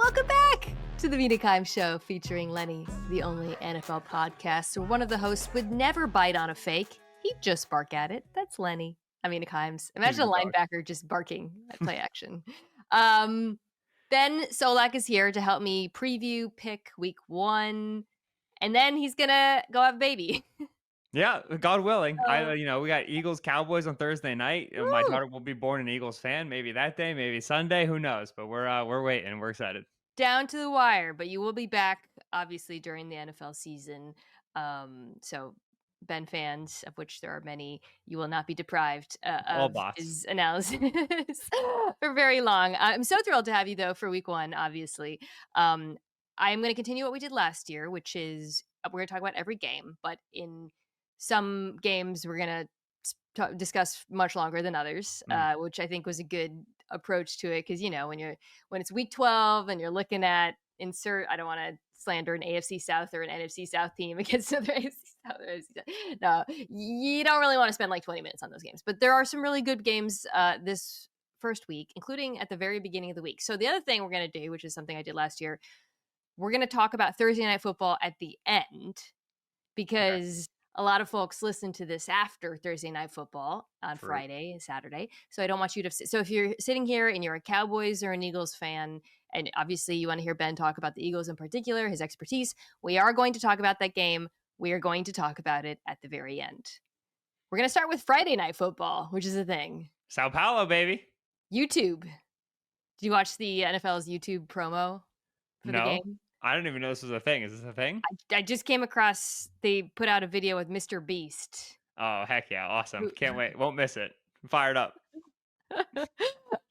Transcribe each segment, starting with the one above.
Welcome back to the Mina Show featuring Lenny, the only NFL podcast where one of the hosts would never bite on a fake. He'd just bark at it. That's Lenny. Mina Kimes. Imagine a linebacker just barking at play action. Ben Solak is here to help me preview pick week 1, and then he's gonna go have a baby. Yeah, God willing. We got Eagles Cowboys on Thursday night. Woo! My daughter will be born an Eagles fan. Maybe that day, maybe Sunday. Who knows? But we're waiting. We're excited. Down to the wire, but you will be back obviously during the NFL season. So Ben fans, of which there are many, you will not be deprived of his analysis for very long. I'm so thrilled to have you though for week 1. Obviously, I'm going to continue what we did last year, which is we're going to talk about every game, but in some games we're going to discuss much longer than others, which I think was a good approach to it, because when it's week 12 and you're looking at I don't want to slander an AFC South or an NFC South team against another AFC South or NFC South. No, you don't really want to spend like 20 minutes on those games, but there are some really good games this first week, including at the very beginning of the week. So the other thing we're going to do, which is something I did last year, we're going to talk about Thursday Night Football at the end, because a lot of folks listen to this after Thursday Night Football on Friday and Saturday. So I don't want you to. So if you're sitting here and you're a Cowboys or an Eagles fan, and obviously you want to hear Ben talk about the Eagles in particular, his expertise, we are going to talk about that game. We are going to talk about it at the very end. We're going to start with Friday Night Football, which is a thing. Sao Paulo, baby. YouTube. Did you watch the NFL's YouTube promo for the game? I don't even know this was a thing. Is this a thing? I just came across, they put out a video with Mr. Beast. Oh, heck yeah. Awesome. Can't wait. Won't miss it. I'm fired up.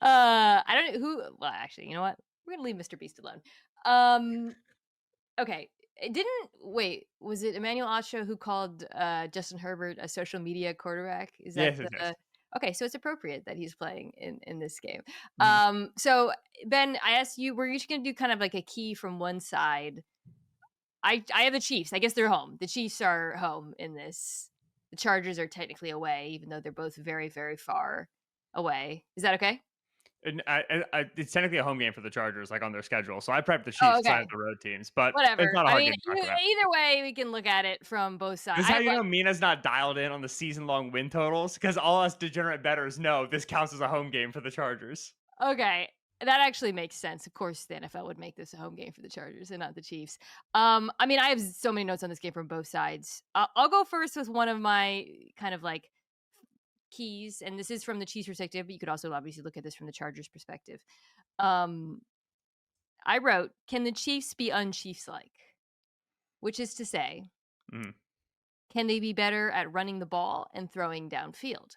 I don't know who. Well, actually, you know what? We're going to leave Mr. Beast alone. Okay. Was it Emmanuel Acho who called Justin Herbert a social media quarterback? Is that yes. Okay, so it's appropriate that he's playing in this game. So Ben, I asked you, we're each going to do kind of like a key from one side. I have the Chiefs. I guess they're home. The Chiefs are home in this. The Chargers are technically away, even though they're both very, very far away. Is that okay? It's technically a home game for the Chargers, like on their schedule. So I prepped the Chiefs side of the road teams, but whatever. It's not a hard game to talk about. Either way, we can look at it from both sides. This is how you know Mina's not dialed in on the season-long win totals, because all us degenerate bettors know this counts as a home game for the Chargers. Okay, that actually makes sense. Of course, the NFL would make this a home game for the Chargers and not the Chiefs. I have so many notes on this game from both sides. I'll go first with one of my kind of like keys, and this is from the Chiefs perspective, but you could also obviously look at this from the Chargers perspective. I wrote, can the Chiefs be un-Chiefs-like? Which is to say, can they be better at running the ball and throwing downfield?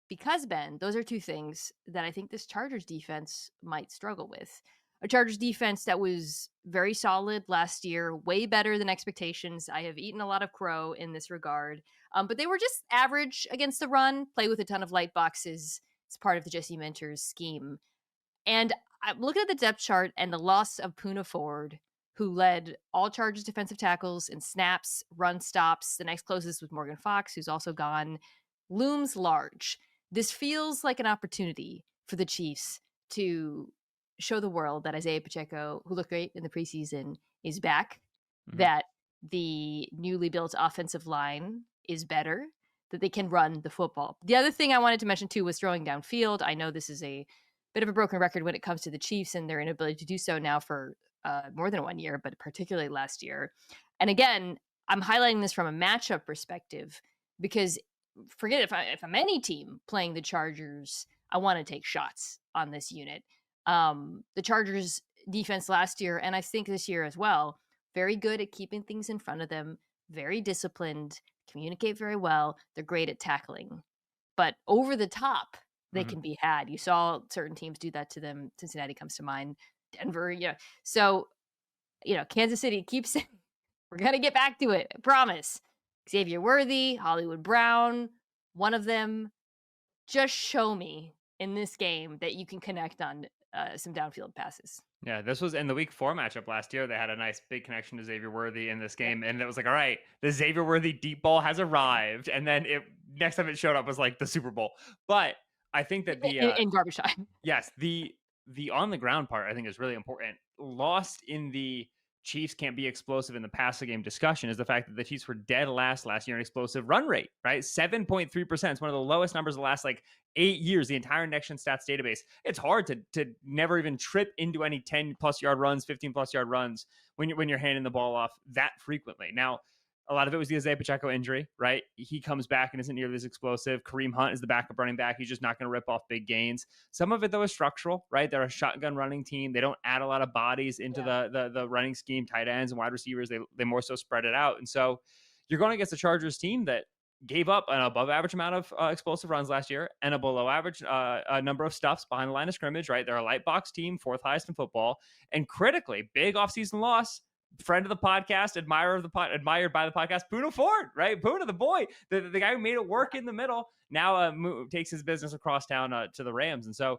Because, Ben, those are two things that I think this Chargers defense might struggle with. A Chargers defense that was very solid last year, way better than expectations. I have eaten a lot of crow in this regard. But they were just average against the run, play with a ton of light boxes. It's part of the Jesse Minter's scheme. And I'm looking at the depth chart and the loss of Poona Ford, who led all Chargers defensive tackles in snaps, run stops. The next closest was Morgan Fox, who's also gone, looms large. This feels like an opportunity for the Chiefs to show the world that Isaiah Pacheco, who looked great in the preseason, is back, that the newly built offensive line is better, that they can run the football. The other thing I wanted to mention too was throwing downfield. I know this is a bit of a broken record when it comes to the Chiefs and their inability to do so now for more than 1 year, but particularly last year. And again, I'm highlighting this from a matchup perspective, because forget if I'm any team playing the Chargers, I want to take shots on this unit. The Chargers defense last year, and I think this year as well, very good at keeping things in front of them, very disciplined, communicate very well. They're great at tackling, but over the top, they can be had. You saw certain teams do that to them. Cincinnati comes to mind, Denver. So, Kansas City keeps saying, we're going to get back to it. I promise. Xavier Worthy, Hollywood Brown, one of them. Just show me in this game that you can connect on some downfield passes. Yeah, this was in the week 4 matchup last year. They had a nice big connection to Xavier Worthy in this game. And it was like, all right, the Xavier Worthy deep ball has arrived. And then next time it showed up was like the Super Bowl. But I think that in garbage time. Yes, the the on the ground part, I think, is really important. Lost in the Chiefs can't be explosive in the passing game discussion is the fact that the Chiefs were dead last year in explosive run rate, right? 7.3%. It's one of the lowest numbers of the last 8 years, the entire Next Gen Stats database. It's hard to never even trip into any 10 plus yard runs, 15 plus yard runs when you're handing the ball off that frequently. Now, a lot of it was the Isaiah Pacheco injury, right? He comes back and isn't nearly as explosive. Kareem Hunt is the backup running back. He's just not going to rip off big gains. Some of it, though, is structural, right? They're a shotgun running team. They don't add a lot of bodies into the running scheme, tight ends and wide receivers. They more so spread it out. And so you're going against a Chargers team that gave up an above average amount of explosive runs last year and a below average number of stuffs behind the line of scrimmage, right? They're a light box team, 4th highest in football. And critically, big offseason loss, friend of the podcast, admired by the podcast, Poona Ford, right? Poona, the boy, the guy who made it work in the middle, now takes his business across town to the Rams. And so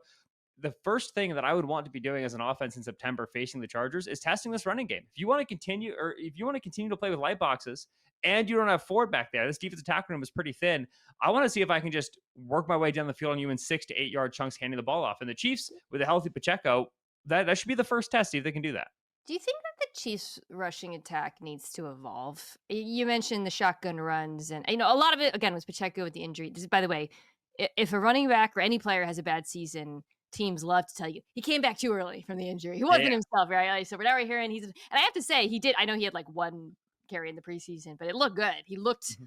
the first thing that I would want to be doing as an offense in September facing the Chargers is testing this running game. If you want to continue to play with light boxes and you don't have Ford back there, this defensive tackle room is pretty thin. I want to see if I can just work my way down the field on you in 6 to 8 yard chunks, handing the ball off. And the Chiefs, with a healthy Pacheco, that should be the first test, see if they can do that. Do you think that the Chiefs' rushing attack needs to evolve? You mentioned the shotgun runs, and a lot of it, again, was Pacheco with the injury. This is, by the way, if a running back or any player has a bad season, teams love to tell you he came back too early from the injury. He wasn't himself, right? So we're now hearing and I have to say he did. I know he had 1 carry in the preseason, but it looked good. He looked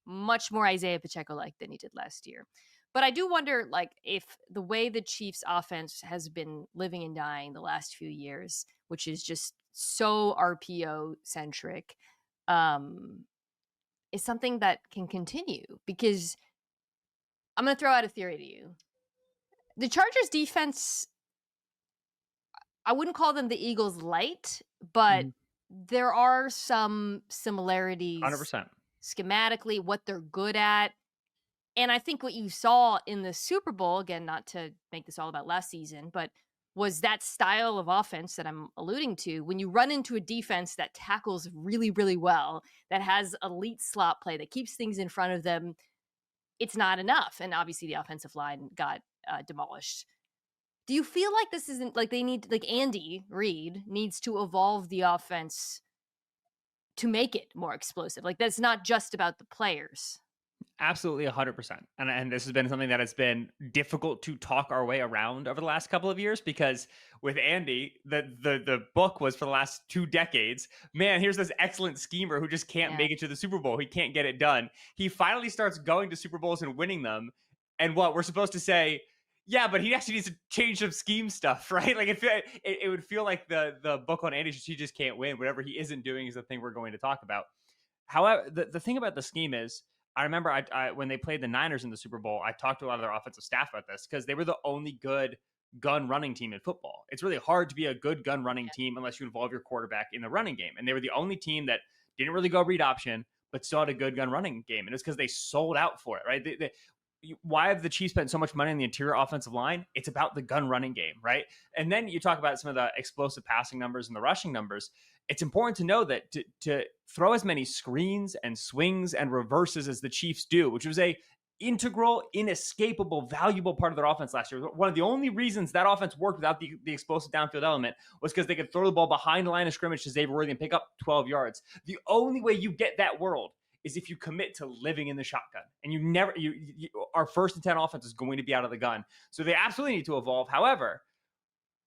much more Isaiah Pacheco-like than he did last year. But I do wonder, if the way the Chiefs' offense has been living and dying the last few years, which is just so RPO centric, is something that can continue. Because I'm going to throw out a theory to you. The Chargers defense, I wouldn't call them the Eagles light, but there are some similarities 100%. Schematically, what they're good at. And I think what you saw in the Super Bowl, again, not to make this all about last season, but was that style of offense that I'm alluding to. When you run into a defense that tackles really, really well, that has elite slot play, that keeps things in front of them, it's not enough. And obviously the offensive line got demolished. Do you feel like this isn't they need, Andy Reid needs to evolve the offense to make it more explosive? That's not just about the players. Absolutely 100%. And this has been something that has been difficult to talk our way around over the last couple of years, because with Andy, the book was for the last 2 decades, man, here's this excellent schemer who just can't make it to the Super Bowl. He can't get it done. He finally starts going to Super Bowls and winning them. And what we're supposed to say, yeah, but he actually needs to change some scheme stuff, right? It would feel like the book on Andy, he just can't win. Whatever he isn't doing is the thing we're going to talk about. However, the thing about the scheme is, I remember I when they played the Niners in the Super Bowl, I talked to a lot of their offensive staff about this because they were the only good gun running team in football. It's really hard to be a good gun running team unless you involve your quarterback in the running game. And they were the only team that didn't really go read option, but still had a good gun running game. And it's because they sold out for it, right? Why have the Chiefs spent so much money on the interior offensive line? It's about the gun running game, right? And then you talk about some of the explosive passing numbers and the rushing numbers. It's important to know that to throw as many screens and swings and reverses as the Chiefs do, which was a integral, inescapable, valuable part of their offense last year. One of the only reasons that offense worked without the explosive downfield element was because they could throw the ball behind the line of scrimmage to Xavier Worthy and pick up 12 yards. The only way you get that world is if you commit to living in the shotgun, and our 1st and 10 offense is going to be out of the gun. So they absolutely need to evolve. However,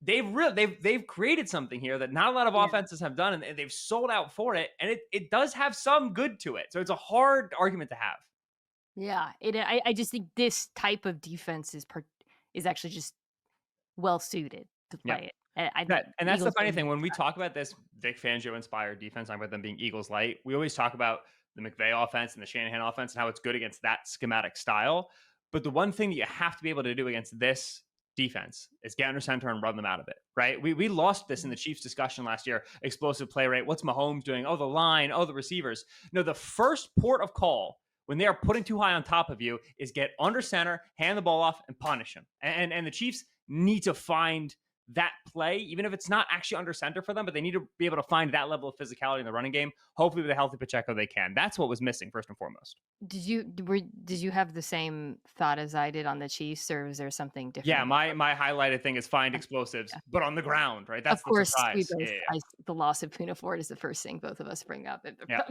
they've created something here that not a lot of offenses have done, and they've sold out for it, and it does have some good to it. So it's a hard argument to have. Yeah, I just think this type of defense is actually just well suited to play it. And that's the funny thing. When we talk about this Vic Fangio inspired defense, talking about them being Eagles light, we always talk about the McVay offense and the Shanahan offense and how it's good against that schematic style. But the one thing that you have to be able to do against this defense is get under center and run them out of it, right? We lost this in the Chiefs discussion last year. Explosive play rate. What's Mahomes doing? Oh, the line. Oh, the receivers. No, the first port of call when they are putting too high on top of you is get under center, hand the ball off, and punish them. And the Chiefs need to find that play, even if it's not actually under center for them, but they need to be able to find that level of physicality in the running game. Hopefully with a healthy Pacheco, they can. That's what was missing first and foremost. Did you have the same thought as I did on the Chiefs, or was there something different? Yeah, my highlighted thing is find explosives, but on the ground, right? That's Of course, the surprise. we both. The loss of Puna Ford is the first thing both of us bring up. Yeah.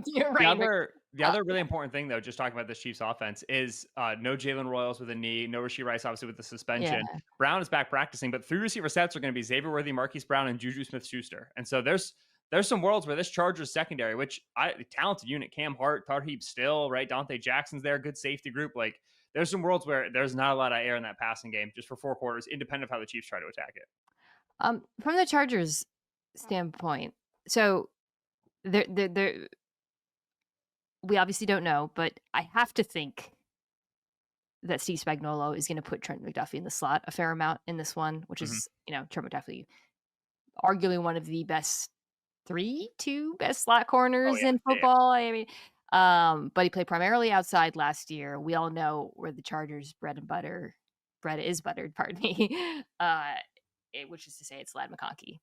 The other really important thing, though, just talking about this Chiefs offense, is no Jalen Royals with a knee, no Rashee Rice, obviously with the suspension. Yeah. Brown is back practicing, but 3 receiver sets are going to be Xavier Worthy, Marquise Brown, and Juju Smith-Schuster. And so there's some worlds where this Chargers secondary, which talented unit, Cam Hart, Tarheeb Still, right? Dante Jackson's there, good safety group. Like, there's some worlds where there's not a lot of air in that passing game just for 4 quarters, independent of how the Chiefs try to attack it. From the Chargers standpoint, so we obviously don't know, but I have to think that Steve Spagnuolo is going to put Trent McDuffie in the slot a fair amount in this one, which is, Trent McDuffie, arguably one of the two best slot corners in football. I mean, but he played primarily outside last year. We all know where the Chargers' bread is buttered, pardon me, which is to say it's Ladd McConkey.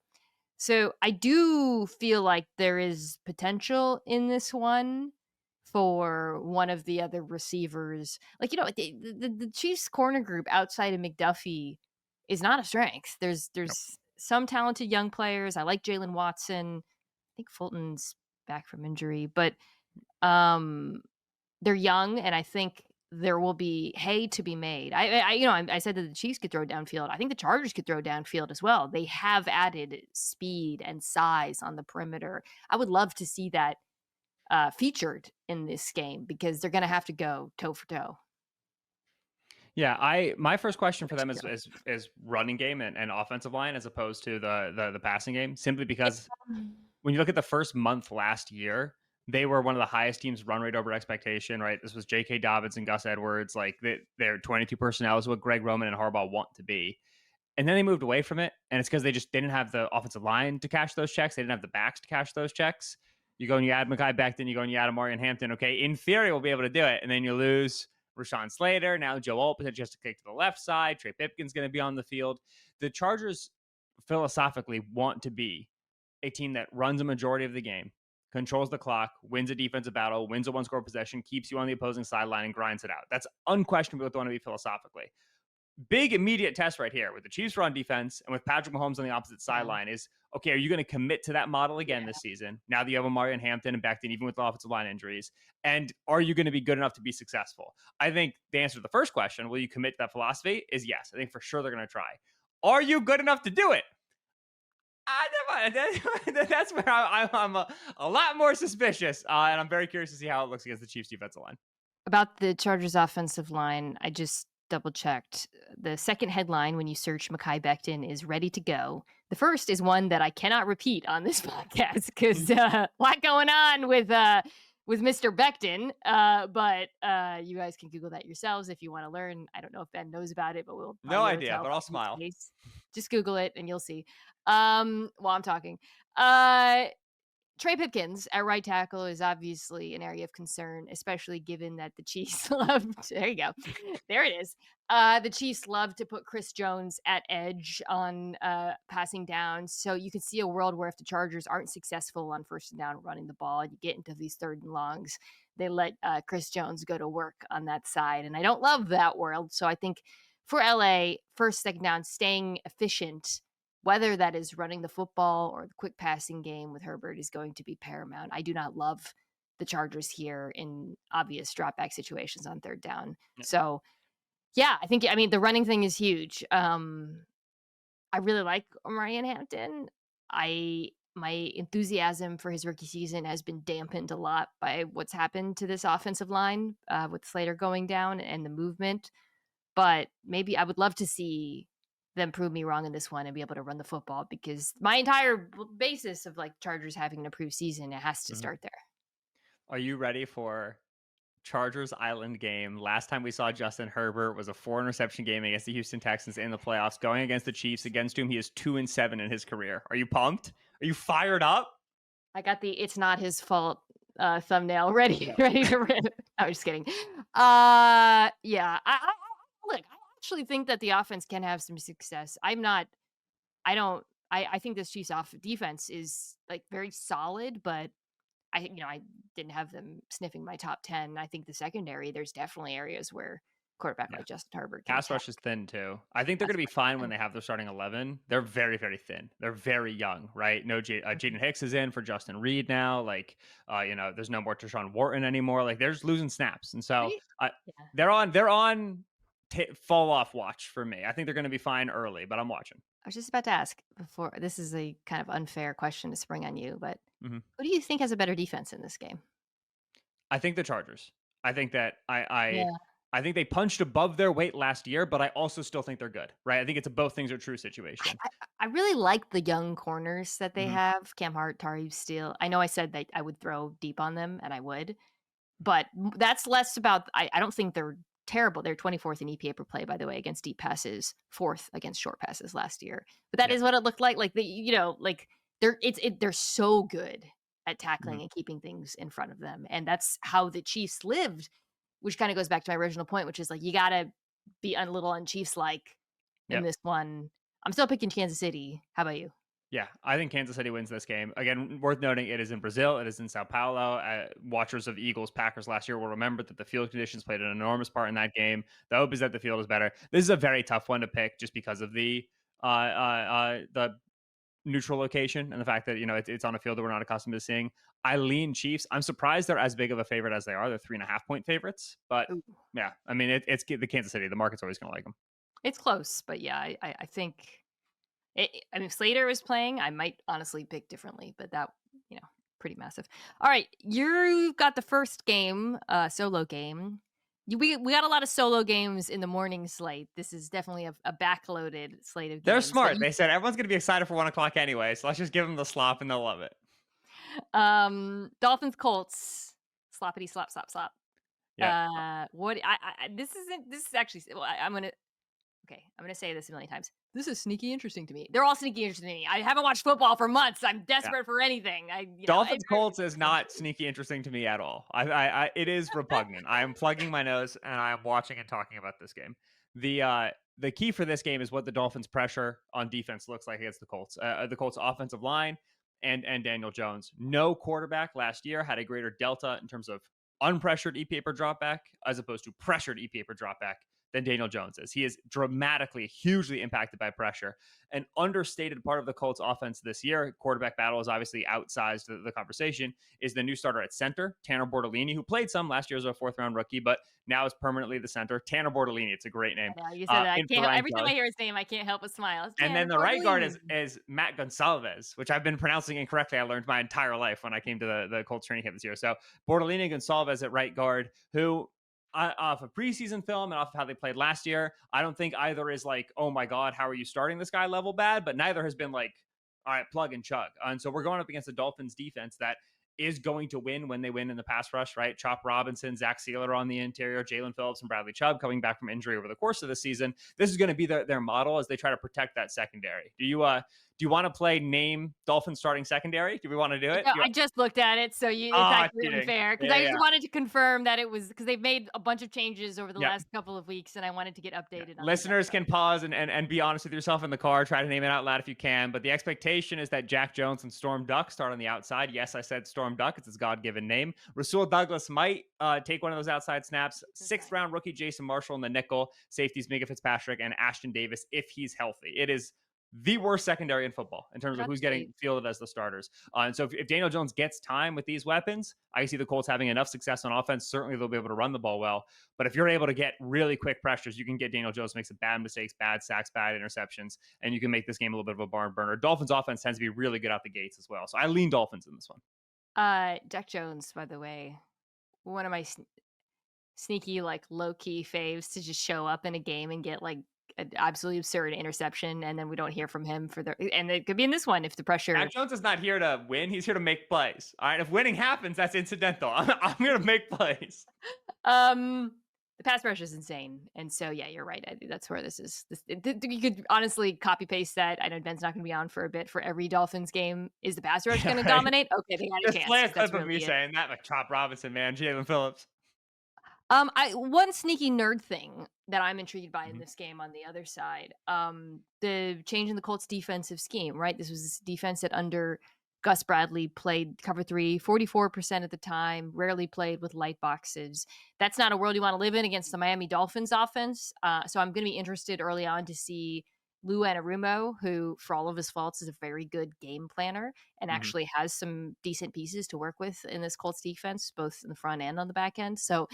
So I do feel like there is potential in this one for one of the other receivers. Like, the Chiefs corner group outside of McDuffie is not a strength. There's some talented young players. I like Jalen Watson. I think Fulton's back from injury, but they're young, and I think there will be hay to be made. I said that the Chiefs could throw downfield. I think the Chargers could throw downfield as well. They have added speed and size on the perimeter. I would love to see that featured in this game because they're going to have to go toe for toe. Yeah, my first question for them is running game and offensive line as opposed to the passing game, simply because when you look at the first month last year, they were one of the highest teams run rate over expectation, right? This was J.K. Dobbins and Gus Edwards. Like, their 22 personnel is what Greg Roman and Harbaugh want to be. And then they moved away from it, and it's because they just didn't have the offensive line to cash those checks. They didn't have the backs to cash those checks. You go and you add Mekhi Becton, you go and you add Amari and Hampton. Okay, in theory, we'll be able to do it. And then you lose Rashawn Slater. Now Joe Alt potentially has to kick to the left side. Trey Pipkin's going to be on the field. The Chargers philosophically want to be a team that runs a majority of the game, controls the clock, wins a defensive battle, wins a one-score possession, keeps you on the opposing sideline, and grinds it out. That's unquestionably what they want to be philosophically. Big immediate test right here with the Chiefs run defense and with Patrick Mahomes on the opposite sideline is, okay, are you going to commit to that model again this season? Now that you have Amari and Hampton and Becton, even with the offensive line injuries, and are you going to be good enough to be successful? I think the answer to the first question, will you commit to that philosophy, is yes. I think for sure they're going to try. Are you good enough to do it? That's where I'm a lot more suspicious, and I'm very curious to see how it looks against the Chiefs defensive line. About the Chargers offensive line, I just double-checked. The second headline when you search Mekhi Becton is ready to go. The first is one that I cannot repeat on this podcast because a lot going on with Mr. Becton, but you guys can Google that yourselves if you want to learn. I don't know if Ben knows about it, but we'll no idea, but I'll smile. Just Google it and you'll see. While I'm talking, Trey Pipkins at right tackle is obviously an area of concern, especially given that the Chiefs love. There you go. There it is. The Chiefs love to put Chris Jones at edge on passing down. So you can see a world where if the Chargers aren't successful on first and down running the ball, and you get into these third and longs, they let Chris Jones go to work on that side. And I don't love that world. So I think for LA, first, second down, staying efficient, whether that is running the football or the quick passing game with Herbert, is going to be paramount. I do not love the Chargers here in obvious drop back situations on third down. Yeah. So, yeah, I mean, the running thing is huge. I really like Amari and Hampton. My enthusiasm for his rookie season has been dampened a lot by what's happened to this offensive line with Slater going down and the movement. But maybe I would love to see them prove me wrong in this one and be able to run the football, because my entire basis of like Chargers having an improved season, it has to start there. Are you ready for Chargers Island game? Last time we saw Justin Herbert was a 4-interception game against the Houston Texans in the playoffs, going against the Chiefs, against whom he is 2-7 in his career. Are you pumped? Are you fired up? I got the "it's not his fault" thumbnail ready to rip. I'm just kidding. Yeah. I actually think that the offense can have some success. I'm not I think this Chiefs off defense is like very solid, but I didn't have them sniffing my top 10. I think the secondary, there's definitely areas where quarterback Yeah. like Justin Herbert can Pass attack. rush is thin too. I think they're Pass going to be rush fine when and they have their starting 11. They're very, very thin. They're very young, right? No, Jaden Hicks is in for Justin Reed now. Like, there's no more Tershawn Wharton anymore. Like, they're just losing snaps, and so yeah. they're on fall off watch for me. I think they're going to be fine early, but I'm watching. I was just about to ask before. This is a kind of unfair question to spring on you, but Mhm. who do you think has a better defense in this game? I think the Chargers. I think that Yeah. I think they punched above their weight last year, but I also still think they're good, right? I think it's a both things are true situation. I really like the young corners that they Mhm. have. Cam Hart, Tariq Steele. I know I said that I would throw deep on them, and I would, but that's less about. I don't think they're terrible. They're 24th in EPA per play, by the way, against deep passes, 4th against short passes last year. But that Yeah. is what it looked like. Like like they're so good at tackling Mhm. and keeping things in front of them, and that's how the Chiefs lived. Which kind of goes back to my original point, which is like you gotta be a little unChiefs like in Yep. this one. I'm still picking Kansas City. How about you? Yeah, I think Kansas City wins this game. Again, worth noting, it is in Brazil. It is in Sao Paulo. Watchers of Eagles Packers last year will remember that the field conditions played an enormous part in that game. The hope is that the field is better. This is a very tough one to pick just because of the neutral location and the fact that it's on a field that we're not accustomed to seeing. I lean Chiefs. I'm surprised they're as big of a favorite as they are. They're 3.5-point favorites, but Ooh, yeah, I mean it's the Kansas City. The market's always going to like them. it's close, but yeah, I think. I mean, if Slater was playing, I might honestly pick differently, but that pretty massive. All right, you've got the first game, solo game. We got a lot of solo games in the morning slate. This is definitely a backloaded slate of They're games. But smart. They said everyone's going to be excited for 1 o'clock anyway, so let's just give them the slop and they'll love it. Dolphins Colts, sloppity slop slop slop. Yeah. What this is actually well, I'm gonna say this a million times. This is sneaky interesting to me. They're all sneaky interesting to me. I haven't watched football for months. I'm desperate for anything. Dolphins Colts is not sneaky interesting to me at all. It is repugnant. I am plugging my nose and I am watching and talking about this game. The key for this game is what the Dolphins' pressure on defense looks like against the Colts. The Colts' offensive line and Daniel Jones. No quarterback last year had a greater delta in terms of unpressured EPA per dropback as opposed to pressured EPA per dropback than Daniel Jones is. He is dramatically, hugely impacted by pressure. An understated part of the Colts offense this year, quarterback battle is obviously outsized the conversation, is the new starter at center, Tanner Bortolini, who played some last year as a 4th-round rookie, but now is permanently the center. Tanner Bortolini, it's a great name. You said that. I In for can't right every time guard. I hear his name, I can't help but smile. And then the right guard Bortolini. is Matt Gonsalves, which I've been pronouncing incorrectly. I learned my entire life when I came to the Colts training camp this year. So Bortolini and Gonsalves at right guard, who off a preseason film and off of how they played last year, I don't think either is like, oh my God, how are you starting this guy level bad? But neither has been like, all right, plug and chug. And so we're going up against the Dolphins defense that is going to win when they win in the pass rush, right? Chop Robinson, Zach Sealer on the interior, Jalen Phillips and Bradley Chubb coming back from injury over the course of the season. This is going to be their model as they try to protect that secondary. Do you want to play name Dolphins starting secondary? Do we want to do it? I just looked at it, so it's actually unfair because I just wanted to confirm that it was because they've made a bunch of changes over the last couple of weeks, and I wanted to get updated on Listeners can pause and be honest with yourself in the car. Try to name it out loud if you can. But the expectation is that Jack Jones and Storm Duck start on the outside. Yes, I said Storm Duck. It's his God-given name. Rasul Douglas might take one of those outside snaps. 6th-round rookie Jason Marshall in the nickel. Safeties Mika Fitzpatrick and Ashton Davis if he's healthy. It is the worst secondary in football in terms of who's getting fielded as the starters. And so if Daniel Jones gets time with these weapons, I see the Colts having enough success on offense. Certainly they'll be able to run the ball well. But if you're able to get really quick pressures, you can get Daniel Jones make some bad mistakes, bad sacks, bad interceptions, and you can make this game a little bit of a barn burner. Dolphins offense tends to be really good out the gates as well. So I lean Dolphins in this one. Jack Jones, by the way, one of my sneaky, like low-key faves to just show up in a game and get like an absolutely absurd interception, and then we don't hear from him and it could be in this one if the pressure. Jack Jones is not here to win; he's here to make plays. All right, if winning happens, that's incidental. I'm here to make plays. The pass rush is insane, and so yeah, you're right. That's where this is. You could honestly copy paste that. I know Ben's not going to be on for a bit. For every Dolphins game, is the pass rush going to dominate? Okay, they got a chance. Play a clip of me saying that, like Chop Robinson, man, Jalen Phillips. One sneaky nerd thing. that I'm intrigued by in this game on the other side. The change in the Colts defensive scheme, right? This was this defense that under Gus Bradley played cover 3 44% of the time, rarely played with light boxes. That's not a world you want to live in against the Miami Dolphins offense. So I'm going to be interested early on to see Lou Anarumo, who, for all of his faults, is a very good game planner and actually has some decent pieces to work with in this Colts defense, both in the front and on the back end. So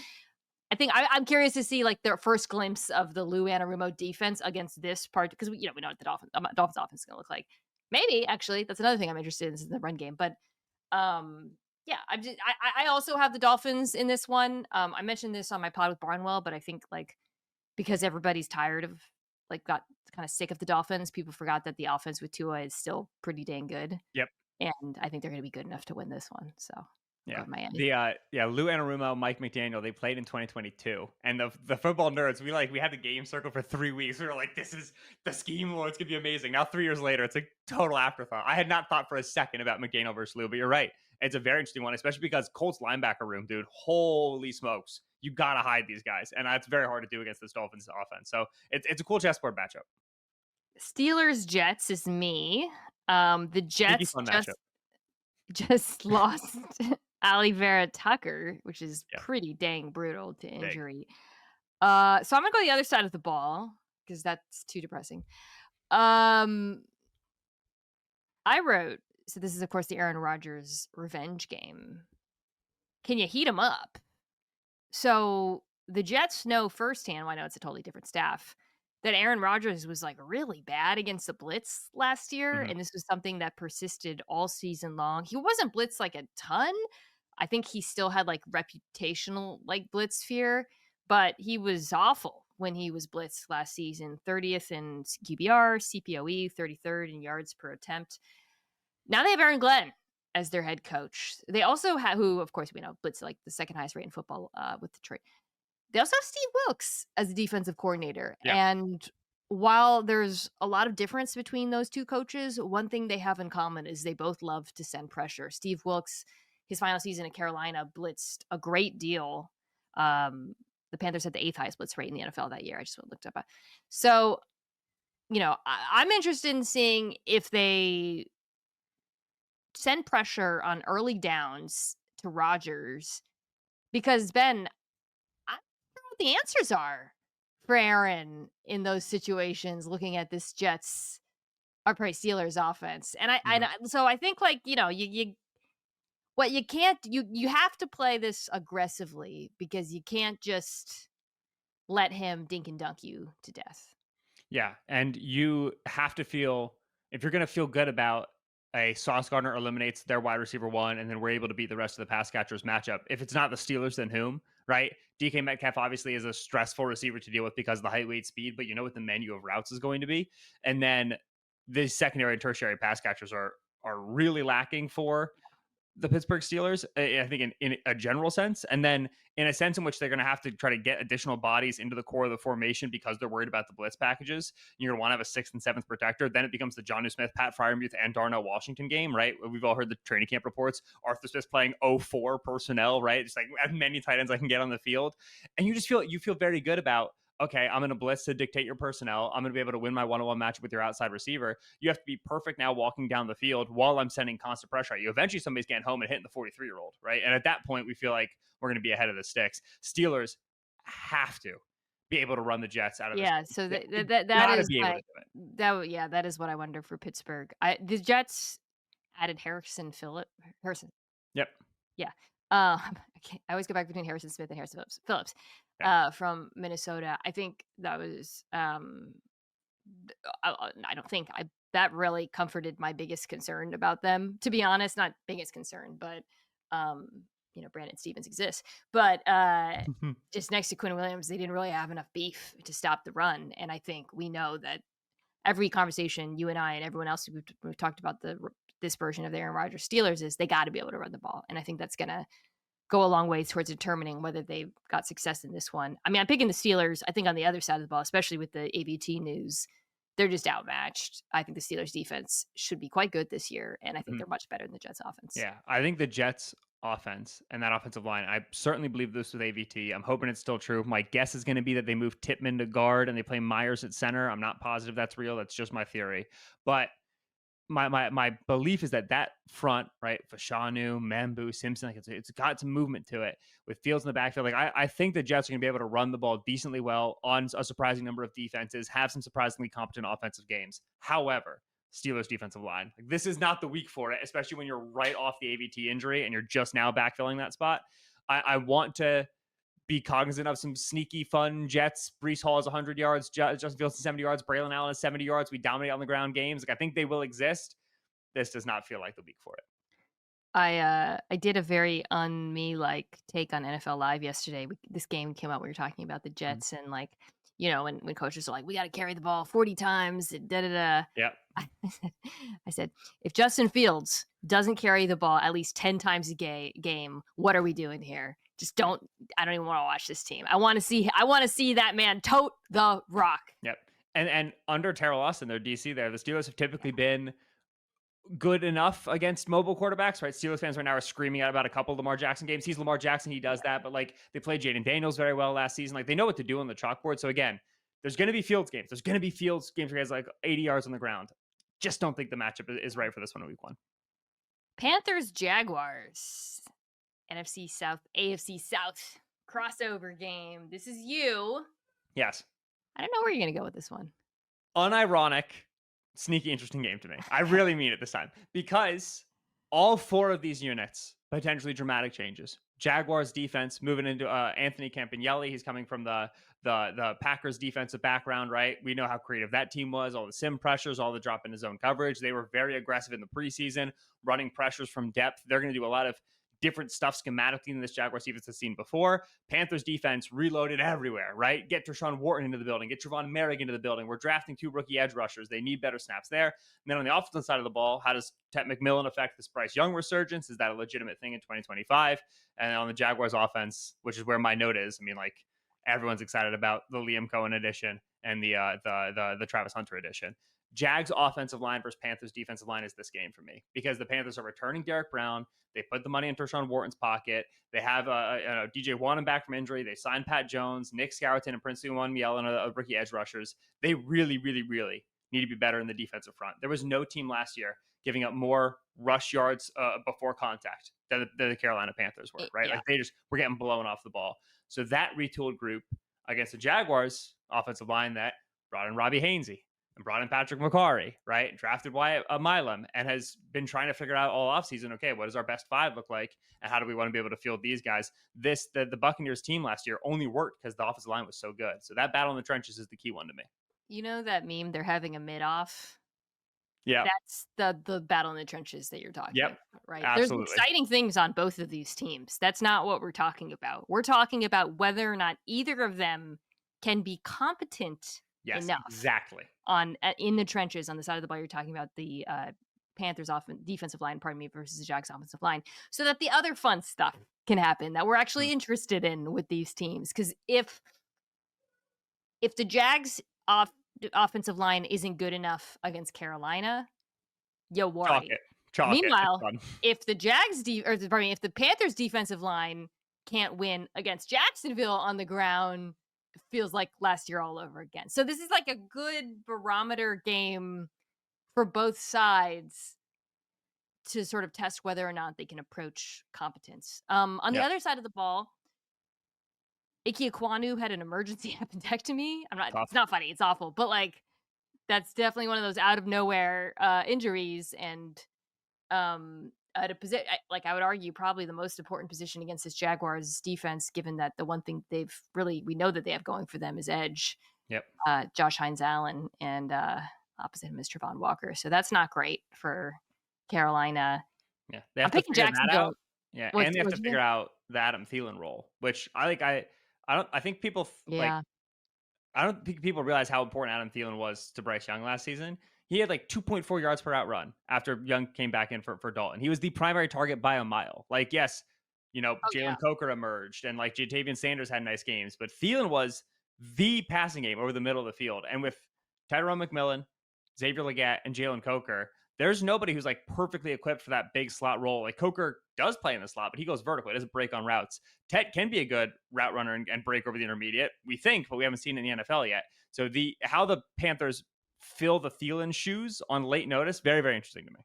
I think I'm curious to see like their first glimpse of the Lou Anarumo defense against this part, because we know what the Dolphins offense is going to look like. Maybe actually that's another thing I'm interested in is the run game. But yeah, I also have the Dolphins in this one. I mentioned this on my pod with Barnwell, but I think like because everybody's tired of got kind of sick of the Dolphins, people forgot that the offense with Tua is still pretty dang good. Yep. And I think they're going to be good enough to win this one. So yeah, Miami. Lou Anarumo, Mike McDaniel, they played in 2022, and the football nerds, we had the game circle for 3 weeks. We were like, this is the scheme, well, it's gonna be amazing. Now 3 years later, it's a total afterthought. I had not thought for a second about McDaniel versus Lou, but you're right, it's a very interesting one, especially because Colts linebacker room, dude, holy smokes, you gotta hide these guys, and that's very hard to do against this Dolphins offense. So it's a cool chessboard matchup. Steelers Jets is me. The Jets just lost Ali Vera Tucker, which is pretty dang brutal to injury. So I'm gonna go the other side of the ball because that's too depressing. I wrote, so this is of course the Aaron Rodgers revenge game. Can you heat him up? So the Jets know firsthand, well, I know it's a totally different staff, that Aaron Rodgers was like really bad against the blitz last year. And this was something that persisted all season long. He wasn't blitzed like a ton. I think he still had like reputational like blitz fear, but he was awful when he was blitzed last season. 30th in QBR, CPOE, 33rd in yards per attempt. Now they have Aaron Glenn as their head coach. They also have, who of course we know blitz like the second highest rate in football with Detroit. They also have Steve Wilkes as the defensive coordinator. Yeah. And while there's a lot of difference between those two coaches, one thing they have in common is they both love to send pressure. Steve Wilkes, his final season at Carolina, blitzed a great deal. The Panthers had the 8th highest blitz rate in the NFL that year. I just looked up. So, I'm interested in seeing if they send pressure on early downs to Rodgers, because Ben, the answers are for Aaron in those situations, looking at this Jets or probably Steelers offense. And so I think like, you have to play this aggressively because you can't just let him dink and dunk you to death. Yeah. And you have to feel, if you're going to feel good about a Sauce Gardner eliminates their wide receiver one, and then we're able to beat the rest of the pass catchers matchup. If it's not the Steelers, then whom, right? DK Metcalf obviously is a stressful receiver to deal with because of the height, weight, speed, but you know what the menu of routes is going to be. And then the secondary and tertiary pass catchers are really lacking for the Pittsburgh Steelers, I think in a general sense. And then in a sense in which they're going to have to try to get additional bodies into the core of the formation because they're worried about the blitz packages. You're going to want to have a 6th and 7th protector. Then it becomes the Jonnu Smith, Pat Freiermuth, and Darnell Washington game, right? We've all heard the training camp reports. Arthur Smith's playing 0-4 personnel, right? Just like as many tight ends I can get on the field. And you feel very good about, okay, I'm going to blitz to dictate your personnel. I'm going to be able to win my one-on-one matchup with your outside receiver. You have to be perfect now walking down the field while I'm sending constant pressure at you. Eventually, somebody's getting home and hitting the 43-year-old, right? And at that point, we feel like we're going to be ahead of the sticks. Steelers have to be able to run the Jets out of this. Yeah, so that is what I wonder for Pittsburgh. The Jets added Harrison. Yep. Yeah. I always go back between Harrison Smith and Harrison Phillips. From Minnesota. I think that was that really comforted my biggest concern about them, to be honest. Not biggest concern, but Brandon Stevens exists, but just next to Quinn Williams, they didn't really have enough beef to stop the run. And I think we know that every conversation you and I and everyone else we've talked about this version of the Aaron Rodgers Steelers is they got to be able to run the ball, and I think that's gonna go a long way towards determining whether they've got success in this one. I mean, I'm picking the Steelers. I think on the other side of the ball, especially with the AVT news, they're just outmatched. I think the Steelers defense should be quite good this year, and I think they're much better than the Jets offense. Yeah, I think the Jets offense and that offensive line. I certainly believe this with AVT. I'm hoping it's still true. My guess is going to be that they move Tippmann to guard and they play Myers at center. I'm not positive that's real. That's just my theory. But my belief is that front, right, Fashanu, Mambu, Simpson, like it's got some movement to it with Fields in the backfield. Like I think the Jets are going to be able to run the ball decently well on a surprising number of defenses, have some surprisingly competent offensive games. However, Steelers defensive line, like this is not the week for it, especially when you're right off the AVT injury and you're just now backfilling that spot. I want to be cognizant of some sneaky fun Jets. Breece Hall has 100 yards, Justin Fields has 70 yards, Braylon Allen has 70 yards. We dominate on the ground games. Like I think they will exist. This does not feel like the week for it. I did a very me like take on NFL Live yesterday. This game came out. We were talking about the Jets and like, you know, when coaches are like, we got to carry the ball 40 times. Yeah. I said, if Justin Fields doesn't carry the ball at least 10 times a game, what are we doing here? I don't even want to watch this team. I want to see that man tote the rock. Yep. And under Terrell Austin, their DC there, the Steelers have typically been good enough against mobile quarterbacks, right? Steelers fans right now are screaming out about a couple of Lamar Jackson games. He's Lamar Jackson. He does that. But like they played Jaden Daniels very well last season. Like they know what to do on the chalkboard. So again, there's going to be Fields games. There's going to be Fields games where he has like 80 yards on the ground. Just don't think the matchup is right for this one in week 1. Panthers, Jaguars. NFC South, AFC South crossover game. This is you. Yes. I don't know where you're going to go with this one. Unironic, sneaky, interesting game to me. I really mean it this time because all 4 of these units, potentially dramatic changes. Jaguars defense moving into Anthony Campanelli. He's coming from the Packers defensive background, right? We know how creative that team was, all the sim pressures, all the drop into zone coverage. They were very aggressive in the preseason, running pressures from depth. They're going to do a lot of different stuff schematically than this Jaguars defense has seen before. Panthers defense reloaded everywhere, right? Get Deshaun Wharton into the building, get Trevon Merrick into the building. We're drafting 2 rookie edge rushers. They need better snaps there. And then on the offensive side of the ball, how does Tet McMillan affect this Bryce Young resurgence? Is that a legitimate thing in 2025? And on the Jaguars offense, which is where my note is, I mean, like everyone's excited about the Liam Cohen edition and the Travis Hunter edition. Jags offensive line versus Panthers defensive line is this game for me because the Panthers are returning Derek Brown. They put the money in Deshaun Wharton's pocket. They have DJ Wanham back from injury. They signed Pat Jones, Nick Scarleton, and Prince Miel and rookie edge rushers. They really, really, really need to be better in the defensive front. There was no team last year giving up more rush yards before contact than the Carolina Panthers were, right? Yeah. Like they just were getting blown off the ball. So that retooled group against the Jaguars offensive line that brought in Robbie Hainsey and brought in Patrick McCarry, right? Drafted Wyatt Milam and has been trying to figure out all offseason, okay, what does our best 5 look like? And how do we want to be able to field these guys? The Buccaneers team last year only worked because the offensive line was so good. So that battle in the trenches is the key one to me. You know that meme, they're having a mid-off? Yeah. That's the battle in the trenches that you're talking about, right? Absolutely. There's exciting things on both of these teams. That's not what we're talking about. We're talking about whether or not either of them can be competent enough. Exactly. In the trenches on the side of the ball. You're talking about the Panthers defensive line, versus the Jags offensive line, so that the other fun stuff can happen that we're actually interested in with these teams. Because if the Jags offensive line isn't good enough against Carolina, you worry. Meanwhile, if the if the Panthers defensive line can't win against Jacksonville on the ground, it feels like last year all over again. So this is like a good barometer game for both sides to sort of test whether or not they can approach competence. On the other side of the ball, Ike Ekwonu had an emergency appendectomy. It's not funny. It's awful. But like, that's definitely one of those out of nowhere injuries. And at a position, like I would argue, probably the most important position against this Jaguars defense, given that the one thing we know that they have going for them is edge. Yep. Josh Hines-Allen and opposite him is Trevon Walker. So that's not great for Carolina. Yeah. They have to figure Jacksonville out. Yeah. And they have to figure out the Adam Thielen role, which I think people I don't think people realize how important Adam Thielen was to Bryce Young last season. He had like 2.4 yards per out run after Young came back in for Dalton. He was the primary target by a mile. Like, yes, Jalen Coker emerged and like Jatavian Sanders had nice games, but Thielen was the passing game over the middle of the field. And with Tyrone McMillan, Xavier Legette, and Jalen Coker, there's nobody who's like perfectly equipped for that big slot role. Like Coker does play in the slot, but he goes vertical. It doesn't break on routes. Tet can be a good route runner and break over the intermediate, we think, but we haven't seen it in the NFL yet. So how the Panthers fill the Thielen shoes on late notice, very, very interesting to me.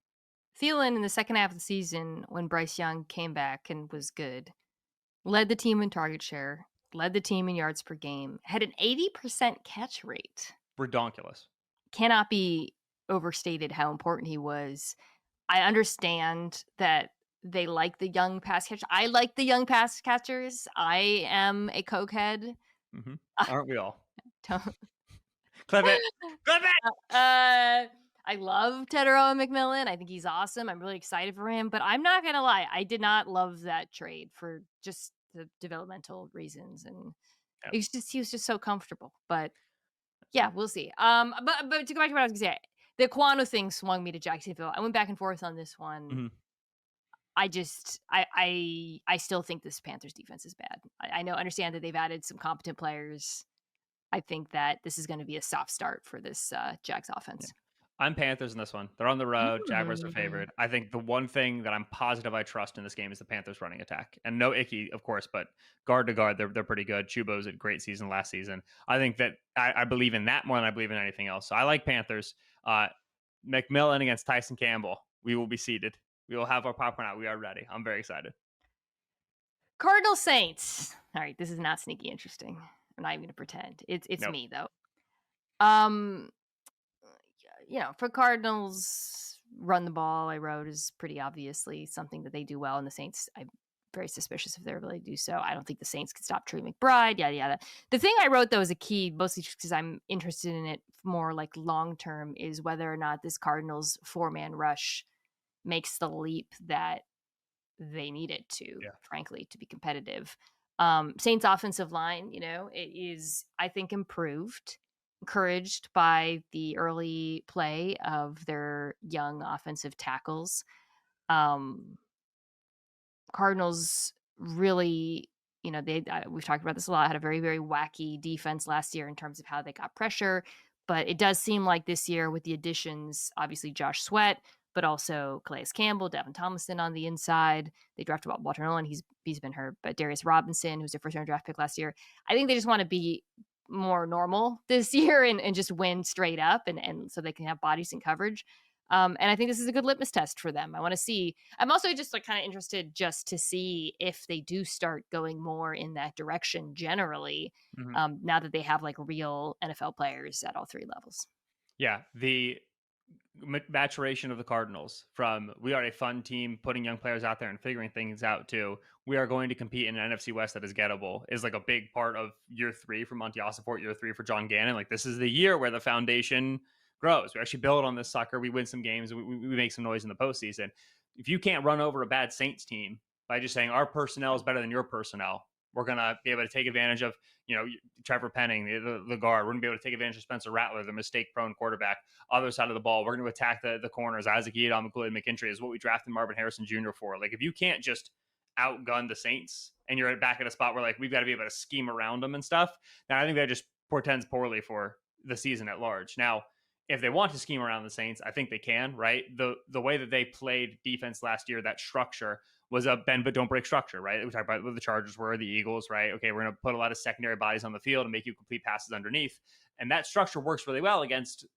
Thielen in the second half of the season, when Bryce Young came back and was good, led the team in target share, led the team in yards per game, had an 80% catch rate. Redonkulous. Cannot be overstated how important he was. I understand that they like the young pass catchers. I like the young pass catchers. I am a cokehead. Mm-hmm. Aren't we all? Don't. Clip it. Clip it! I love Tedero McMillan. I think he's awesome. I'm really excited for him. But I'm not going to lie. I did not love that trade for just the developmental reasons. And he was just so comfortable. But yeah, we'll see. But to go back to what I was going to say, the Kwanu thing swung me to Jacksonville. I went back and forth on this one. Mm-hmm. I still think this Panthers defense is bad. I understand that they've added some competent players. I think that this is going to be a soft start for this Jags offense. Yeah. I'm Panthers in this one. They're on the road. Jaguars are favored. I think the one thing that I'm positive I trust in this game is the Panthers running attack. And no Icky, of course, but guard to guard, they're pretty good. Chubo's a great season last season. I think that I believe in that more than I believe in anything else. So I like Panthers. McMillan against Tyson Campbell. We will be seated. We will have our popcorn out. We are ready. I'm very excited. Cardinal Saints. All right, this is not sneaky interesting. I'm not even going to pretend. It's nope. Me, though. For Cardinals, run the ball, I wrote, is pretty obviously something that they do well. And the Saints, I'm very suspicious of their ability to do so. I don't think the Saints could stop Trey McBride, yada, yada. The thing I wrote, though, is a key, mostly because I'm interested in it more like long-term, is whether or not this Cardinals 4-man rush makes the leap that they need it to, frankly, to be competitive. Saints offensive line, it is, I think, improved, encouraged by the early play of their young offensive tackles. Cardinals really, we've talked about this a lot, had a very, very wacky defense last year in terms of how they got pressure. But it does seem like this year with the additions, obviously Josh Sweat, but also Calais Campbell, Devin Tomlinson on the inside. They drafted Walter Nolan. He's been hurt. But Darius Robinson, who's their first-round draft pick last year. I think they just want to be more normal this year and just win straight up and so they can have bodies and coverage. And I think this is a good litmus test for them. I want to see. I'm also just kind of interested just to see if they do start going more in that direction generally, now that they have real NFL players at all three levels. Yeah, the maturation of the Cardinals from we are a fun team putting young players out there and figuring things out to we are going to compete in an NFC West that is gettable is a big part of year 3 for Monty Ossenfort, year 3 for John Gannon. This is the year where the foundation grows. We actually build on this sucker. We win some games. We make some noise in the postseason. If you can't run over a bad Saints team by just saying our personnel is better than your personnel, we're going to be able to take advantage of, Trevor Penning, the guard. We're going to be able to take advantage of Spencer Rattler, the mistake-prone quarterback. Other side of the ball, we're going to attack the corners. Isaac Yiadom, McKinstry is what we drafted Marvin Harrison Jr. for. If you can't just outgun the Saints and you're back at a spot where, we've got to be able to scheme around them and stuff, then I think that just portends poorly for the season at large. Now, if they want to scheme around the Saints, I think they can, right? The way that they played defense last year, that structure was a bend but don't break structure, right? We talked about what the Chargers were, the Eagles, right? Okay, we're going to put a lot of secondary bodies on the field and make you complete passes underneath. And that structure works really well against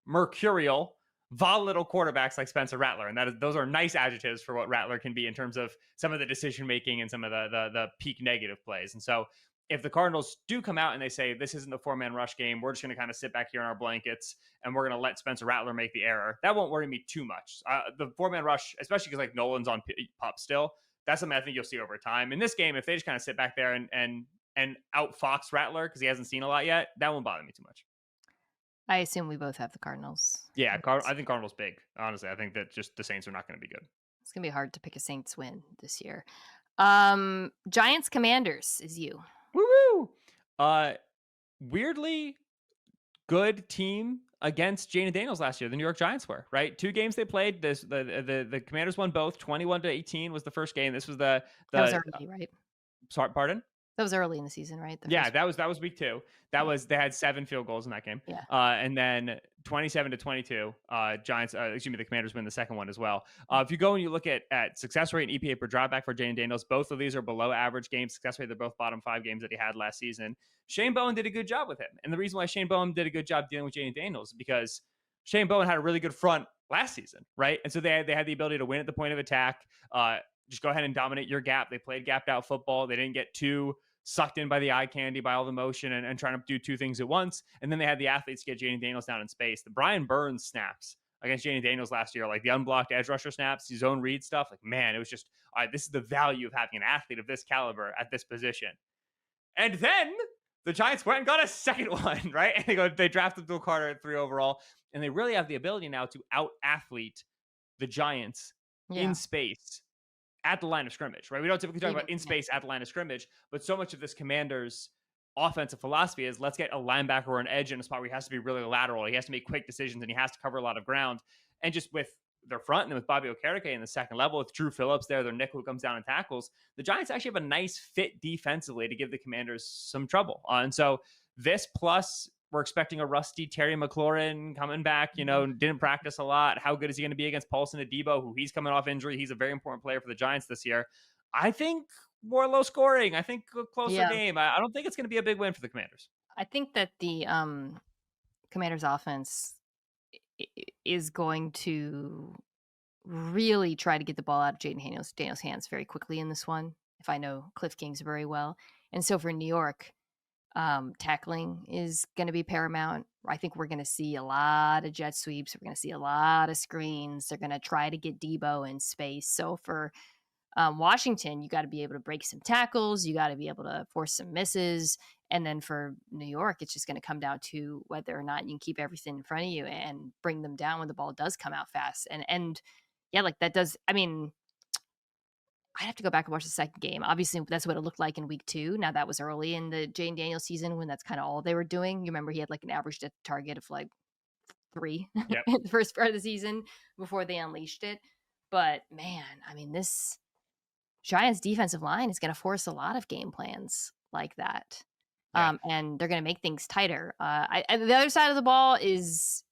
mercurial, volatile quarterbacks like Spencer Rattler. And those are nice adjectives for what Rattler can be in terms of some of the decision-making and some of the peak negative plays. And so if the Cardinals do come out and they say, this isn't the 4-man rush game, we're just going to kind of sit back here in our blankets and we're going to let Spencer Rattler make the error, that won't worry me too much. The 4-man rush, especially because Nolan's on pup still, that's something I think you'll see over time. In this game, if they just kind of sit back there and outfox Rattler because he hasn't seen a lot yet, that won't bother me too much. I assume we both have the Cardinals. Yeah, I think Cardinals big. Honestly, I think that just the Saints are not going to be good. It's going to be hard to pick a Saints win this year. Giants Commanders is you. Woo-woo! Weirdly good team against Jane and Daniels last year. The New York Giants were, right? 2 games they played. The Commanders won both. 21-18 was the first game. This was that was early, right? Sorry, pardon? That was early in the season, right? Yeah, that was week 2. They had 7 field goals in that game. Yeah. And then 27-22, Giants, the Commanders win the second one as well. If you go and you look at success rate and EPA per dropback for Jalen Daniels, both of these are below average game success rate. They're both bottom 5 games that he had last season. Shane Bowen did a good job with him. And the reason why Shane Bowen did a good job dealing with Jalen Daniels is because Shane Bowen had a really good front last season, right? And so they had the ability to win at the point of attack, just go ahead and dominate your gap. They played gapped out football. They didn't get too sucked in by the eye candy, by all the motion and trying to do 2 things at once. And then they had the athletes get Jalen Daniels down in space. The Brian Burns snaps against Jalen Daniels last year, like the unblocked edge rusher snaps, his own read stuff, like, man, it was just, all right, this is the value of having an athlete of this caliber at this position. And then the Giants went and got a second one, right? And they drafted Bill Carter at 3 overall. And they really have the ability now to out-athlete the Giants in space at the line of scrimmage, right? We don't typically talk about in space at the line of scrimmage, but so much of this Commanders offensive philosophy is let's get a linebacker or an edge in a spot where he has to be really lateral. He has to make quick decisions and he has to cover a lot of ground. And just with their front and with Bobby Okereke in the second level, with Drew Phillips there, their nickel who comes down and tackles, the Giants actually have a nice fit defensively to give the Commanders some trouble. And so this plus we're expecting a rusty Terry McLaurin coming back, didn't practice a lot. How good is he going to be against Paulson Adebo, who he's coming off injury? He's a very important player for the Giants this year. I think more low scoring. I think a closer game. I don't think it's going to be a big win for the Commanders. I think that the Commanders offense is going to really try to get the ball out of Jalen Daniels' hands very quickly in this one, if I know Cliff Kingsbury well. And so for New York, tackling is going to be paramount. I think we're going to see a lot of jet sweeps. We're going to see a lot of screens. They're going to try to get Debo in space. So for Washington, you got to be able to break some tackles. You got to be able to force some misses. And then for New York, it's just going to come down to whether or not you can keep everything in front of you and bring them down when the ball does come out fast. And yeah, like that does, I mean, I'd have to go back and watch the second game. Obviously, that's what it looked like in week 2. Now, that was early in the Jalen Daniels season when that's kind of all they were doing. You remember he had like an average target of like 3 in the first part of the season before they unleashed it. But man, I mean, this Giants defensive line is going to force a lot of game plans like that. And they're going to make things tighter. The other side of the ball is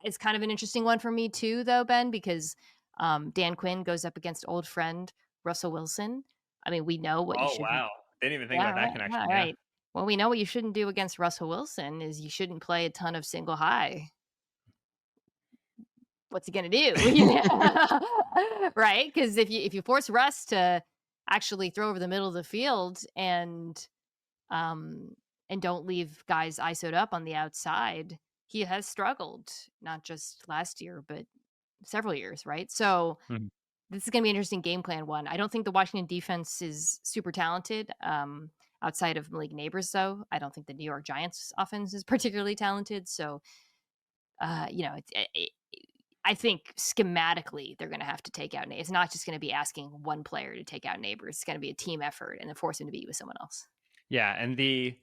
it's kind of an interesting one for me too, though, Ben, because Dan Quinn goes up against old friend Russell Wilson. I mean, we know what you should. Oh, wow. Didn't even think about that connection. Yeah, right. Well, we know what you shouldn't do against Russell Wilson is you shouldn't play a ton of single high. What's he going to do? Right? Because if you force Russ to actually throw over the middle of the field and don't leave guys ISO'd up on the outside, he has struggled, not just last year, but several years, right? So this is going to be an interesting game plan one. I don't think the Washington defense is super talented. Outside of Malik Neighbors, though, I don't think the New York Giants offense is particularly talented. So, I think schematically they're going to have to take out Neighbors. It's not just going to be asking one player to take out Neighbors. It's going to be a team effort and then force him to beat with someone else. Yeah, and the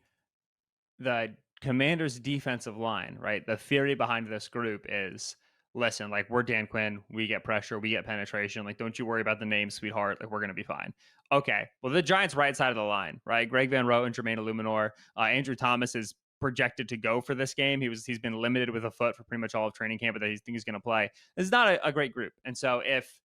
Commanders' defensive line, right? The theory behind this group is, listen, like, we're Dan Quinn, we get pressure, we get penetration. Like, don't you worry about the name, sweetheart. Like, we're going to be fine. Okay, well, the Giants' right side of the line, right? Greg Van Roten and Jermaine Illuminor. Andrew Thomas is projected to go for this game. He's been limited with a foot for pretty much all of training camp, but I think he's going to play. This is not a great group. And so if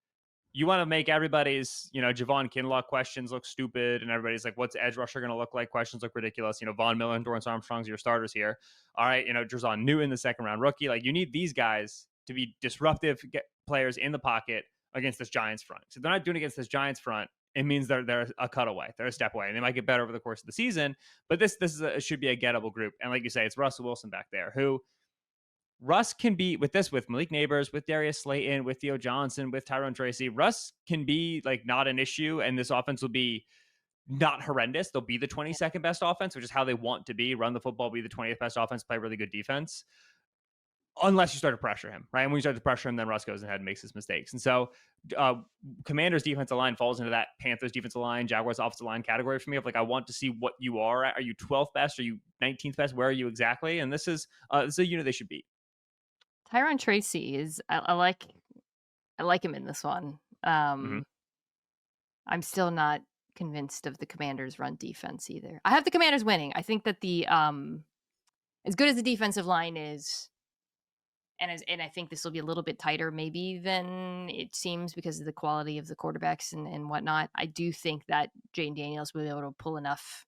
you want to make everybody's, Javon Kinlaw questions look stupid, and everybody's like, what's edge rusher going to look like? Questions look ridiculous. Von Miller and Dorrance Armstrong's your starters here. All right, Drazon Newton, the second round rookie. Like, you need these guys to be disruptive players in the pocket against this Giants front. So they're not doing against this Giants front. It means they're a cut away. They're a step away. And they might get better over the course of the season. But this should be a gettable group. And like you say, it's Russell Wilson back there, who Russ can be with Malik Neighbors, with Darius Slayton, with Theo Johnson, with Tyrone Tracy. Russ can be like not an issue. And this offense will be not horrendous. They'll be the 22nd best offense, which is how they want to be. Run the football, be the 20th best offense, play really good defense. Unless you start to pressure him, right? And when you start to pressure him, then Russ goes ahead and makes his mistakes. And so Commanders defensive line falls into that Panthers defensive line, Jaguars offensive line category for me of like, I want to see what you are at. Are you 12th best? Are you 19th best? Where are you exactly? And this is a unit they should beat. Tyrone Tracy is, I like him in this one. I'm still not convinced of the Commanders' run defense either. I have the Commanders winning. I think that the as good as the defensive line is, and I think this will be a little bit tighter maybe than it seems because of the quality of the quarterbacks and whatnot. I do think that Jane Daniels will be able to pull enough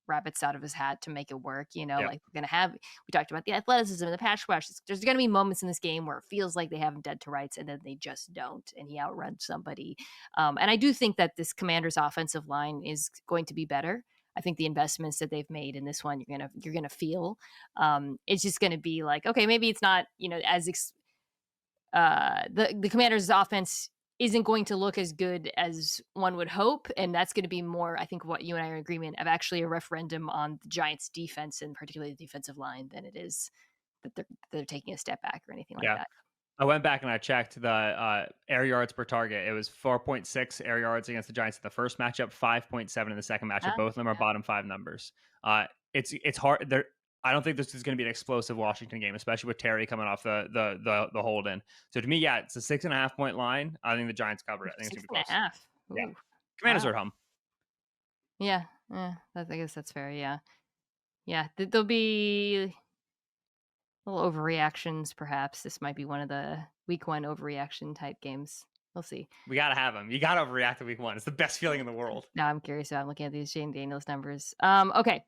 rabbits out of his hat to make it work. Like we're going to have, we talked about the athleticism and the pass rush. There's going to be moments in this game where it feels like they have him dead to rights and then they just don't, and he outruns somebody. And I do think that this Commanders offensive line is going to be better. I think the investments that they've made in this one, you're gonna feel. It's just gonna be like, okay, maybe it's not, as the Commanders' offense isn't going to look as good as one would hope, and that's going to be more, I think, what you and I are in agreement of, actually a referendum on the Giants' defense and particularly the defensive line than it is that they're taking a step back or anything like that. I went back and I checked the air yards per target. It was 4.6 air yards against the Giants in the first matchup, 5.7 in the second matchup. Both of them are bottom 5 numbers. It's hard. I don't think this is going to be an explosive Washington game, especially with Terry coming off the hold in. So to me, it's a 6.5 point line. I think the Giants cover it. I think it's going to be close. 6.5. Yeah. Commanders are at home. Yeah. I guess that's fair. Yeah. There'll be little overreactions, perhaps. This might be one of the week 1 overreaction type games. We'll see. We got to have them. You got to overreact to week 1. It's the best feeling in the world. Now I'm curious. I'm looking at these Jane Daniels numbers. Okay.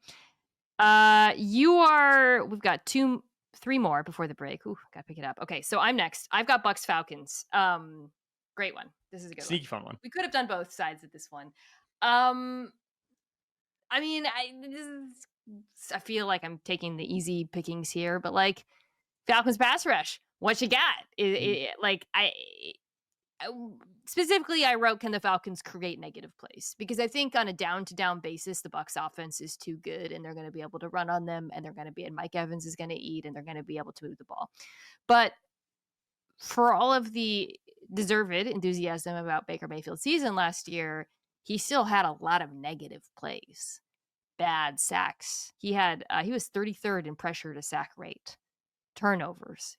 We've got 3 more before the break. Ooh, gotta pick it up. Okay, so I'm next. I've got Bucks Falcons. Great one. This is a good sneaky fun one. We could have done both sides of this one. I mean, I feel like I'm taking the easy pickings here, but like Falcons pass rush, what you got? Specifically, I wrote, can the Falcons create negative plays? Because I think on a down-to-down basis, the Bucs offense is too good, and they're going to be able to run on them, and and Mike Evans is going to eat, and they're going to be able to move the ball. But for all of the deserved enthusiasm about Baker Mayfield's season last year, he still had a lot of negative plays, bad sacks. He was 33rd in pressure to sack rate, turnovers.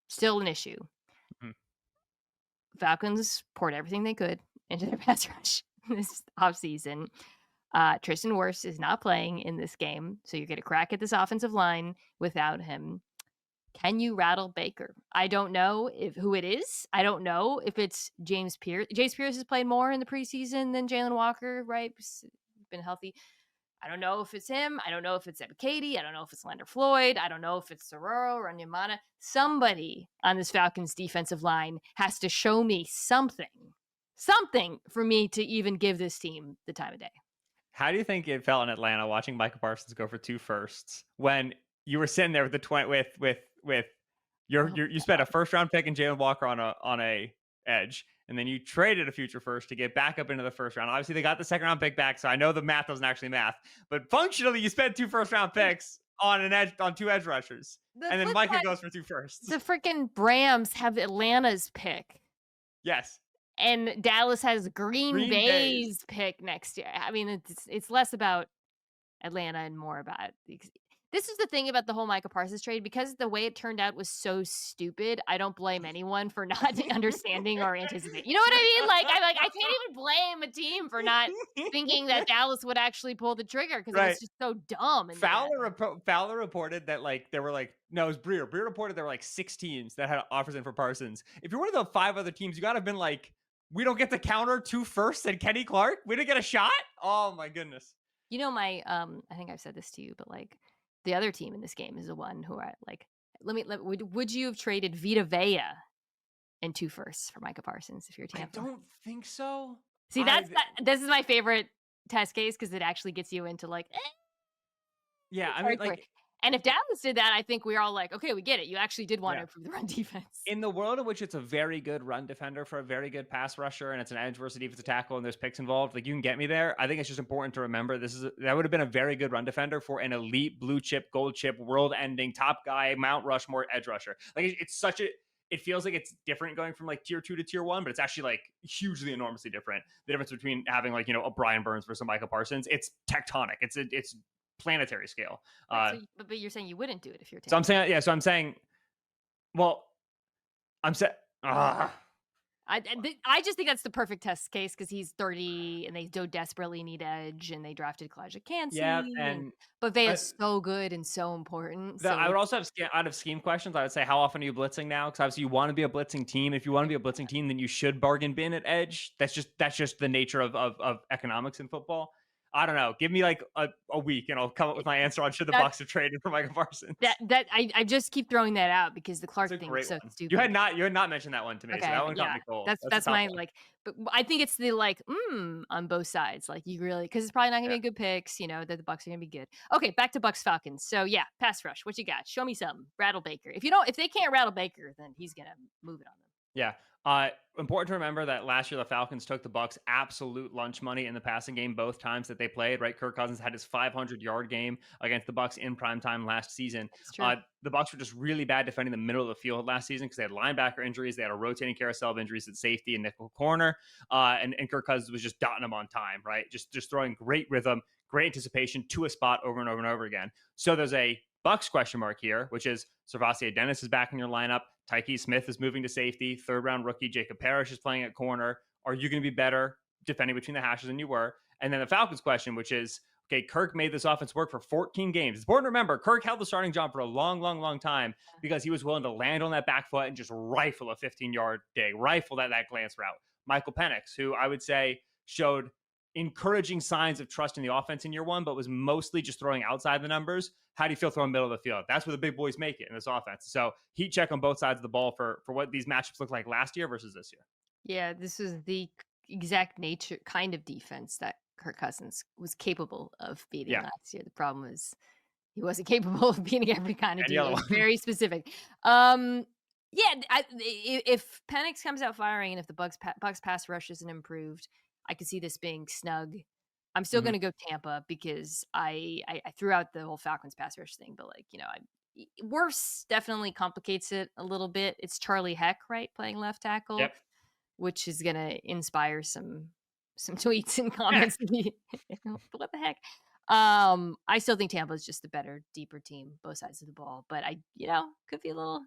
Still an issue. Mm-hmm. Falcons poured everything they could into their pass rush this offseason. Tristan Wirfs is not playing in this game, so you get a crack at this offensive line without him. Can you rattle Baker? I don't know who it is. I don't know if it's James Pierce. James Pierce has played more in the preseason than Jalen Walker, right? Been healthy. I don't know if it's him. I don't know if it's Ebiketie. I don't know if it's Leonard Floyd. I don't know if it's Sororo or Nyamana. Somebody on this Falcons defensive line has to show me something for me to even give this team the time of day. How do you think it felt in Atlanta watching Micah Parsons go for 2 firsts when you were sitting there with the 20 with you spent a first round pick and Jalen Walker on a edge, and then you traded a future first to get back up into the first round. Obviously, they got the second round pick back, so I know the math doesn't actually math, but functionally, you spent 2 first round picks on 2 edge rushers, and then Micah goes for 2 firsts. The freaking Rams have Atlanta's pick. Yes. And Dallas has Green Bay's pick next year. I mean, it's less about Atlanta and more about this is the thing about the whole Micah Parsons trade, because the way it turned out was so stupid. I don't blame anyone for not understanding or anticipating. You know what I mean? I can't even blame a team for not thinking that Dallas would actually pull the trigger, because it was just so dumb. And Fowler reported that there were no, it was Breer. Breer reported there were 6 teams that had offers in for Parsons. If you're one of the 5 other teams, you got to have been we don't get to counter 2 firsts and Kenny Clark. We didn't get a shot. Oh my goodness. My I think I've said this to you, but the other team in this game is the one who I would you have traded Vita Vea and 2 firsts for Micah Parsons if you're Tampa? I don't think so. See, this is my favorite test case, because it actually gets you into yeah, I mean, and if Dallas did that, I think we're all okay, we get it. You actually did want to improve the run defense. In the world in which it's a very good run defender for a very good pass rusher, and it's an edge versus defensive tackle, and there's picks involved, you can get me there. I think it's just important to remember that would have been a very good run defender for an elite blue chip, gold chip, world-ending top guy, Mount Rushmore edge rusher. It feels like it's different going from tier 2 to tier 1, but it's actually hugely enormously different. The difference between having a Brian Burns versus a Micah Parsons, it's tectonic. It's planetary scale. But you're saying you wouldn't do it if you're Tampa. So I'm saying, I just think that's the perfect test case because he's 30 and they do desperately need edge and they drafted Kalijah Yeah, Kancey and but Vea's so good and so important. I So would also have out of scheme questions. I would say, how often are you blitzing now? Because obviously you want to be a blitzing team. If you want to be a blitzing team, then you should bargain bin at edge. That's just the nature of economics in football. I don't know. Give me like a week, and I'll come up with my answer on should the Bucs have traded for Michael Parsons. I just keep throwing that out because the Clark It's a thing is great so one. stupid. You had not mentioned that one to me, so Okay, that but one caught me cold. that's my one. but I think it's the on both sides. Like you really because it's probably not gonna be a good picks. That the Bucs are gonna be good. Okay, back to Bucs Falcons. So yeah, pass rush. What you got? Show me something. Rattle Baker. If they can't rattle Baker, then he's gonna move it on them. Yeah. Important to remember that last year the Falcons took the Bucs absolute lunch money in the passing game both times that they played. Right, Kirk Cousins had his 500-yard game against the Bucs in prime time last season. That's true. The Bucs were just really bad defending the middle of the field last season because they had linebacker injuries, they had a rotating carousel of injuries at safety and nickel corner, and Kirk Cousins was just dotting them on time. Right, just throwing great rhythm, great anticipation to a spot over and over and over again. So there's a Bucs question mark here, which is Servassier Dennis is back in your lineup. Tyke Smith is moving to safety. Third round rookie Jacob Parrish is playing at corner. Are you going to be better defending between the hashes than you were? And then the Falcons question, which is, okay, Kirk made this offense work for 14 games. It's important to remember, Kirk held the starting job for a long, long, long time because he was willing to land on that back foot and just rifle a 15-yard dig, rifle that glance route. Michael Penix, who I would say showed encouraging signs of trust in the offense in year one, but was mostly just throwing outside the numbers. How do you feel throwing middle of the field? That's where the big boys make it in this offense. So heat check on both sides of the ball for what these matchups look like last year versus this year. Yeah, this is the exact nature kind of defense that Kirk Cousins was capable of beating last year. The problem is he wasn't capable of beating every kind of defense. Very specific. If Penix comes out firing and if the Bucs pass rush isn't improved, I could see this being snug. I'm still going to go Tampa because I threw out the whole Falcons pass rush thing, but worse definitely complicates it a little bit. It's Charlie Heck, right, playing left tackle, which is going to inspire some tweets and comments. What the heck? I still think Tampa is just the better, deeper team, both sides of the ball. But could be a little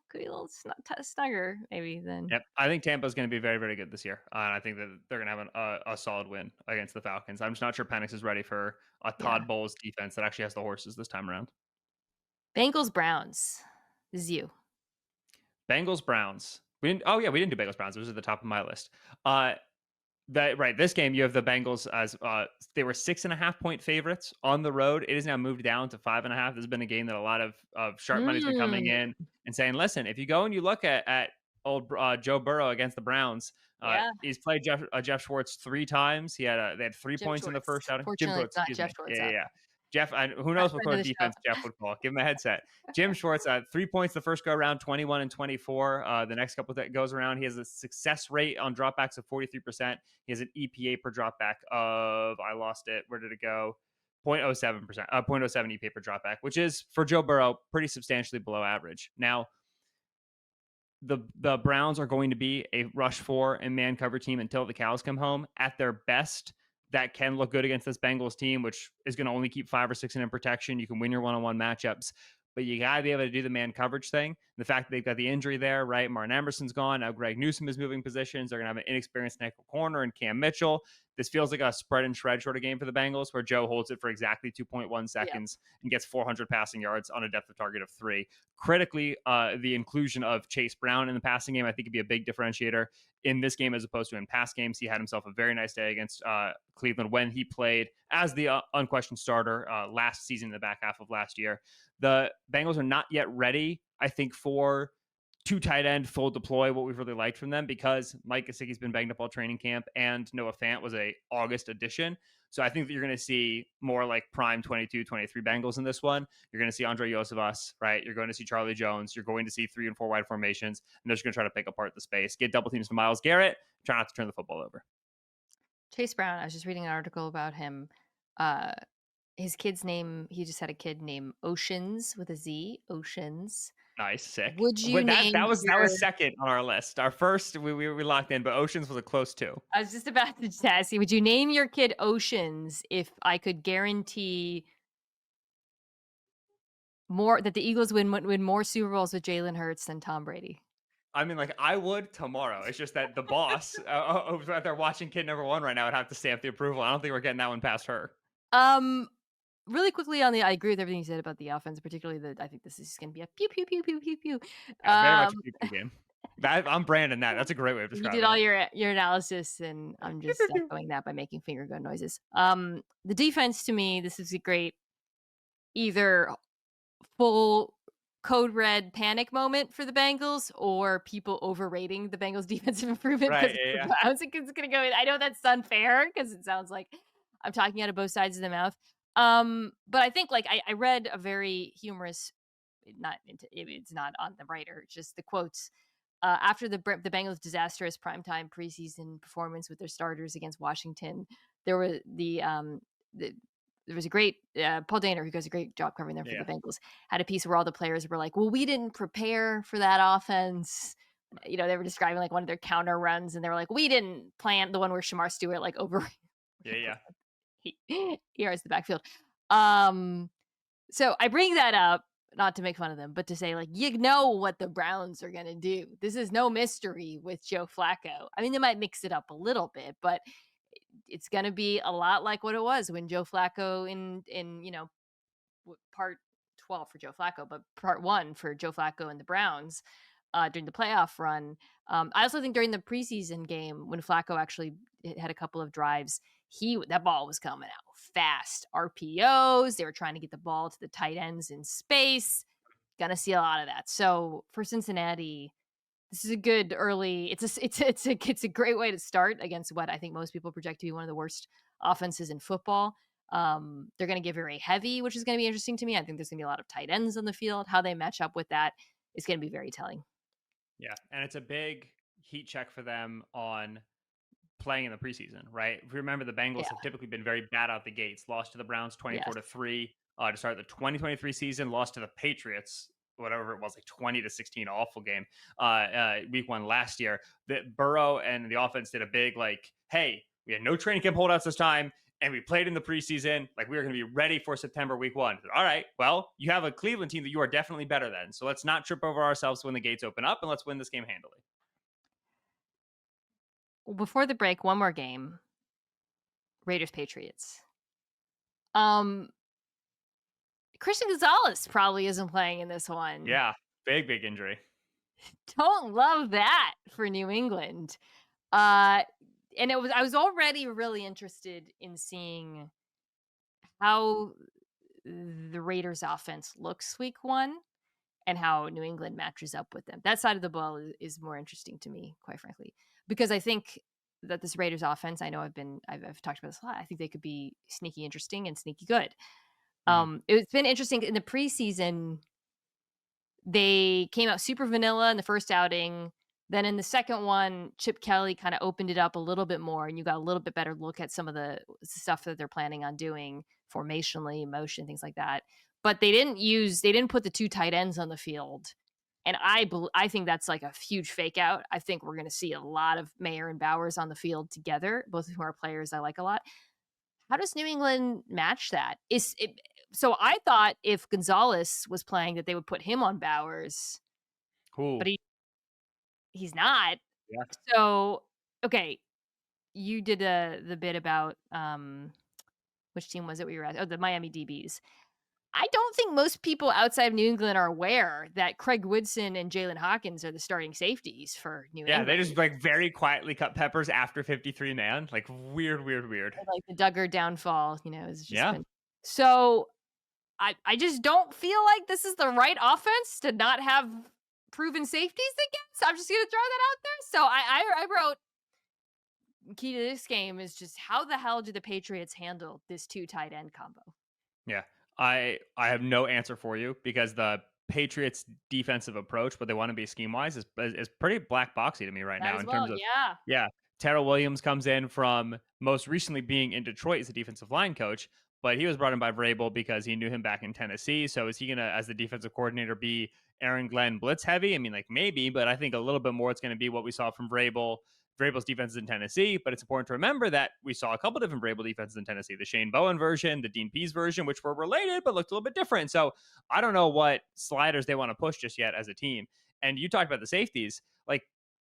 snugger maybe than. Yep, I think Tampa is going to be very, very good this year, and I think that they're going to have a solid win against the Falcons. I'm just not sure Penix is ready for a Todd Bowles defense that actually has the horses this time around. Bengals Browns. This is you. Bengals Browns. We didn't do Bengals Browns. It was at the top of my list. This game you have the Bengals as they were 6.5 point favorites on the road. It has now moved down to 5.5. This has been a game that a lot of sharp money's been coming in and saying, listen, if you go and you look at old Joe Burrow against the Browns, he's played Jeff Schwartz 3 times. They had 3 Jim points Schwartz. in the first outing. Jim Schwartz, not Jeff Schwartz. Yeah. Jeff, who knows what sort of defense Jeff would call? Give him a headset. Jim Schwartz, 3 points the first go around, 21 and 24. The next couple that goes around, he has a success rate on dropbacks of 43%. He has an EPA per dropback of, I lost it. Where did it go? 0.07%, 0.07 EPA per dropback, which is for Joe Burrow pretty substantially below average. Now, the Browns are going to be a rush 4 and man cover team until the cows come home. At their best, that can look good against this Bengals team, which is going to only keep 5 or 6 in protection. You can win your one-on-one matchups, but you got to be able to do the man coverage thing. The fact that they've got the injury there, right? Martin Emerson's gone. Now Greg Newsome is moving positions. They're going to have an inexperienced nickel corner and Cam Mitchell. This feels like a spread and shred sort of game for the Bengals where Joe holds it for exactly 2.1 seconds and gets 400 passing yards on a depth of target of 3. Critically, the inclusion of Chase Brown in the passing game, I think, could be a big differentiator in this game as opposed to in past games. He had himself a very nice day against Cleveland when he played as the unquestioned starter last season in the back half of last year. The Bengals are not yet ready, I think, for 2 tight end full deploy, what we've really liked from them, because Mike Gesicki's been banged up all training camp and Noah Fant was a August addition. So I think that you're going to see more like prime 22, 23 Bengals in this one. You're going to see Andre Josevas, right? You're going to see Charlie Jones. You're going to see 3 and 4 wide formations, and they're just going to try to pick apart the space, get double teams to Myles Garrett, try not to turn the football over. Chase Brown, I was just reading an article about him. His kid's name, he just had a kid named Oceans with a Z, Oceans. Nice, sick. Would you that was second on our list. Our first we locked in, but Oceans was a close 2. I was just about to ask you, would you name your kid Oceans if I could guarantee more that the Eagles win more Super Bowls with Jalen Hurts than Tom Brady? I mean, like, I would tomorrow. It's just that the boss who's out there watching kid number one right now would have to stamp the approval. I don't think we're getting that one past her. Really quickly I agree with everything you said about the offense, particularly I think this is going to be a pew pew pew pew pew pew. Yeah, very much a pew-pew game. I'm branding that. That's a great way of You describing did all it. your analysis, and I'm just echoing that by making finger gun noises. The defense, to me, this is a great either full code red panic moment for the Bengals or people overrating the Bengals defensive improvement Right, because yeah. I was like, it's gonna go in. I know that's unfair because it sounds like I'm talking out of both sides of the mouth. But I think like I read a very humorous, it's not on the writer, it's just the quotes. After the Bengals' disastrous primetime preseason performance with their starters against Washington, there were there was a great Paul Dehner, who does a great job covering them for the Bengals, had a piece where all the players were like, well, we didn't prepare for that offense. You know, they were describing like one of their counter runs, and they were like, we didn't plan the one where Shamar Stewart like over he yards the backfield. So I bring that up not to make fun of them, but to say like, you know what the Browns are going to do. This is no mystery with Joe Flacco. I mean, they might mix it up a little bit, but it's going to be a lot like what it was when Joe Flacco in, you know, part 12 for Joe Flacco, but part 1 for Joe Flacco and the Browns during the playoff run. I also think during the preseason game when Flacco actually had a couple of drives, that ball was coming out fast. RPOs, they were trying to get the ball to the tight ends in space. Gonna see a lot of that. So for Cincinnati, this is a good early. It's a great way to start against what I think most people project to be one of the worst offenses in football. They're going to get very heavy, which is going to be interesting to me. I think there's going to be a lot of tight ends on the field. How they match up with that is going to be very telling. Yeah, and it's a big heat check for them on playing in the preseason, right? If you remember, the Bengals have typically been very bad out the gates. Lost to the Browns 24-3 to start the 2023 season. Lost to the Patriots, whatever it was, like 20-16, awful game. Week 1 last year. That Burrow and the offense did a big like, hey, we had no training camp holdouts this time, and we played in the preseason. Like we were going to be ready for September week 1. All right, well, you have a Cleveland team that you are definitely better than. So let's not trip over ourselves when the gates open up, and let's win this game handily. Before the break, one more game. Raiders Patriots. Christian Gonzalez probably isn't playing in this one. Yeah, big injury. Don't love that for New England. And I was already really interested in seeing how the Raiders offense looks week 1 and how New England matches up with them. That side of the ball is more interesting to me, quite frankly, because I think that this Raiders offense, I know I've talked about this a lot. I think they could be sneaky interesting and sneaky good. It's been interesting in the preseason. They came out super vanilla in the first outing. Then in the second one, Chip Kelly kind of opened it up a little bit more, and you got a little bit better look at some of the stuff that they're planning on doing formationally, motion, things like that. But they didn't put the 2 tight ends on the field. And I think that's like a huge fake out. I think we're going to see a lot of Mayer and Bowers on the field together, both of whom are players I like a lot. How does New England match that? So I thought if Gonzalez was playing that they would put him on Bowers. Cool. But he's not. Yeah. So, okay, you did the bit about which team was it we were at? Oh, the Miami DBs. I don't think most people outside of New England are aware that Craig Woodson and Jalen Hawkins are the starting safeties for New England. Yeah, they just like very quietly cut peppers after 53 man. Like weird. Like the Duggar downfall, you know, is just been... So I just don't feel like this is the right offense to not have proven safeties against. I'm just gonna throw that out there. So I wrote, key to this game is just how the hell do the Patriots handle this 2 tight end combo? Yeah. I have no answer for you because the Patriots defensive approach, but they want to be scheme wise, is pretty black boxy to me right now in terms of Terrell Williams comes in from most recently being in Detroit as a defensive line coach, but he was brought in by Vrabel because he knew him back in Tennessee. So is he gonna, as the defensive coordinator, be Aaron Glenn blitz heavy? I mean, like maybe, but I think a little bit more it's going to be what we saw from Vrabel's defenses in Tennessee, but it's important to remember that we saw a couple different Vrabel defenses in Tennessee, the Shane Bowen version, the Dean Pease version, which were related, but looked a little bit different. So I don't know what sliders they want to push just yet as a team. And you talked about the safeties. Like,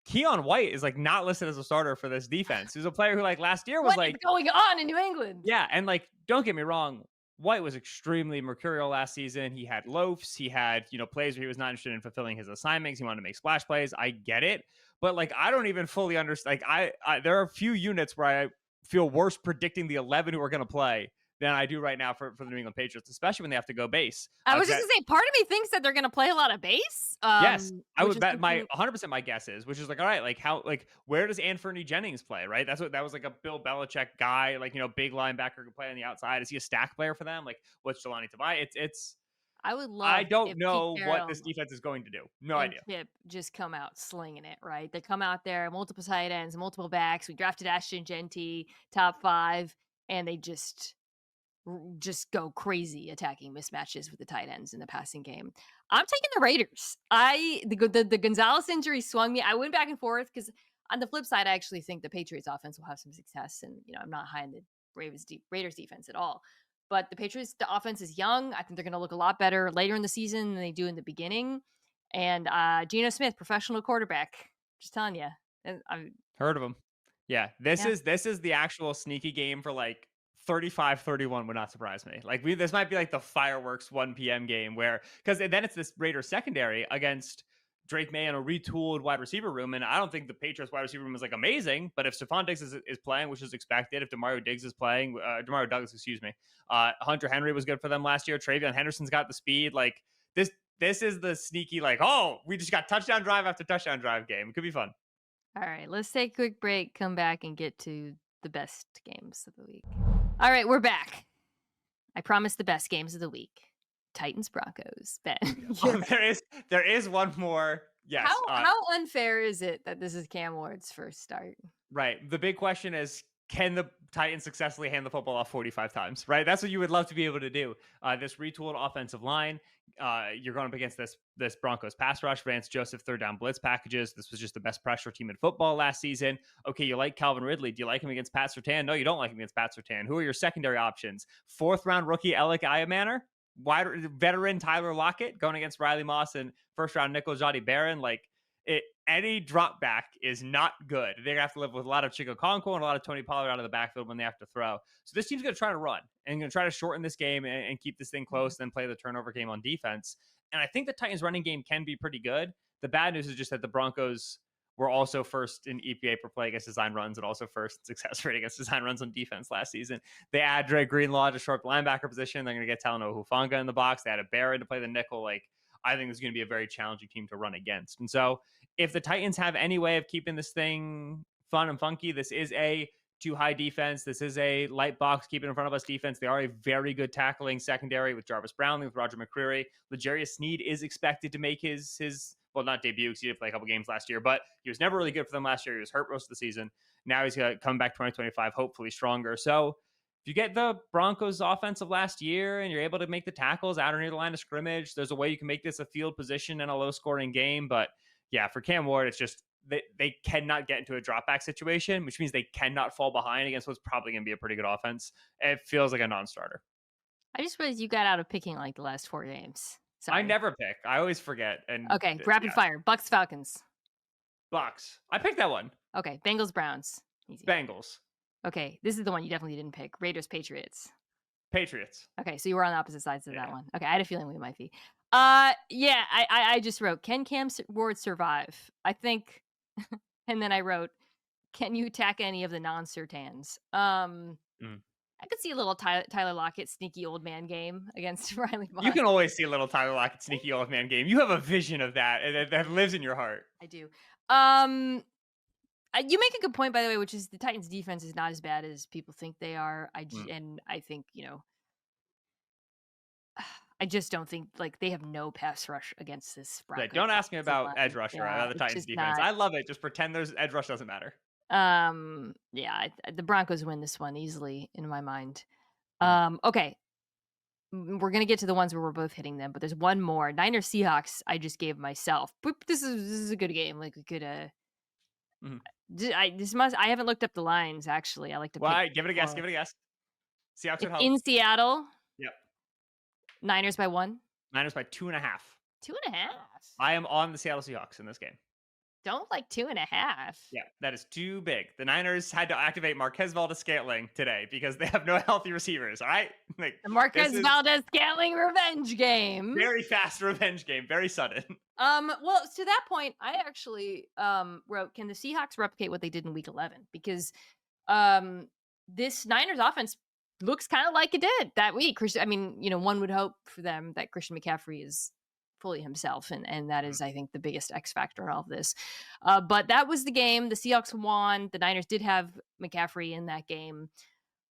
Keon White is like not listed as a starter for this defense. He's a player who like last year was what is going on in New England? Yeah, and like, don't get me wrong, White was extremely mercurial last season. He had loafs, he had, plays where he was not interested in fulfilling his assignments. He wanted to make splash plays. I get it, but like, I don't even fully understand. Like, I there are a few units where I feel worse predicting the 11 who are going to play than I do right now for the New England Patriots, especially when they have to go base. I was just going to say, part of me thinks that they're going to play a lot of base. Yes, I would bet 100% my guess is, which is like, all right, like where does Anthony Jennings play, right? That was like a Bill Belichick guy, like, big linebacker could play on the outside. Is he a stack player for them? Like, what's Jelani Tavai? I would love. I don't know what this defense is going to do. No idea. Chip just come out slinging it, right? They come out there, multiple tight ends, multiple backs. We drafted Ashton Genty, top 5, and they just go crazy attacking mismatches with the tight ends in the passing game. I'm taking the Raiders. The Gonzalez injury swung me. I went back and forth because on the flip side, I actually think the Patriots offense will have some success. And, I'm not high on the Raiders defense at all. But the Patriots offense is young. I think they're going to look a lot better later in the season than they do in the beginning. And Geno Smith, professional quarterback. Just telling you. I've heard of him. Yeah, this is the actual sneaky game for like 35-31 would not surprise me. Like, this might be like the fireworks 1 p.m. game because then it's this Raiders secondary against Drake May and a retooled wide receiver room. And I don't think the Patriots wide receiver room is like amazing, but if Stephon Diggs is playing, which is expected, if Demario Diggs is playing, Demario Douglas, excuse me, Hunter Henry was good for them last year. Travion Henderson's got the speed. Like, this is the sneaky, like, oh, we just got touchdown drive after touchdown drive game. It could be fun. All right, let's take a quick break, come back and get to the best games of the week. All right, we're back. I promised the best games of the week. Titans Broncos. Ben. There is one more. Yes. How unfair is it that this is Cam Ward's first start? Right. The big question is, can the Titans successfully hand the football off 45 times? Right. That's what you would love to be able to do. This retooled offensive line. You're going up against this Broncos pass rush. Vance Joseph third down blitz packages. This was just the best pressure team in football last season. Okay, you like Calvin Ridley. Do you like him against Pat Surtain? No, you don't like him against Pat Surtain. Who are your secondary options? 4th round rookie Alec Iamaner, veteran Tyler Lockett going against Riley Moss, and 1st round nickel Jody Barron. Like, any drop back is not good. They're gonna have to live with a lot of Chico Conco and a lot of Tony Pollard out of the backfield when they have to throw. So this team's gonna try to run and gonna try to shorten this game and keep this thing close, then play the turnover game on defense. And I think the Titans running game can be pretty good. The bad news is just that the Broncos were also first in EPA per play against design runs and also first in success rate against design runs on defense last season. They add Dre Greenlaw to short linebacker position. They're going to get Talanoa Hufanga in the box. They added Barrett to play the nickel. Like, I think it's going to be a very challenging team to run against. And so if the Titans have any way of keeping this thing fun and funky, this is a too high defense. This is a light box, keep it in front of us defense. They are a very good tackling secondary with Jarvis Brownlee, with Roger McCreary. L'Jarius Sneed is expected to make his well, not debut because he did play a couple games last year, but he was never really good for them last year. He was hurt most of the season. Now he's going to come back 2025, hopefully stronger. So if you get the Broncos offensive last year and you're able to make the tackles out or near the line of scrimmage, there's a way you can make this a field position and a low scoring game. But yeah, for Cam Ward, it's just they cannot get into a drop back situation, which means they cannot fall behind against what's probably going to be a pretty good offense. It feels like a non-starter. I just realized you got out of picking like the last 4 games. Sorry. I never pick. I always forget. And okay, rapid fire. Bucks, Falcons. Bucks. I picked that one. Okay, Bengals, Browns. Easy. Bengals. Okay, this is the one you definitely didn't pick. Raiders, Patriots. Patriots. Okay, so you were on the opposite sides of that one. Okay, I had a feeling we might be. Yeah, I just wrote, can Cam Ward survive? I think, and then I wrote, can you attack any of the non-Surtains? I could see a little Tyler Lockett sneaky old man game against Riley Moss. You can always see a little Tyler Lockett sneaky old man game. You have a vision of that that lives in your heart. I do. You make a good point, by the way, which is the Titans' defense is not as bad as people think they are. And I think, I just don't think they have no pass rush against this. Right, don't ask me about edge rusher out of the Titans defense. I love it. Just pretend there's edge rush doesn't matter. Yeah, the Broncos win this one easily in my mind. Okay. We're going to get to the ones where we're both hitting them, but there's one more. Niners Seahawks I just gave myself. But this is a good game. Like we could I haven't looked up the lines actually. I like to give it a guess. Seahawks at home. In Seattle. Yep. Niners by 1. Niners by 2.5. 2.5. I am on the Seattle Seahawks in this game. Don't like 2.5. Yeah, that is too big. The Niners had to activate Marquez Valdes-Scantling today because they have no healthy receivers. All right, like the Marquez Valdes-Scantling revenge game. Very fast revenge game. Very sudden. Well, to that point, I actually wrote, can the Seahawks replicate what they did in Week 11? Because this Niners offense looks kind of like it did that week. I mean, one would hope for them that Christian McCaffrey is fully himself, and that is, I think, the biggest X factor in all of this. But that was the game. The Seahawks won. The Niners did have McCaffrey in that game,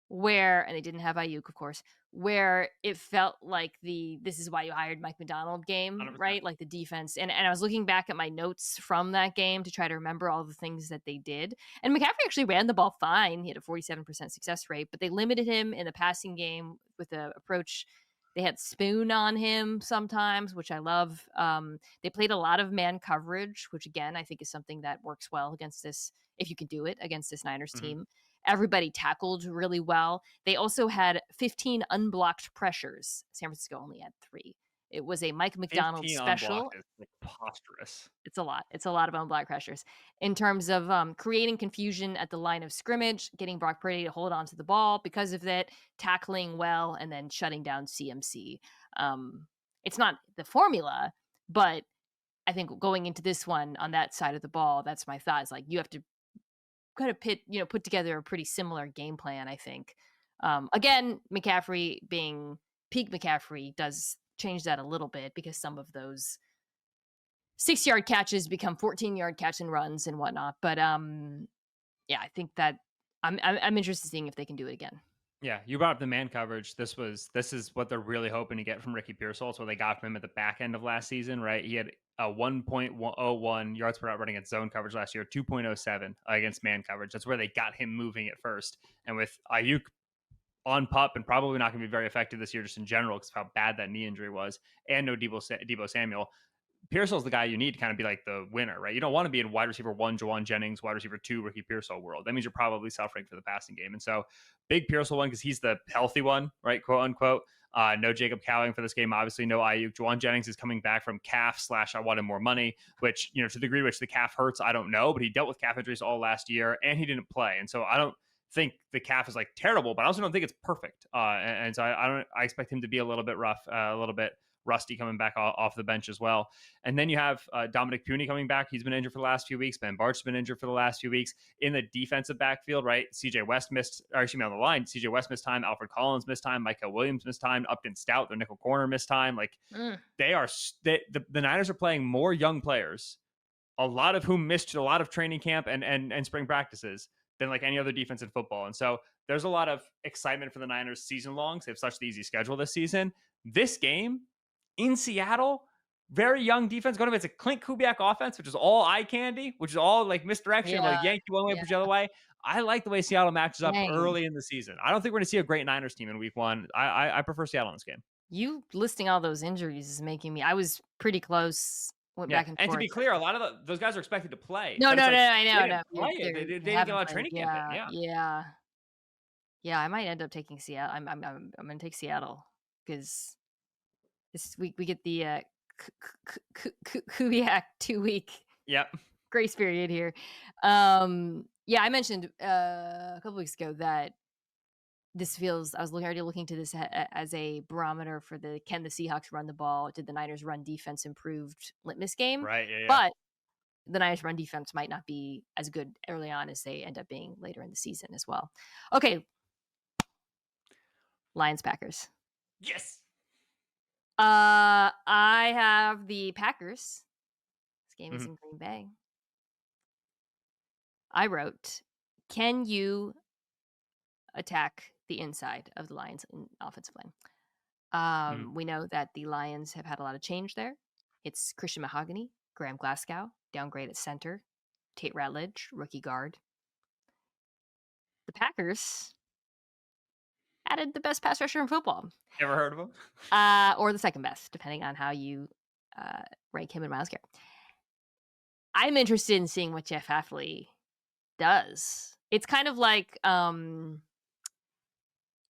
and they didn't have Ayuk, of course, where it felt like this is why you hired Mike Macdonald game, 100%. right? Like the defense. And I was looking back at my notes from that game to try to remember all the things that they did. And McCaffrey actually ran the ball fine. He had a 47% success rate, but they limited him in the passing game with the approach. They had Spoon on him sometimes, which I love. They played a lot of man coverage, which again, I think is something that works well against this, if you can do it against this Niners team. Everybody tackled really well. They also had 15 unblocked pressures. San Francisco only had 3. It was a Mike Macdonald special. Is preposterous. It's a lot. It's a lot of unblocked pressures in terms of creating confusion at the line of scrimmage, getting Brock Purdy to hold on to the ball because of that, tackling well, and then shutting down CMC. It's not the formula, but I think going into this one on that side of the ball, that's my thought. Is like you have to kind of put together a pretty similar game plan, I think. Again, McCaffrey being peak McCaffrey does change that a little bit because some of those 6-yard catches become 14-yard catch and runs and whatnot. But yeah, I think that I'm interested in seeing if they can do it again. Yeah, you brought up the man coverage. This is what they're really hoping to get from Ricky Pearsall. It's what they got from him at the back end of last season, right? He had a 1.01 yards per route running against zone coverage last year, 2.07 against man coverage. That's where they got him moving at first. And with Ayuk on PUP and probably not going to be very effective this year just in general because of how bad that knee injury was, and no Deebo Samuel, Pearsall's the guy you need to kind of be like the winner, right? You don't want to be in wide receiver 1, Jawan Jennings, wide receiver 2, Ricky Pearsall world. That means you're probably suffering for the passing game. And so big Pearsall one because he's the healthy one, right? Quote unquote. No Jacob Cowing for this game. Obviously, no Ayuk. Jawan Jennings is coming back from calf / I wanted more money, which, to the degree to which the calf hurts, I don't know. But he dealt with calf injuries all last year and he didn't play. And so I don't think the calf is like terrible, but I also don't think it's perfect. And so I expect him to be a little bit rough, a little bit rusty coming back off the bench as well. And then you have Dominic Puny coming back. He's been injured for the last few weeks. Ben Bart's been injured for the last few weeks. In the defensive backfield, right? CJ West missed, or excuse me, on the line, CJ West missed time. Alfred Collins missed time. Michael Williams missed time. Upton Stout, their nickel corner, missed time. Like the Niners are playing more young players, a lot of whom missed a lot of training camp and spring practices than like any other defense in football. And so there's a lot of excitement for the Niners season long. They have such the easy schedule this season. This game in Seattle, very young defense going against a Clint Kubiak offense, which is all eye candy, which is all like misdirection, like Yankee one way, push the other way. I like the way Seattle matches up early in the season. I don't think we're going to see a great Niners team in week 1. I prefer Seattle in this game. You listing all those injuries is making me, I was pretty close. Went back and forth. To be clear, a lot of those guys are expected to play. No, I know. They didn't get a lot of training camp in. Yeah, I might end up taking Seattle. I'm going to take Seattle because this week we get the Kubiak 2-week grace period here. I mentioned a couple weeks ago that this feels, I was already looking to this as a barometer for can the Seahawks run the ball? Did the Niners run defense improved litmus game? Right, yeah. But the Niners run defense might not be as good early on as they end up being later in the season as well. Okay. Lions Packers. Yes. I have the Packers. This game is in Green Bay. I wrote, can you attack the inside of the Lions in offensive line? We know that the Lions have had a lot of change there. It's Christian Mahogany, Graham Glasgow, downgrade at center, Tate Ratledge, rookie guard. The Packers added the best pass rusher in football. Ever heard of him? Or the second best, depending on how you rank him and Myles Garrett. I'm interested in seeing what Jeff Hafley does. It's kind of like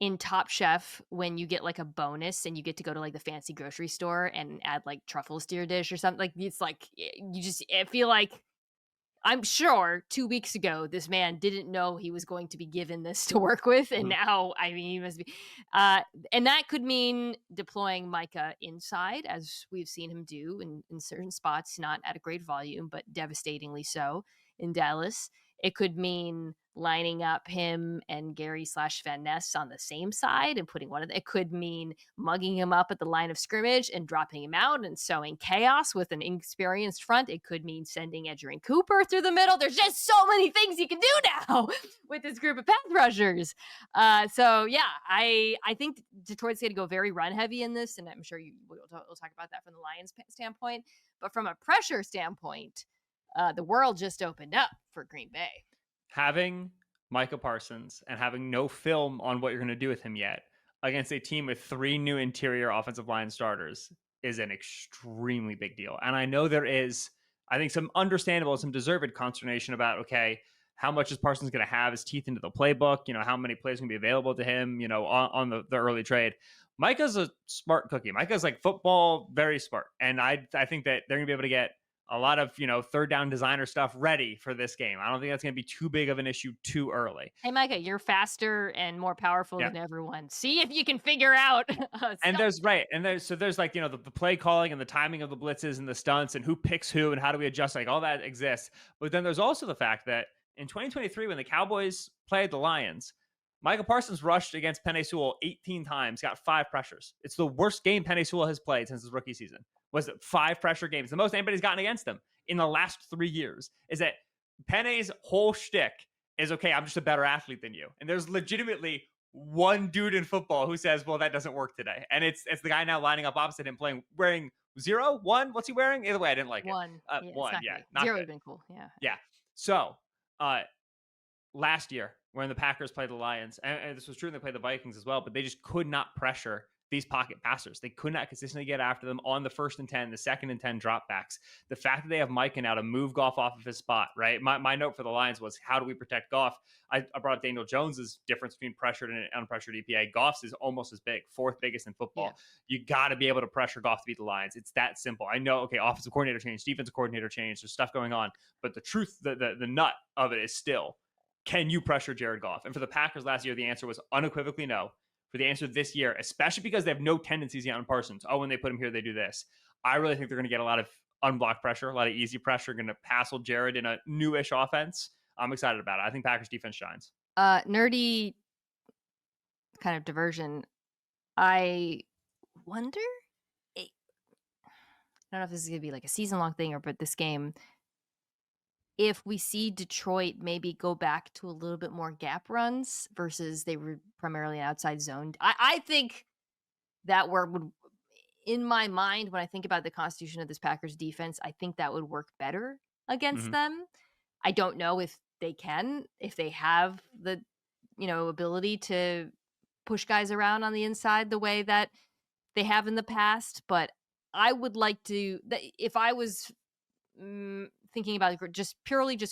in Top Chef when you get like a bonus and you get to go to like the fancy grocery store and add like truffles to your dish or something. Like it's like I feel like I'm sure 2 weeks ago this man didn't know he was going to be given this to work with, and now I mean he must be. And that could mean deploying Micah inside, as we've seen him do in certain spots, not at a great volume, but devastatingly so in Dallas. It could mean lining up him and Gary/Van Ness on the same side and putting one of them. It could mean mugging him up at the line of scrimmage and dropping him out and sowing chaos with an inexperienced front. It could mean sending Edgerrin Cooper through the middle. There's just so many things you can do now with this group of pass rushers. So yeah, I think Detroit's going to go very run heavy in this, and I'm sure we'll talk about that from the Lions standpoint. But from a pressure standpoint, the world just opened up for Green Bay. Having Micah Parsons and having no film on what you're going to do with him yet against a team with 3 new interior offensive line starters is an extremely big deal. And I know there is, I think, some understandable, some deserved consternation about, okay, how much is Parsons going to have his teeth into the playbook? How many plays can be available to him, on the early trade. Micah's a smart cookie. Micah's like football, very smart. And I think that they're going to be able to get a lot of, third down designer stuff ready for this game. I don't think that's going to be too big of an issue too early. Hey, Micah, you're faster and more powerful than everyone. See if you can figure out. And there's like, the play calling and the timing of the blitzes and the stunts and who picks who and how do we adjust, like all that exists. But then there's also the fact that in 2023, when the Cowboys played the Lions, Micah Parsons rushed against Penei Sewell 18 times, got 5 pressures. It's the worst game Penei Sewell has played since his rookie season. Was it 5 pressure games? The most anybody's gotten against him in the last 3 years. Is that Penei's whole shtick is, okay, I'm just a better athlete than you. And there's legitimately one dude in football who says, well, that doesn't work today. And it's the guy now lining up opposite him wearing 0, 1. What's he wearing? Either way, I didn't like 1. it. 1, yeah. Not 0 would have been cool. Yeah. Yeah. So, last year when the Packers played the Lions, and this was true when they played the Vikings as well, but they just could not pressure these pocket passers. They could not consistently get after them on the 1st and 10, the 2nd and 10 dropbacks. The fact that they have Micah now to move Goff off of his spot, right? My note for the Lions was, how do we protect Goff? I brought up Daniel Jones's difference between pressured and unpressured EPA. Goff's is almost as big, 4th biggest in football. Yeah. You got to be able to pressure Goff to beat the Lions. It's that simple. I know, okay, offensive coordinator changed, defensive coordinator changed, there's stuff going on, but the truth, the nut of it is still, can you pressure Jared Goff? And for the Packers last year, the answer was unequivocally no. For the answer this year, especially because they have no tendencies yet on Parsons. Oh, when they put him here, they do this. I really think they're going to get a lot of unblocked pressure, a lot of easy pressure, going to hassle Jared in a newish offense. I'm excited about it. I think Packers defense shines. Nerdy kind of diversion. I wonder, I don't know if this is going to be like a season-long thing but this game, if we see Detroit maybe go back to a little bit more gap runs versus they were primarily outside zone. I think that would, in my mind, when I think about the constitution of this Packers defense, I think that would work better against them. I don't know if they can, if they have the, ability to push guys around on the inside the way that they have in the past. But I would like to, if I was thinking about just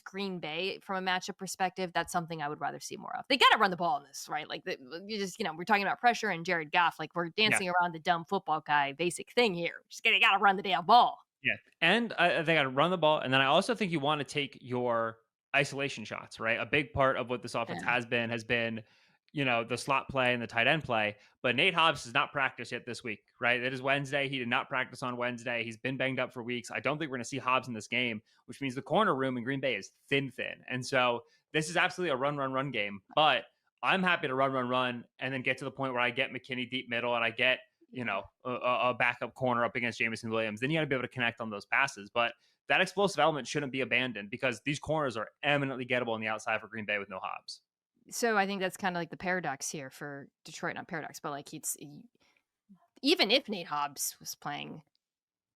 Green Bay from a matchup perspective, that's something I would rather see more of. They got to run the ball in this, right? Like, we're talking about pressure and Jared Goff. Like, we're dancing around the dumb football guy basic thing here. They got to run the damn ball. Yeah, and they got to run the ball. And then I also think you want to take your isolation shots, right? A big part of what this offense has been, the slot play and the tight end play. But Nate Hobbs has not practiced yet this week, right? It is Wednesday. He did not practice on Wednesday. He's been banged up for weeks. I don't think we're going to see Hobbs in this game, which means the corner room in Green Bay is thin. And so this is absolutely a run game. But I'm happy to run, and then get to the point where I get McKinney deep middle and I get, a backup corner up against Jameson Williams. Then you got to be able to connect on those passes. But that explosive element shouldn't be abandoned because these corners are eminently gettable on the outside for Green Bay with no Hobbs. So I think that's kind of like the paradox here for Detroit, not paradox, but like even if Nate Hobbs was playing,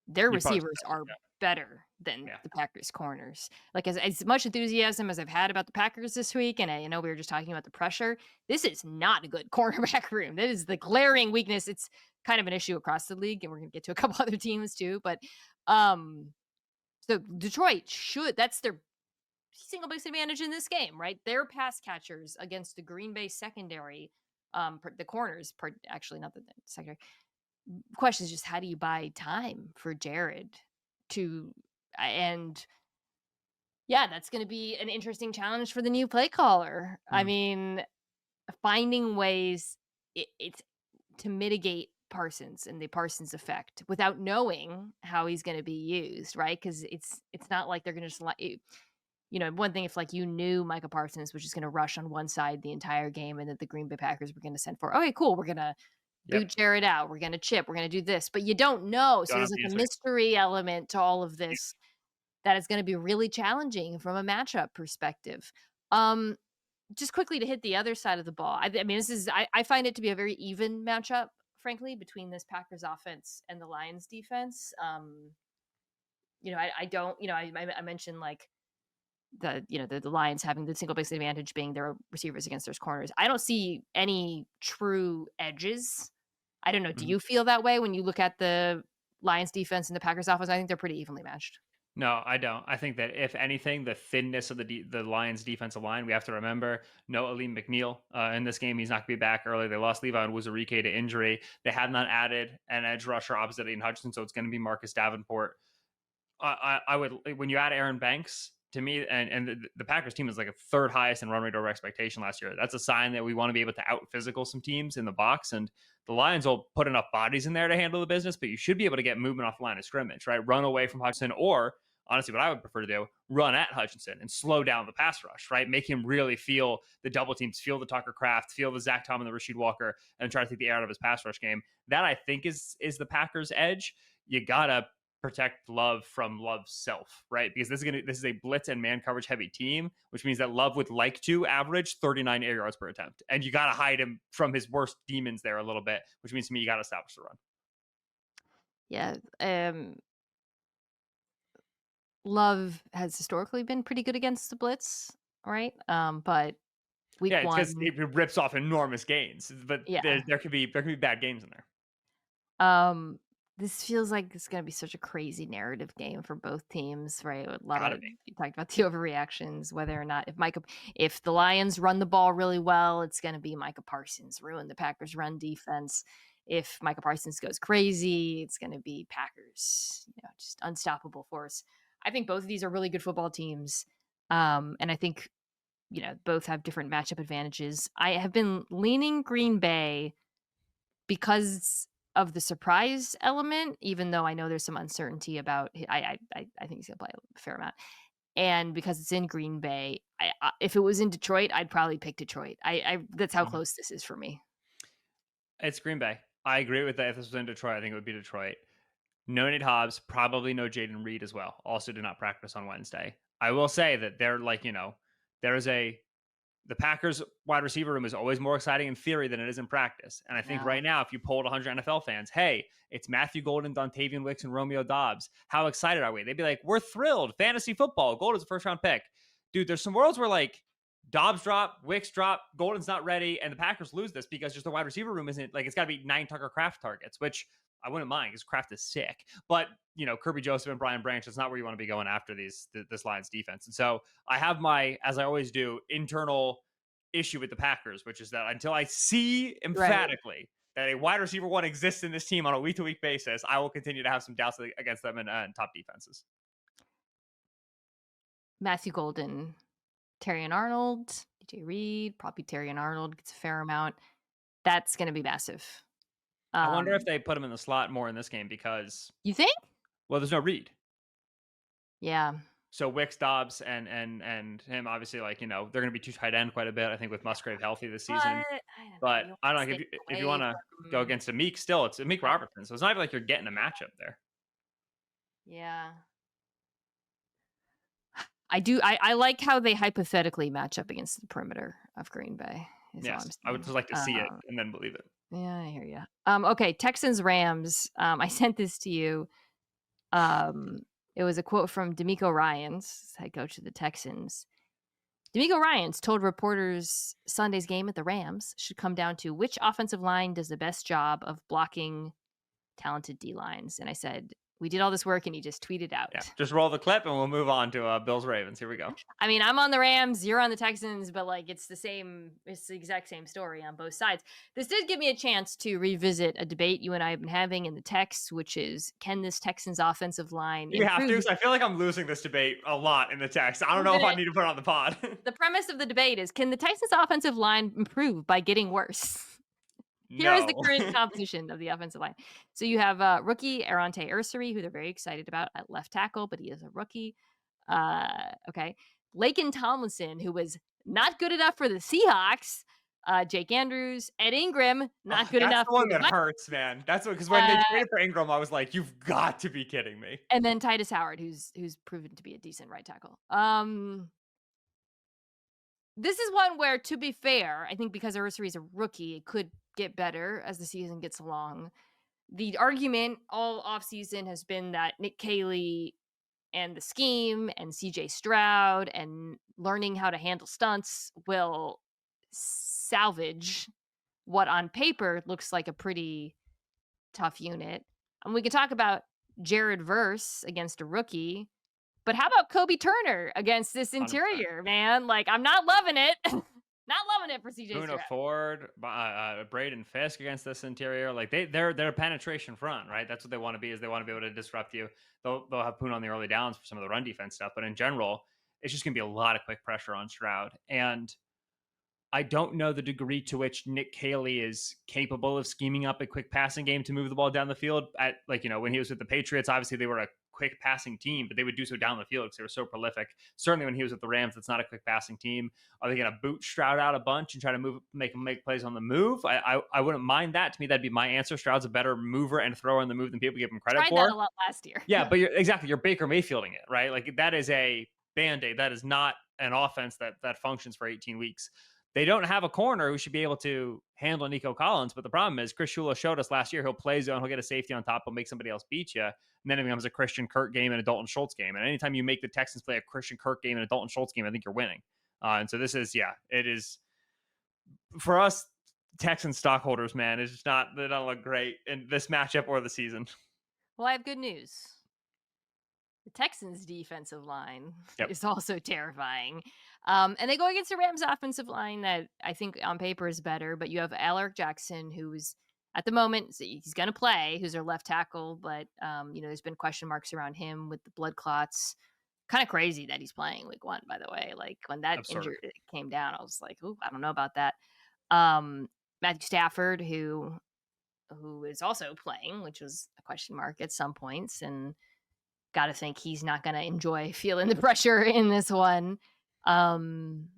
their receivers are better than the Packers corners. Like as much enthusiasm as I've had about the Packers this week, and I know we were just talking about the pressure, this is not a good cornerback room. That is the glaring weakness. It's kind of an issue across the league, and we're going to get to a couple other teams too. But so Detroit that's their single biggest advantage in this game, right? Their pass catchers against the Green Bay secondary the corners, actually not the secondary. Question is just how do you buy time for Jared to and yeah, that's going to be an interesting challenge for the new play caller. I mean, finding ways it's to mitigate Parsons and the Parsons effect without knowing how he's going to be used, right? Because it's not like they're going to just one thing if like you knew Micah Parsons was just going to rush on one side the entire game and that the Green Bay Packers were going to send for, okay, cool, we're going to boot Jared out, we're going to chip, we're going to do this, but you don't know. So there's like a mystery element to all of this that is going to be really challenging from a matchup perspective. Just quickly to hit the other side of the ball. I mean, I find it to be a very even matchup, frankly, between this Packers offense and the Lions defense. I don't, I mentioned like the Lions having the single biggest advantage being their receivers against their corners. I don't see any true edges. I don't know. Do you feel that way when you look at the Lions defense and the Packers offense? I think they're pretty evenly matched. No, I don't. I think that if anything, the thinness of the Lions defensive line, we have to remember no Aleem McNeil in this game. He's not going to be back early. They lost Levi and Wuzurike to injury. They have not added an edge rusher opposite Aiden Hutchinson, so it's going to be Marcus Davenport. I would, when you add Aaron Banks, to me, and the Packers team is like a third highest in run rate over expectation last year. That's a sign that we want to be able to out physical some teams in the box, and the Lions will put enough bodies in there to handle the business, but you should be able to get movement off the line of scrimmage, right? Run away from Hutchinson, or honestly, what I would prefer to do, run at Hutchinson and slow down the pass rush, right? Make him really feel the double teams, feel the Tucker Kraft, feel the Zach Tom and the Rasheed Walker, and try to take the air out of his pass rush game. That I think is the Packers' edge. You gotta protect Love from Love's self, right? Because this is a blitz and man coverage heavy team, which means that Love would like to average 39 air yards per attempt. And you got to hide him from his worst demons there a little bit, which means to me, you got to establish the run. Yeah. Love has historically been pretty good against the blitz, right? But week one, because it rips off enormous gains, but there could be bad games in there. This feels like it's going to be such a crazy narrative game for both teams, right? A lot of you talked about the overreactions, whether or not if the Lions run the ball really well, it's going to be Micah Parsons ruin the Packers' run defense. If Micah Parsons goes crazy, it's going to be Packers, just unstoppable force. I think both of these are really good football teams, and I think both have different matchup advantages. I have been leaning Green Bay because of the surprise element, even though I know there's some uncertainty about I think he's gonna play a fair amount, and because it's in Green Bay, if it was in Detroit, I'd probably pick Detroit. That's how close this is for me. It's Green Bay. I agree with that. If this was in Detroit, I think it would be Detroit. No Nate Hobbs, probably no Jaden Reed as well. Also did not practice on Wednesday. I will say that they're like, the Packers wide receiver room is always more exciting in theory than it is in practice. And I think right now, if you polled 100 NFL fans, hey, it's Matthew Golden, Dontavian Wicks, and Romeo Doubs. How excited are we? They'd be like, we're thrilled. Fantasy football. Golden's a first-round pick. Dude, there's some worlds where like Dobbs drop, Wicks drop, Golden's not ready, and the Packers lose this because just the wide receiver room isn't like, it's got to be 9 Tucker Kraft targets, which I wouldn't mind because Kraft is sick. But, Kirby Joseph and Brian Branch, that's not where you want to be going after this Lions defense. And so I have my, as I always do, internal issue with the Packers, which is that until I see emphatically that a wide receiver one exists in this team on a week-to-week basis, I will continue to have some doubts against them in top defenses. Matthew Golden, Terrion Arnold, DJ Reed, probably Terrion Arnold gets a fair amount. That's going to be massive. I wonder if they put him in the slot more in this game because... You think? Well, there's no Reed. Yeah. So Wicks, Dobbs, and him, obviously, they're going to be too tight end quite a bit, I think, with Musgrave healthy this season. But I don't know, if you want to go against Amik still, it's Amik Robertson. So it's not even like you're getting a matchup there. Yeah. I like how they hypothetically match up against the perimeter of Green Bay. Yes, I would just like to see it and then believe it. Yeah, I hear you. Okay, Texans Rams. I sent this to you. It was a quote from D'Amico Ryans, head coach of the Texans. D'Amico Ryans told reporters Sunday's game at the Rams should come down to which offensive line does the best job of blocking talented D-lines. And I said, We did all this work and he just tweeted out. Yeah, just roll the clip and we'll move on to Bills Ravens. Here we go. I mean, I'm on the Rams, you're on the Texans, but like it's the exact same story on both sides. This did give me a chance to revisit a debate you and I have been having in the text, which is, can this Texans offensive line improve? We have to. So I feel like I'm losing this debate a lot in the text. I don't know if I need to put it on the pod. The premise of the debate is, can the Texans offensive line improve by getting worse? Here is the current composition of the offensive line. So you have rookie Arante Ursary, who they're very excited about at left tackle, but he is a rookie. Okay. Laken Tomlinson, who was not good enough for the Seahawks. Jake Andrews, Ed Ingram, not good enough. That's the one that hurts, man. That's what, because when they traded for Ingram, I was like, you've got to be kidding me. And then Titus Howard, who's proven to be a decent right tackle. This is one where, to be fair, I think because Ursary is a rookie, it could get better as the season gets along. The argument all offseason has been that Nick Caley and the scheme and CJ Stroud and learning how to handle stunts will salvage what on paper looks like a pretty tough unit. And we can talk about Jared Verse against a rookie, but how about Kobe Turner against this interior, 100%. Man? Like, I'm not loving it. Not loving it for CJ Stroud. Bruno Ford, Braden Fisk against this interior. Like they're a penetration front, right? That's what they want to be. Is they want to be able to disrupt you. They'll have Poon on the early downs for some of the run defense stuff, but in general, it's just going to be a lot of quick pressure on Stroud. And I don't know the degree to which Nick Caley is capable of scheming up a quick passing game to move the ball down the field. At when he was with the Patriots, obviously they were a quick passing team, but they would do so down the field because they were so prolific. Certainly when he was with the Rams, that's not a quick passing team. Are they going to boot Stroud out a bunch and try to make plays on the move? I wouldn't mind that. To me, that'd be my answer. Stroud's a better mover and thrower on the move than people give him credit for. Tried that a lot last year. Yeah, but you're Baker Mayfielding it, right? Like that is a Band-Aid. That is not an offense that functions for 18 weeks. They don't have a corner who should be able to handle Nico Collins, but the problem is Chris Shula showed us last year he'll play zone, he'll get a safety on top, he'll make somebody else beat you, and then it becomes a Christian Kirk game and a Dalton Schultz game. And anytime you make the Texans play a Christian Kirk game and a Dalton Schultz game, I think you're winning. And so this is, it is for us Texans stockholders, man. It's just they don't look great in this matchup or the season. Well, I have good news. The Texans' defensive line is also terrifying. And they go against the Rams' offensive line that I think on paper is better. But you have Alaric Jackson, who's at the moment, he's going to play, who's their left tackle. But, there's been question marks around him with the blood clots. Kind of crazy that he's playing week 1, by the way. Like when that injury came down, I was like, oh, I don't know about that. Matthew Stafford, who is also playing, which was a question mark at some points. And got to think he's not going to enjoy feeling the pressure in this one. I'm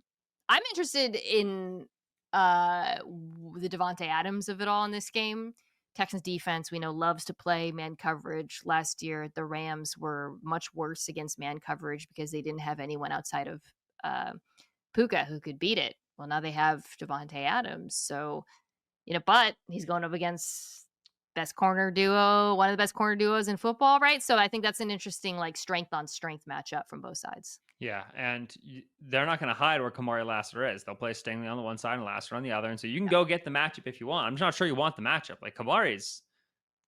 interested in the Devontae Adams of it all in this game. Texans defense, we know, loves to play man coverage. Last year, the Rams were much worse against man coverage because they didn't have anyone outside of Puka who could beat it. Well, now they have Devontae Adams. So, but he's going up against best corner duo, one of the best corner duos in football, right? So I think that's an interesting strength on strength matchup from both sides. Yeah, and they're not going to hide where Kamari Lassiter is. They'll play Stingley on the one side and Lassiter on the other, and so you can go get the matchup if you want. I'm just not sure you want the matchup. Like Kamari's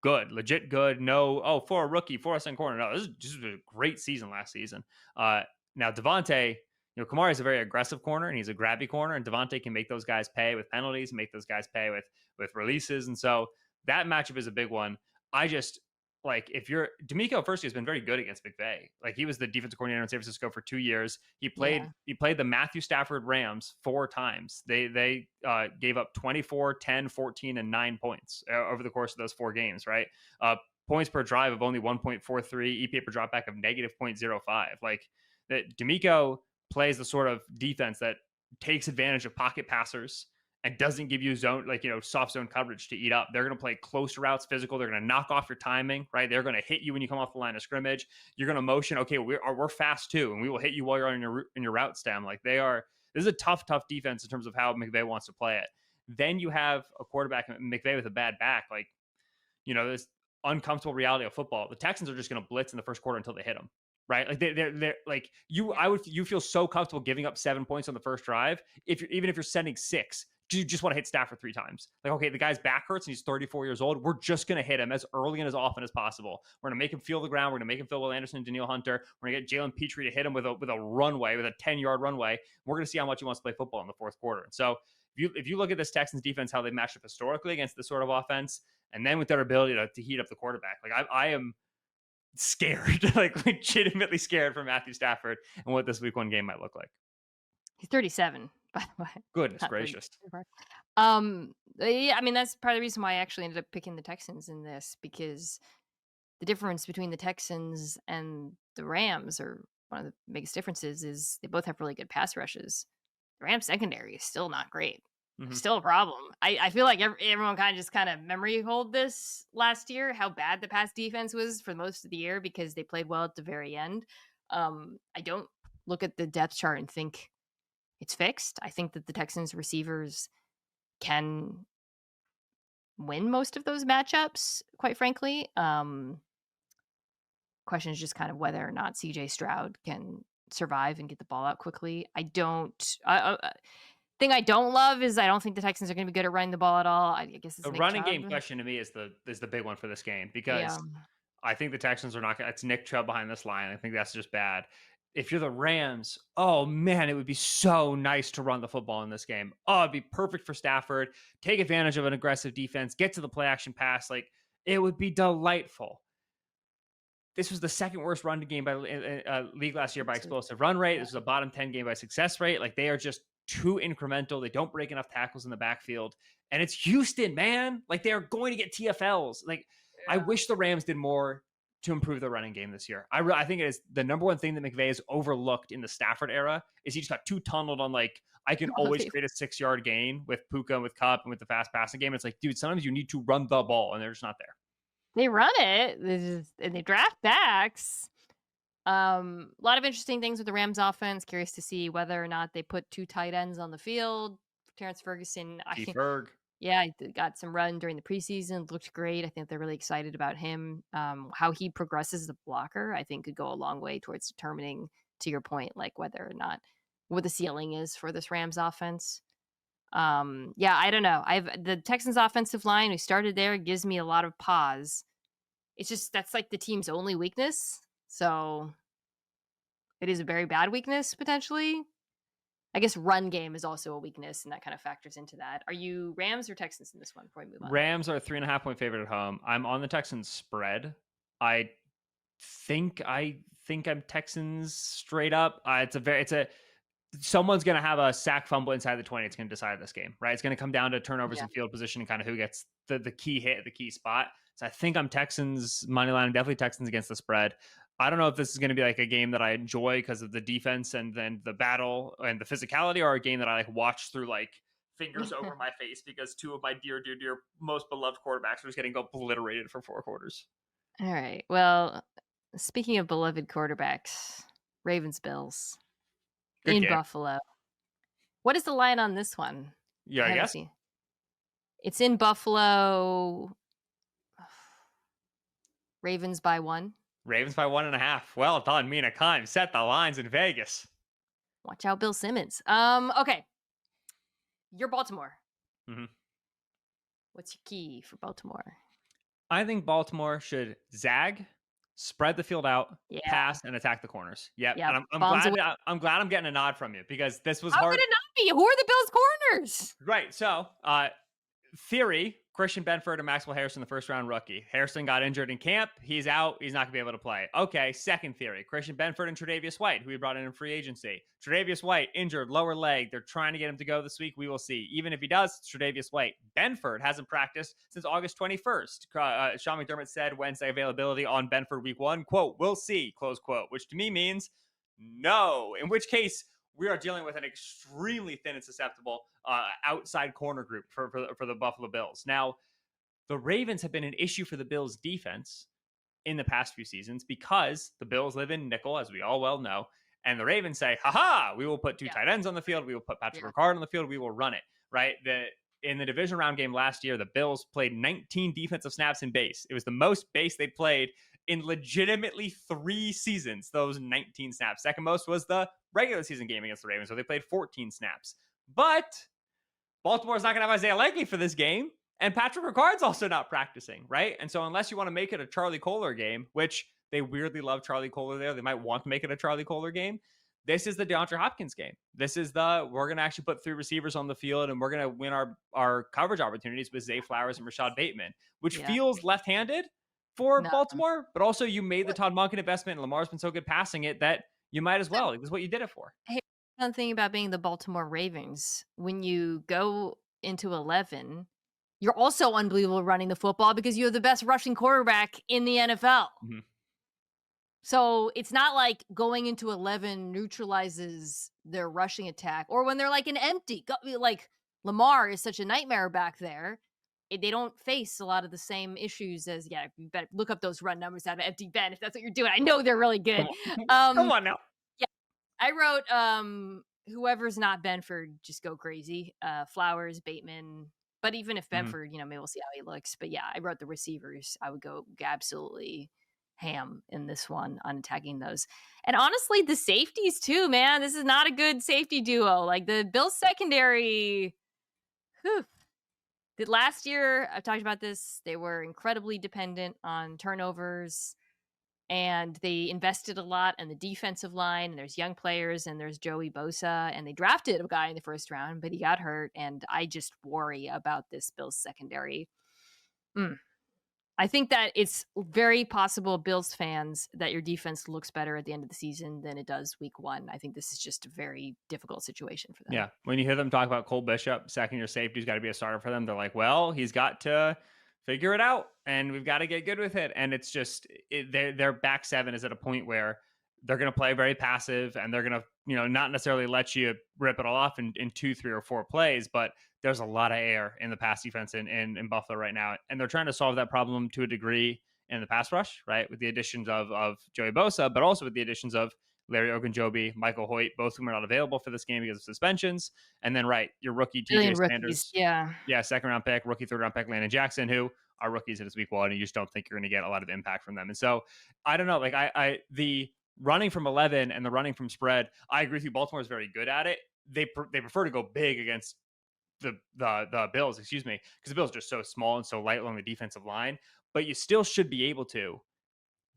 good, legit good. No, for a rookie, for a second corner. No, this is a great season last season. Now Devontae, Kamari is a very aggressive corner and he's a grabby corner, and Devontae can make those guys pay with penalties, make those guys pay with releases, and so that matchup is a big one. I just if you're D'Amico, firstly, has been very good against McVay. Like he was the defensive coordinator in San Francisco for 2 years. He played the Matthew Stafford Rams 4 times. They gave up 24, 10, 14, and 9 points over the course of those 4 games, right? Points per drive of only 1.43, EPA per dropback of negative 0.05. Like D'Amico plays the sort of defense that takes advantage of pocket passers and doesn't give you soft zone coverage to eat up. They're going to play close routes, physical. They're going to knock off your timing, right? They're going to hit you when you come off the line of scrimmage. You're going to motion, okay, we're fast too, and we will hit you while you're on your route stem. This is a tough defense in terms of how McVay wants to play it. Then you have a quarterback, McVay, with a bad back. This uncomfortable reality of football. The Texans are just going to blitz in the first quarter until they hit them. Right, like they're like you feel so comfortable giving up 7 points on the first drive. Even if you're sending 6, do you just want to hit Stafford 3 times? Like, okay, the guy's back hurts and he's 34 years old. We're just going to hit him as early and as often as possible. We're going to make him feel the ground. We're going to make him feel Will Anderson and Danielle Hunter. We're going to get Jalen Petrie to hit him with a runway, with a 10-yard runway. We're going to see how much he wants to play football in the fourth quarter. And so if you look at this Texans defense, how they matched up historically against this sort of offense, and then with their ability to heat up the quarterback, like I am scared, like legitimately scared for Matthew Stafford and what this week 1 game might look like. He's 37, by the way. Goodness gracious. Yeah, I mean, that's part of the reason why I actually ended up picking the Texans in this, because the difference between the Texans and the Rams, or one of the biggest differences, is they both have really good pass rushes. The Rams secondary is still not great. Still a problem. I feel like everyone kind of memory hold this last year, how bad the pass defense was for most of the year, because they played well at the very end. I don't look at the depth chart and think it's fixed. I think that the Texans receivers can win most of those matchups, quite frankly. Question is just kind of whether or not CJ Stroud can survive and get the ball out quickly. Thing I don't love is I don't think the Texans are going to be good at running the ball at all. I guess it's the Nick running Chubb. game question to me is the big one for this game, because Yeah. I think the Texans are not. It's Nick Chubb behind this line. I think that's just bad. If you're the Rams, oh man, it would be so nice to run the football in this game. Oh, it'd be perfect for Stafford. Take advantage of an aggressive defense. Get to the play action pass. Like, it would be delightful. This was the second worst run game by league last year by explosive run rate. This was a bottom 10 game by success rate. Like, they are just too incremental. They don't break enough tackles in the backfield. And it's Houston, man. Like, they are going to get TFLs. Like, yeah. I wish the Rams did more to improve the running game this year. I think it is the number one thing that McVay has overlooked in the Stafford era, is he just got too tunneled on, like, I can always create a 6-yard gain with Puka and with Kupp and with the fast passing game. It's like, dude, sometimes you need to run the ball, and they're just not there. They run it, and they draft backs. A lot of interesting things with the Rams offense. Curious to see whether or not they put 2 tight ends on the field. Terrence Ferguson, Ferg. Yeah, he got some run during the preseason. Looked great. I think they're really excited about him. How he progresses as a blocker, I think, could go a long way towards determining, to your point, like whether or not what the ceiling is for this Rams offense. Yeah, I don't know. The Texans offensive line, we started there, gives me a lot of pause. It's just that's like the team's only weakness. So it is a very bad weakness, potentially. I guess run game is also a weakness, and that kind of factors into that. Are you Rams or Texans in this one before we move on? Rams are a 3.5 point favorite at home. I'm on the Texans spread. I think I'm Texans straight up. Someone's going to have a sack fumble inside the 20. It's going to decide this game, right? It's going to come down to turnovers and field position and kind of who gets the key hit at the key spot. So I think I'm Texans money line. I'm definitely Texans against the spread. I don't know if this is going to be like a game that I enjoy because of the defense and then the battle and the physicality, or a game that I like watch through like fingers over my face because 2 of my dear most beloved quarterbacks are just getting obliterated for 4 quarters. All right. Well, speaking of beloved quarterbacks, Ravens Bills in Buffalo. What is the line on this one? Yeah, I guess it's in Buffalo. Ravens by 1. Ravens by 1.5. Well done, Mina. Kime. Set the lines in Vegas. Watch out, Bill Simmons. Okay. You're Baltimore. Mm-hmm. What's your key for Baltimore? I think Baltimore should zag, spread the field out, pass, and attack the corners. Yep. And I'm glad I'm getting a nod from you, because this was hard. How could it not be? Who are the Bills corners? Right. So, theory, Christian Benford and Maxwell Harrison, the first round rookie. Harrison got injured in camp. He's out. He's not going to be able to play. Okay, second theory, Christian Benford and Tre'Davious White, who we brought in free agency. Tre'Davious White, injured, lower leg. They're trying to get him to go this week. We will see. Even if he does, Tre'Davious White. Benford hasn't practiced since August 21st. Sean McDermott said Wednesday availability on Benford week 1. Quote, we'll see, close quote, which to me means no, in which case we are dealing with an extremely thin and susceptible outside corner group for the Buffalo Bills. Now, the Ravens have been an issue for the Bills defense in the past few seasons because the Bills live in nickel, as we all well know, and the Ravens say, we will put 2 tight ends on the field. We will put Patrick Ricard on the field. We will run it, right? In the division round game last year, the Bills played 19 defensive snaps in base. It was the most base they played in legitimately 3 seasons, those 19 snaps. Second most was the regular season game against the Ravens, where they played 14 snaps. But Baltimore's not going to have Isaiah Likely for this game. And Patrick Ricard's also not practicing, right? And so unless you want to make it a Charlie Kolar game, which they weirdly love Charlie Kolar there, they might want to make it a Charlie Kolar game. This is the DeAndre Hopkins game. This is we're going to actually put 3 receivers on the field and we're going to win our coverage opportunities with Zay Flowers and Rashad Bateman, which feels left-handed for Baltimore, but also you made the Todd Monken investment and Lamar's been so good passing it that you might as well. Like, this is what you did it for. Hey, one thing about being the Baltimore Ravens, when you go into 11, you're also unbelievable running the football because you have the best rushing quarterback in the NFL. Mm-hmm. So it's not like going into 11 neutralizes their rushing attack, or when they're like an empty, like Lamar is such a nightmare back there. They don't face a lot of the same issues as, you better look up those run numbers out of empty Ben if that's what you're doing. I know they're really good. Come on now. Yeah, I wrote whoever's not Benford, just go crazy. Flowers, Bateman. But even if Benford, maybe we'll see how he looks. But yeah, I wrote the receivers. I would go absolutely ham in this one on attacking those. And honestly, the safeties too, man. This is not a good safety duo. Like the Bills secondary, last year, I've talked about this, they were incredibly dependent on turnovers and they invested a lot in the defensive line. And there's young players and there's Joey Bosa, and they drafted a guy in the first round, but he got hurt. And I just worry about this Bills secondary. I think that it's very possible, Bills fans, that your defense looks better at the end of the season than it does week 1. I think this is just a very difficult situation for them. Yeah. When you hear them talk about Cole Bishop, second-year safety, who's got to be a starter for them, they're like, well, he's got to figure it out, and we've got to get good with it. And it's just, their back seven is at a point where they're going to play very passive, and they're going to, not necessarily let you rip it all off in 2, 3, or 4 plays, but there's a lot of air in the pass defense in Buffalo right now. And they're trying to solve that problem to a degree in the pass rush, right? With the additions of Joey Bosa, but also with the additions of Larry Ogunjobi, Michael Hoyt, both of whom are not available for this game because of suspensions. And then, your rookie TJ Sanders. Yeah, second round pick, rookie third round pick, Landon Jackson, who are rookies in this week 1, and you just don't think you're going to get a lot of impact from them. And so I don't know, the running from 11 and the running from spread, I agree with you. Baltimore is very good at it. They prefer to go big against the Bills, because the Bills are just so small and so light along the defensive line. But you still should be able to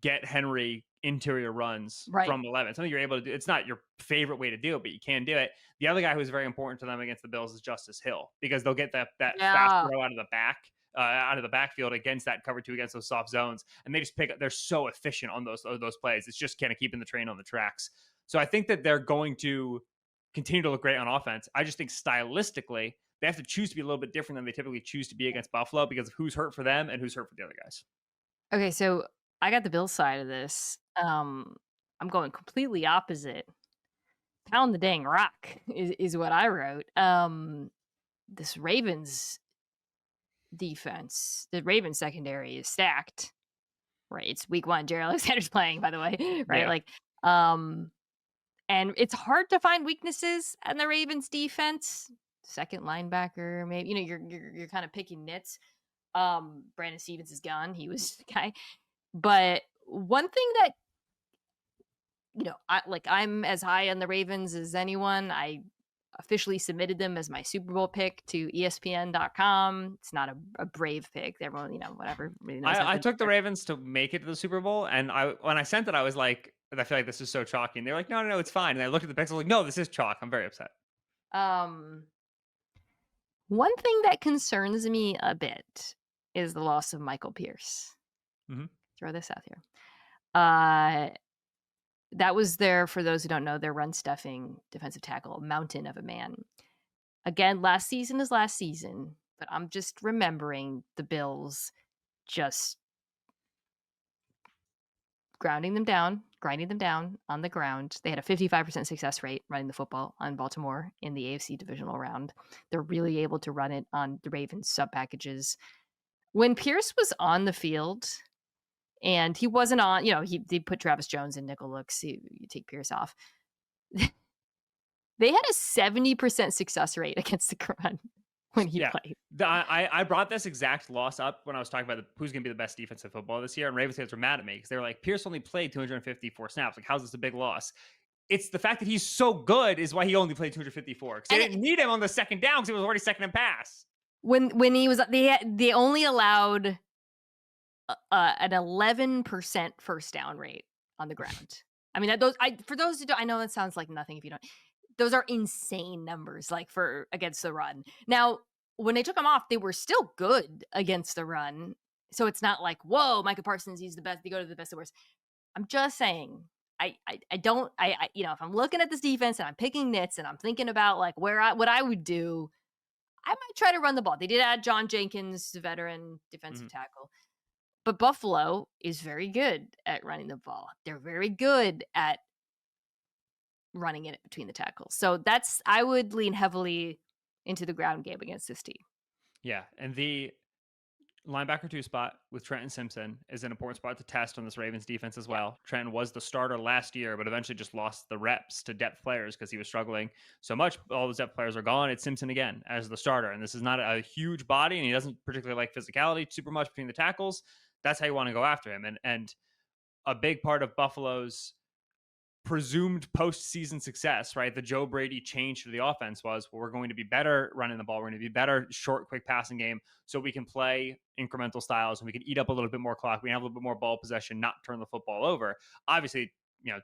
get Henry interior runs from 11. Something you're able to do. It's not your favorite way to do it, but you can do it. The other guy who's very important to them against the Bills is Justice Hill, because they'll get that fast throw out of the back. Out of the backfield against that cover 2, against those soft zones, and they just pick up. They're so efficient on those plays. It's just kind of keeping the train on the tracks. So I think that they're going to continue to look great on offense. I just think stylistically they have to choose to be a little bit different than they typically choose to be against Buffalo, because of who's hurt for them and who's hurt for the other guys. Okay, so I got the Bills side of this. I'm going completely opposite. Pound the dang rock is what I wrote. This Ravens defense, the Ravens secondary is stacked, right? It's week 1. Jerry Alexander's playing, by the way, right? Yeah. And it's hard to find weaknesses in the Ravens defense. Second linebacker, maybe, you're kind of picking nits. Brandon Stevens is gone. He was the guy. But one thing that, I'm as high on the Ravens as anyone. I officially submitted them as my Super Bowl pick to ESPN.com. It's not a brave pick. Everyone, whatever. Really I took the Ravens to make it to the Super Bowl, and when I sent it, I was like, I feel like this is so chalky. And they were like, no, it's fine. And I looked at the picks, I was like, no, this is chalk. I'm very upset. One thing that concerns me a bit is the loss of Michael Pierce. Mm-hmm. Throw this out here. That was for those who don't know, their run stuffing defensive tackle, mountain of a man. Again, last season is last season, but I'm just remembering the Bills just grinding them down on the ground. They had a 55% success rate running the football on Baltimore in the AFC divisional round. They're really able to run it on the Ravens sub packages. When Pierce was on the field, and he wasn't on, they put Travis Jones in nickel looks. You take Pierce off. They had a 70% success rate against the run when he played. I brought this exact loss up when I was talking about who's going to be the best defensive football this year, and Ravens fans were mad at me because they were like, Pierce only played 254 snaps. Like, how's this a big loss? it's the fact that he's so good is why he only played 254. Because they didn't need him on the second down because he was already second in pass. When he was, they only allowed an 11% first down rate on the ground. I mean, for those who don't, I know that sounds like nothing if you don't. Those are insane numbers, like for against the run. Now, when they took him off, they were still good against the run. So it's not like, whoa, Micah Parsons, he's the best. They go to the best of worst. I'm just saying, I don't, if I'm looking at this defense and I'm picking nits and I'm thinking about like what I would do, I might try to run the ball. They did add John Jenkins, the veteran defensive tackle. But Buffalo is very good at running the ball. They're very good at running it between the tackles. So I would lean heavily into the ground game against this team. Yeah, and the linebacker 2 spot with Trenton Simpson is an important spot to test on this Ravens defense as well. Trenton was the starter last year, but eventually just lost the reps to depth players because he was struggling so much. All those depth players are gone. It's Simpson again as the starter, and this is not a huge body, and he doesn't particularly like physicality super much between the tackles. That's how you want to go after him. And a big part of Buffalo's presumed postseason success, right? The Joe Brady change to the offense was, well, we're going to be better running the ball. We're going to be better short, quick passing game so we can play incremental styles and we can eat up a little bit more clock. We can have a little bit more ball possession, not turn the football over. Obviously,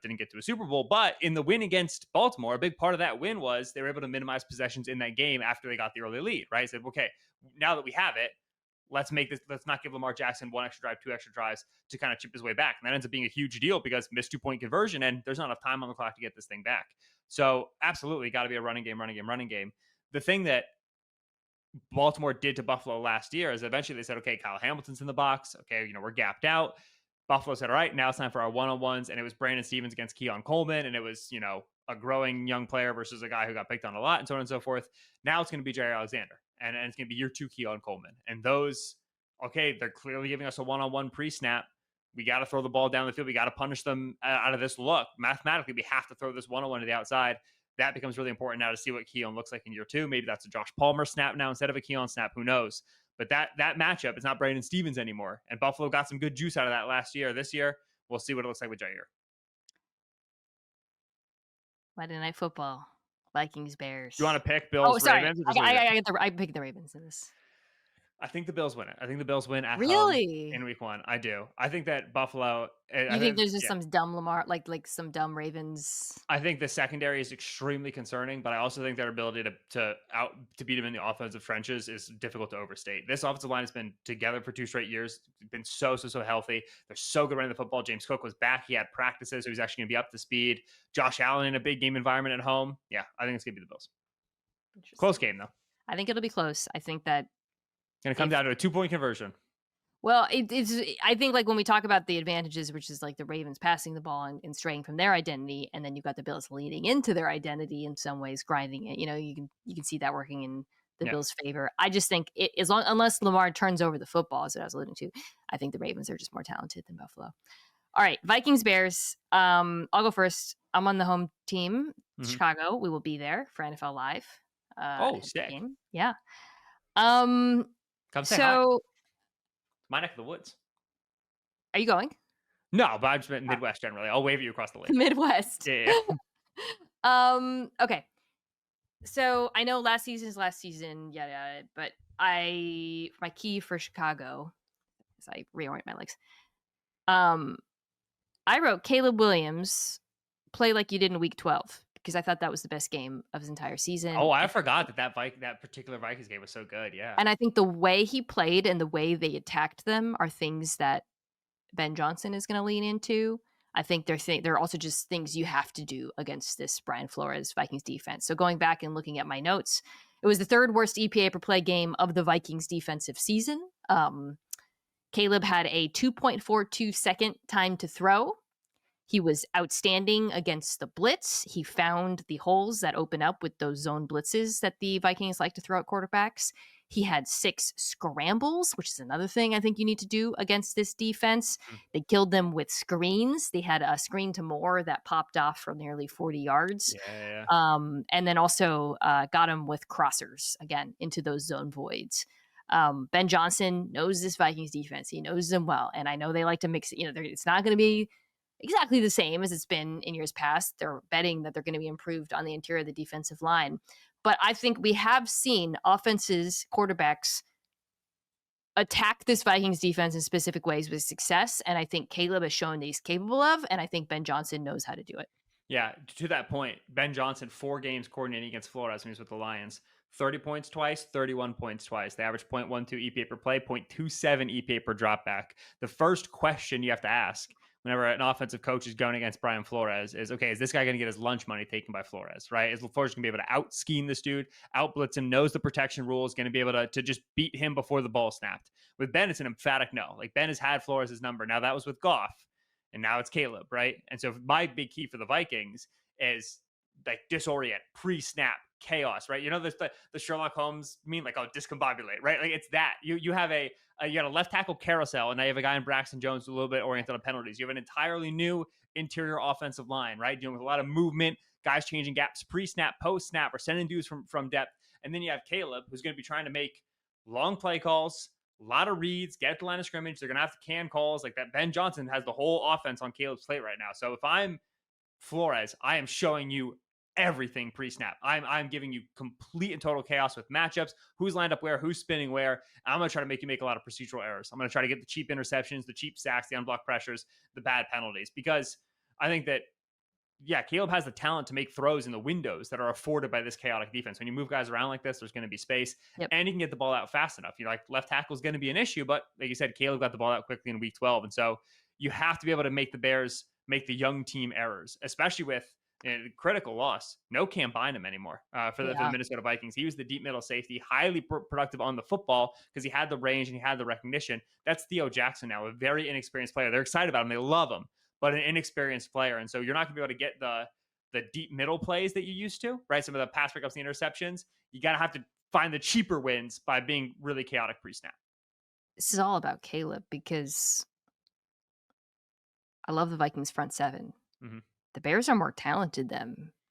didn't get to a Super Bowl, but in the win against Baltimore, a big part of that win was they were able to minimize possessions in that game after they got the early lead, right? Said, okay, now that we have it, let's not give Lamar Jackson 1 extra drive, 2 extra drives to kind of chip his way back. And that ends up being a huge deal because missed 2-point conversion and there's not enough time on the clock to get this thing back. So absolutely got to be a running game. The thing that Baltimore did to Buffalo last year is eventually they said, okay, Kyle Hamilton's in the box. Okay, we're gapped out. Buffalo said, all right, now it's time for our one-on-ones. And it was Brandon Stevens against Keon Coleman. And it was, a growing young player versus a guy who got picked on a lot and so on and so forth. Now it's going to be Jair Alexander. And it's going to be year 2 Keon Coleman. And those, okay, they're clearly giving us a one-on-one pre-snap. We got to throw the ball down the field. We got to punish them out of this look. Mathematically, we have to throw this one-on-one to the outside. That becomes really important now to see what Keon looks like in year 2. Maybe that's a Josh Palmer snap now instead of a Keon snap. Who knows? But that matchup is not Brandon Stevens anymore. And Buffalo got some good juice out of that last year. This year, we'll see what it looks like with Jair. Monday Night Football. Vikings, Bears. Do you want to pick Bills, Ravens? I picked the Ravens in this. I think the Bills win it. I think the Bills win at home in week 1. I do. I think that Buffalo. You think there's just some dumb Lamar, like some dumb Ravens? I think the secondary is extremely concerning, but I also think their ability to beat them in the offensive trenches is difficult to overstate. This offensive line has been together for 2 straight years. Been so healthy. They're so good running the football. James Cook was back. He had practices, so he's actually going to be up to speed. Josh Allen in a big game environment at home. Yeah, I think it's going to be the Bills. Close game though. I think it'll be close. I think that. Going to come down to a 2-point conversion. Well, it's. I think like when we talk about the advantages, which is like the Ravens passing the ball and straying from their identity, and then you've got the Bills leaning into their identity in some ways, grinding it. You can see that working in the Bills' favor. I just think unless Lamar turns over the football, as I was alluding to, I think the Ravens are just more talented than Buffalo. All right, Vikings, Bears. I'll go first. I'm on the home team, Chicago. We will be there for NFL Live. Sick. Game. Yeah. Come say hi. My neck of the woods. Are you going? No, but I'm just Midwest generally. I'll wave at you across the lake. Midwest. Yeah. Okay. So I know last season is last season, but my key for Chicago, as I reorient my legs, I wrote Caleb Williams, play like you did in week 12. Because I thought that was the best game of his entire season. Oh, I forgot that particular Vikings game was so good. Yeah. And I think the way he played and the way they attacked them are things that Ben Johnson is going to lean into. I think they're also just things you have to do against this Brian Flores Vikings defense. So going back and looking at my notes, it was the 3rd worst EPA per play game of the Vikings defensive season. Caleb had a 2.42 second time to throw. He was outstanding against the blitz. He found the holes that open up with those zone blitzes that the Vikings like to throw at quarterbacks. He had 6 scrambles, which is another thing I think you need to do against this defense. They killed them with screens. They had a screen to Moore that popped off for nearly 40 yards. Yeah. And then also got him with crossers, again, into those zone voids. Ben Johnson knows this Vikings defense. He knows them well. And I know they like to mix it. It's not going to be exactly the same as it's been in years past. They're betting that they're going to be improved on the interior of the defensive line. But I think we have seen offenses, quarterbacks attack this Vikings defense in specific ways with success. And I think Caleb has shown that he's capable of, and I think Ben Johnson knows how to do it. Yeah, to that point, Ben Johnson, 4 games coordinating against Florida when he was with the Lions. 30 points twice, 31 points twice. They average 0.12 EPA per play, 0.27 EPA per dropback. The first question you have to ask whenever an offensive coach is going against Brian Flores is, okay, is this guy going to get his lunch money taken by Flores, right? Is Flores going to be able to out-scheme this dude, out-blitz him, knows the protection rules, going to be able to just beat him before the ball snapped? With Ben, it's an emphatic no. Like, Ben has had Flores' number. Now, that was with Goff. And now it's Caleb, right? And so my big key for the Vikings is like disorient, pre-snap, chaos, right? You know, the Sherlock Holmes meme, like, oh, discombobulate, right? Like, it's that. You have you got a left tackle carousel, and now you have a guy in Braxton Jones who's a little bit oriented on penalties. You have an entirely new interior offensive line, right? Dealing with a lot of movement, guys changing gaps, pre-snap, post-snap, or sending dudes from depth. And then you have Caleb, who's going to be trying to make long play calls, a lot of reads, get the line of scrimmage. They're going to have to can calls like that. Ben Johnson has the whole offense on Caleb's plate right now. So if I'm Flores, I am showing you everything pre-snap. I'm giving you complete and total chaos with matchups, who's lined up where, who's spinning where. I'm going to try to make you make a lot of procedural errors. I'm going to try to get the cheap interceptions, the cheap sacks, the unblocked pressures, the bad penalties, because I think that, yeah, Caleb has the talent to make throws in the windows that are afforded by this chaotic defense. When you move guys around like this, there's going to be space, and you can get the ball out fast enough. You know, like, left tackle is going to be an issue, but like you said, Caleb got the ball out quickly in week 12. And so you have to be able to make the Bears make the young team errors, especially with a critical loss. No Cam Bynum anymore for the Minnesota Vikings. He was the deep middle safety, highly productive on the football because he had the range and he had the recognition. That's Theo Jackson now, a very inexperienced player. They're excited about him. They love him, but an inexperienced player. And so you're not going to be able to get the deep middle plays that you used to, right? Some of the pass breakups, the interceptions. You got to have to find the cheaper wins by being really chaotic pre-snap. This is all about Caleb because I love the Vikings front seven. Mm-hmm. The Bears are more talented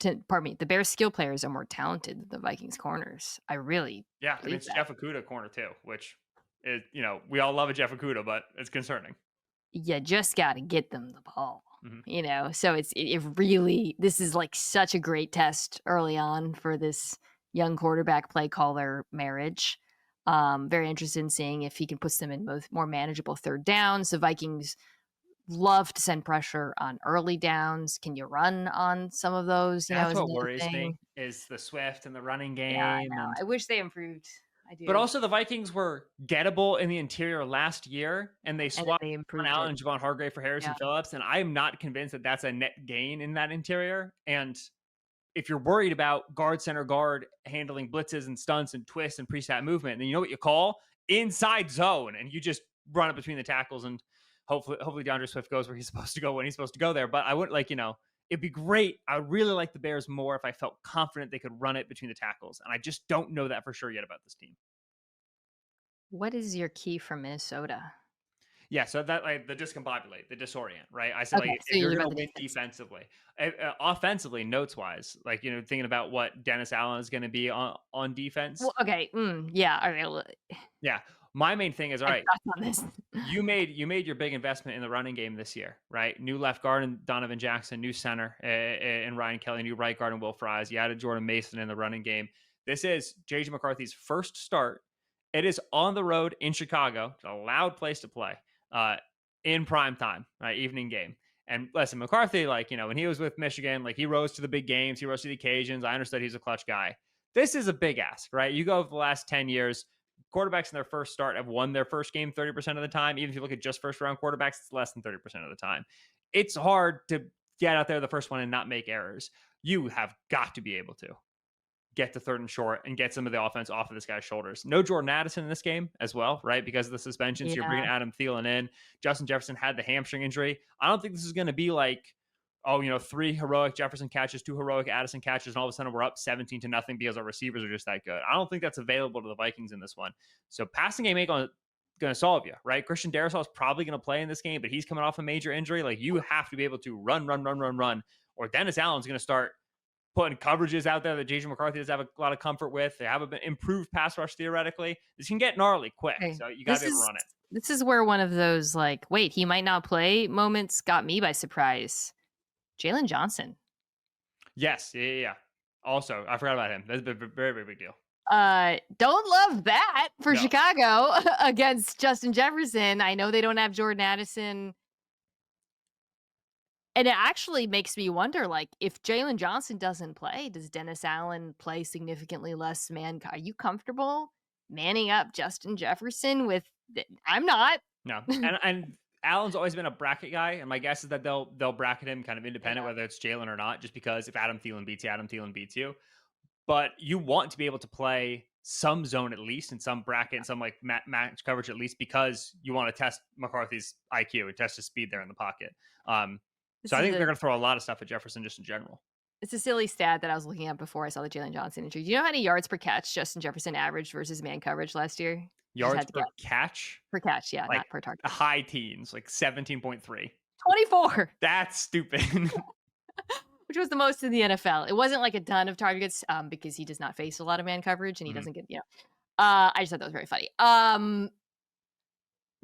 the Bears skill players are more talented than the Vikings corners. I really it's Jeff Okudah corner too, which is, you know, we all love a Jeff Okudah, but it's concerning. You just got to get them the ball, you know? So it really, this is like such a great test early on for this young quarterback play caller marriage. Very interested in seeing if he can put them in more manageable third downs. The Vikings love to send pressure on early downs. Can you run on some of those? That's what worries me, is the Swift and the running game. Yeah, I know. I wish they improved. I do. But also the Vikings were gettable in the interior last year, and they swapped Allen and Javon Hargrave for Harrison Phillips, and I'm not convinced that that's a net gain in that interior. And if you're worried about center guard handling blitzes and stunts and twists and pre-snap movement, then you know what you call? Inside zone, and you just run it between the tackles, and hopefully DeAndre Swift goes where he's supposed to go when he's supposed to go there. But I would it'd be great. I would really like the Bears more if I felt confident they could run it between the tackles. And I just don't know that for sure yet about this team. What is your key for Minnesota? Yeah, so that, like, the discombobulate, the disorient, right? I said, if you're going to win defensively, offensively, notes-wise, thinking about what Dennis Allen is going to be on defense. Well, okay, yeah. Yeah, my main thing is, all right, you made your big investment in the running game this year, right? New left guard and Donovan Jackson, new center and Ryan Kelly, new right guard and Will Fries. You added Jordan Mason in the running game. This is J.J. McCarthy's first start. It is on the road in Chicago. It's a loud place to play in prime time, right? Evening game. And listen, McCarthy, when he was with Michigan, he rose to the big games. He rose to the occasions. I understood he's a clutch guy. This is a big ask, right? You go over the last 10 years, quarterbacks in their first start have won their first game 30% of the time. Even if you look at just first-round quarterbacks, it's less than 30% of the time. It's hard to get out there the first one and not make errors. You have got to be able to get to third and short and get some of the offense off of this guy's shoulders. No Jordan Addison in this game as well, right? Because of the suspension. So you're bringing Adam Thielen in. Justin Jefferson had the hamstring injury. I don't think this is going to be 3 heroic Jefferson catches, 2 heroic Addison catches, and all of a sudden we're up 17-0 because our receivers are just that good. I don't think that's available to the Vikings in this one. So passing game ain't going to solve you, right? Christian Darrisaw is probably going to play in this game, but he's coming off a major injury. You have to be able to run, or Dennis Allen's going to start putting coverages out there that JJ McCarthy does have a lot of comfort with. They have an improved pass rush theoretically. This can get gnarly quick, Okay. so you got to be able to run it. This is where one of those like, wait, he might not play moments got me by surprise. Jalen Johnson. Yes, yeah. Also, I forgot about him. That's a very, very big deal. Don't love that for Chicago against Justin Jefferson. I know they don't have Jordan Addison. And it actually makes me wonder, like, if Jalen Johnson doesn't play, does Dennis Allen play significantly less man? Are you comfortable manning up Justin Jefferson with? I'm not. No, and Allen's always been a bracket guy, and my guess is that they'll bracket him kind of independent, whether it's Jalen or not, just because if Adam Thielen beats you, Adam Thielen beats you. But you want to be able to play some zone at least, and some bracket, and some like match coverage at least, because you want to test McCarthy's IQ and test his speed there in the pocket. So I think they're going to throw a lot of stuff at Jefferson just in general. It's a silly stat that I was looking at before I saw the Jalen Johnson injury. Do you know how many yards per catch Justin Jefferson averaged versus man coverage last year? Yards per catch? Per catch, yeah, like not per target. High teens, like 17.3. 24. That's stupid. Which was the most in the NFL. It wasn't like a ton of targets because he does not face a lot of man coverage and he doesn't get, I just thought that was very funny.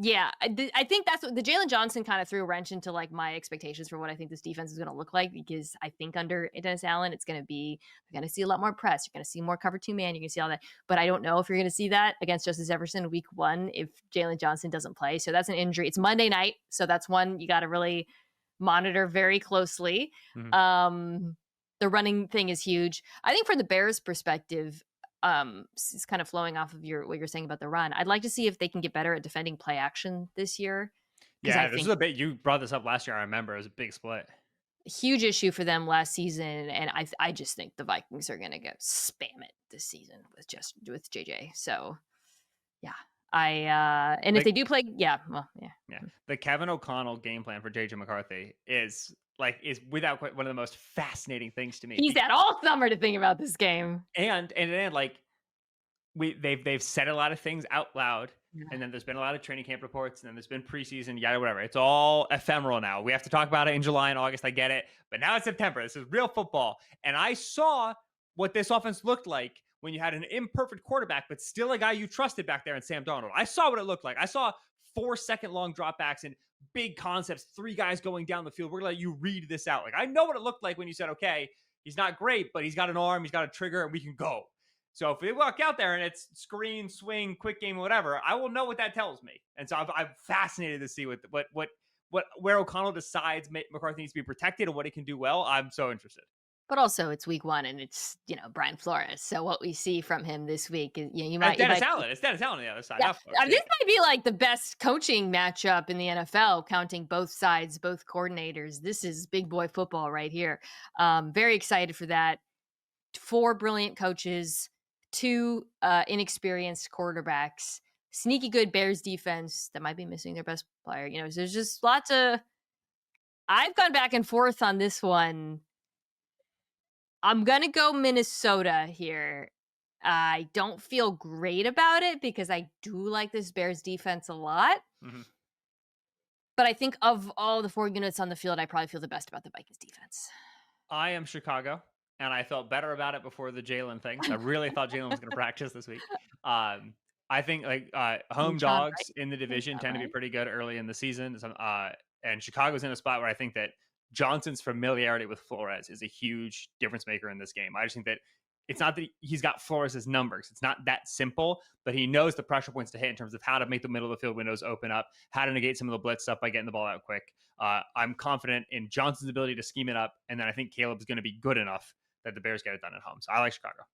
Yeah, I think that's what the Jalen Johnson kind of threw a wrench into like my expectations for what I think this defense is going to look like, because I think under Dennis Allen, it's going to be, you're going to see a lot more press. You're going to see more cover 2 man. You're going to see all that. But I don't know if you're going to see that against Justin Jefferson week 1 if Jalen Johnson doesn't play. So that's an injury. It's Monday night. So that's one you got to really monitor very closely. The running thing is huge. I think from the Bears' perspective, it's kind of flowing off of what you're saying about the run. I'd like to see if they can get better at defending play action this year. Yeah, this is a bit. You brought this up last year. I remember it was a big split. Huge issue for them last season, and I just think the Vikings are going to go spam it this season with JJ. So yeah, and if they do play, yeah. The Kevin O'Connell game plan for JJ McCarthy is without one of the most fascinating things to me. He's had all summer to think about this game, and like they've said a lot of things out loud, and then there's been a lot of training camp reports, and then there's been preseason, yada whatever. It's all ephemeral now. We have to talk about it in July and August. I get it, but now it's September. This is real football, and I saw what this offense looked like when you had an imperfect quarterback, but still a guy you trusted back there in Sam Darnold. I saw what it looked like. I saw 4-second long dropbacks and big concepts, 3 guys going down the field. We're going to let you read this out. Like, I know what it looked like when you said, okay, he's not great, but he's got an arm, he's got a trigger, and we can go. So if we walk out there and it's screen, swing, quick game, whatever, I will know what that tells me. And so I'm fascinated to see where O'Connell decides McCarthy needs to be protected and what he can do well. I'm so interested. But also, it's week 1, and it's Brian Flores. So what we see from him this week is Dennis Allen. It's Dennis Allen on the other side. Yeah. This might be like the best coaching matchup in the NFL, counting both sides, both coordinators. This is big boy football right here. Very excited for that. 4 brilliant coaches, 2 inexperienced quarterbacks, sneaky good Bears defense that might be missing their best player. There's just lots of. I've gone back and forth on this one. I'm going to go Minnesota here. I don't feel great about it because I do like this Bears defense a lot. But I think of all the 4 units on the field, I probably feel the best about the Vikings defense. I am Chicago, and I felt better about it before the Jalen thing. I really thought Jalen was going to practice this week. I think home dogs in the division tend to be pretty good early in the season. And Chicago's in a spot where I think that Johnson's familiarity with Flores is a huge difference maker in this game. I just think that it's not that he's got Flores' numbers. It's not that simple, but he knows the pressure points to hit in terms of how to make the middle of the field windows open up, how to negate some of the blitz stuff by getting the ball out quick. I'm confident in Johnson's ability to scheme it up, and then I think Caleb's going to be good enough that the Bears get it done at home. So I like Chicago.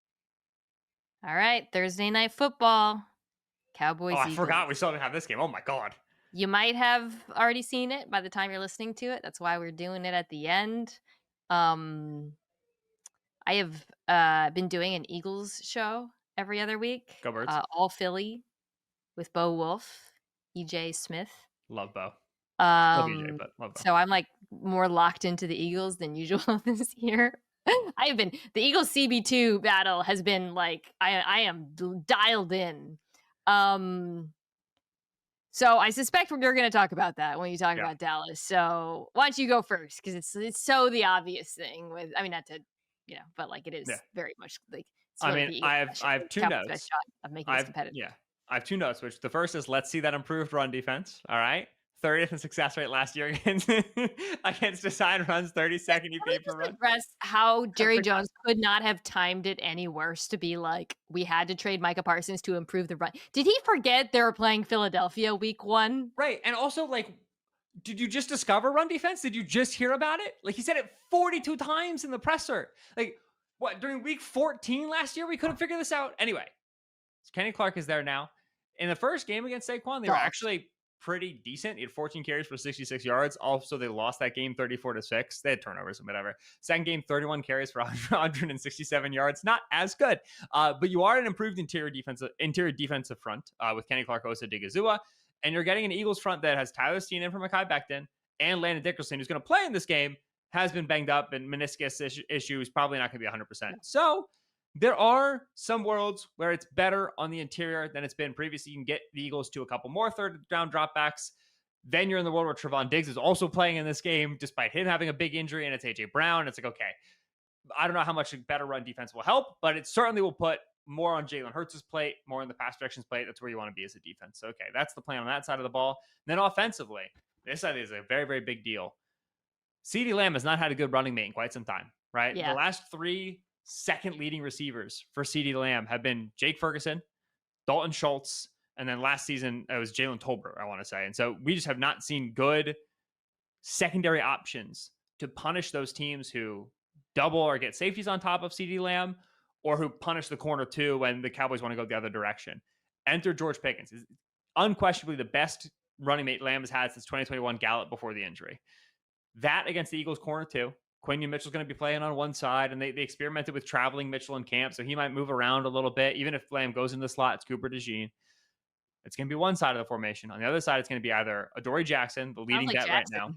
All right, Thursday night football. Cowboys. Oh, I forgot we still didn't have this game. Oh my God. You might have already seen it by the time you're listening to it. That's why we're doing it at the end. I have been doing an Eagles show every other week. Go Birds. All Philly with Bo Wolf, EJ Smith. Love Bo. Love EJ, but love Bo. So I'm like more locked into the Eagles than usual this year. The Eagles CB2 battle has been like, I am dialed in. So I suspect we're going to talk about that when you talk about Dallas. So why don't you go first? Because it's so the obvious thing with, not to but like it is very much like it's I really mean, the I have two Cowboys' notes. best shot of making this competitive. I have two notes, which the first is let's see that improved run defense. All right. 30th in success rate last year against design runs, 32nd EP per run. Address how Jerry Jones could not have timed it any worse to be like, we had to trade Micah Parsons to improve the run. Did he forget they were playing Philadelphia week 1? Right. And also, like, did you just discover run defense? Did you just hear about it? Like, he said it 42 times in the presser. Like, what, during week 14 last year, we couldn't figure this out? Anyway, so Kenny Clark is there now. In the first game against Saquon, they were actually pretty decent. He had 14 carries for 66 yards. Also, they lost that game 34-6. They had turnovers and whatever. Second game, 31 carries for 167 yards. Not as good. But you are an improved interior defensive front with Kenny Clark, Osa Digizua. And you're getting an Eagles front that has Tyler Steen in for Mekhi Becton, and Landon Dickerson, who's going to play in this game, has been banged up, and meniscus issues, probably not going to be 100%. So there are some worlds where it's better on the interior than it's been previously. You can get the Eagles to a couple more third down dropbacks. Then you're in the world where Trevon Diggs is also playing in this game, despite him having a big injury, and it's A.J. Brown. It's like, okay, I don't know how much a better run defense will help, but it certainly will put more on Jalen Hurts' plate, more on the pass directions plate. That's where you want to be as a defense. So, okay, that's the plan on that side of the ball. And then offensively, this side is a very, very big deal. CeeDee Lamb has not had a good running mate in quite some time, right? Yeah. The last 3 second leading receivers for CeeDee Lamb have been Jake Ferguson, Dalton Schultz, and then last season it was Jalen Tolbert, I want to say. And so we just have not seen good secondary options to punish those teams who double or get safeties on top of CeeDee Lamb, or who punish the corner too when the Cowboys want to go the other direction. Enter George Pickens. Is unquestionably the best running mate Lamb has had since 2021 Gallup before the injury. That against the Eagles corner too. Quinion Mitchell's going to be playing on one side, and they experimented with traveling Mitchell in camp, so he might move around a little bit. Even if Lamb goes into the slot, it's Cooper DeJean. It's going to be one side of the formation. On the other side, it's going to be either Adoree Jackson, the leading vet right now,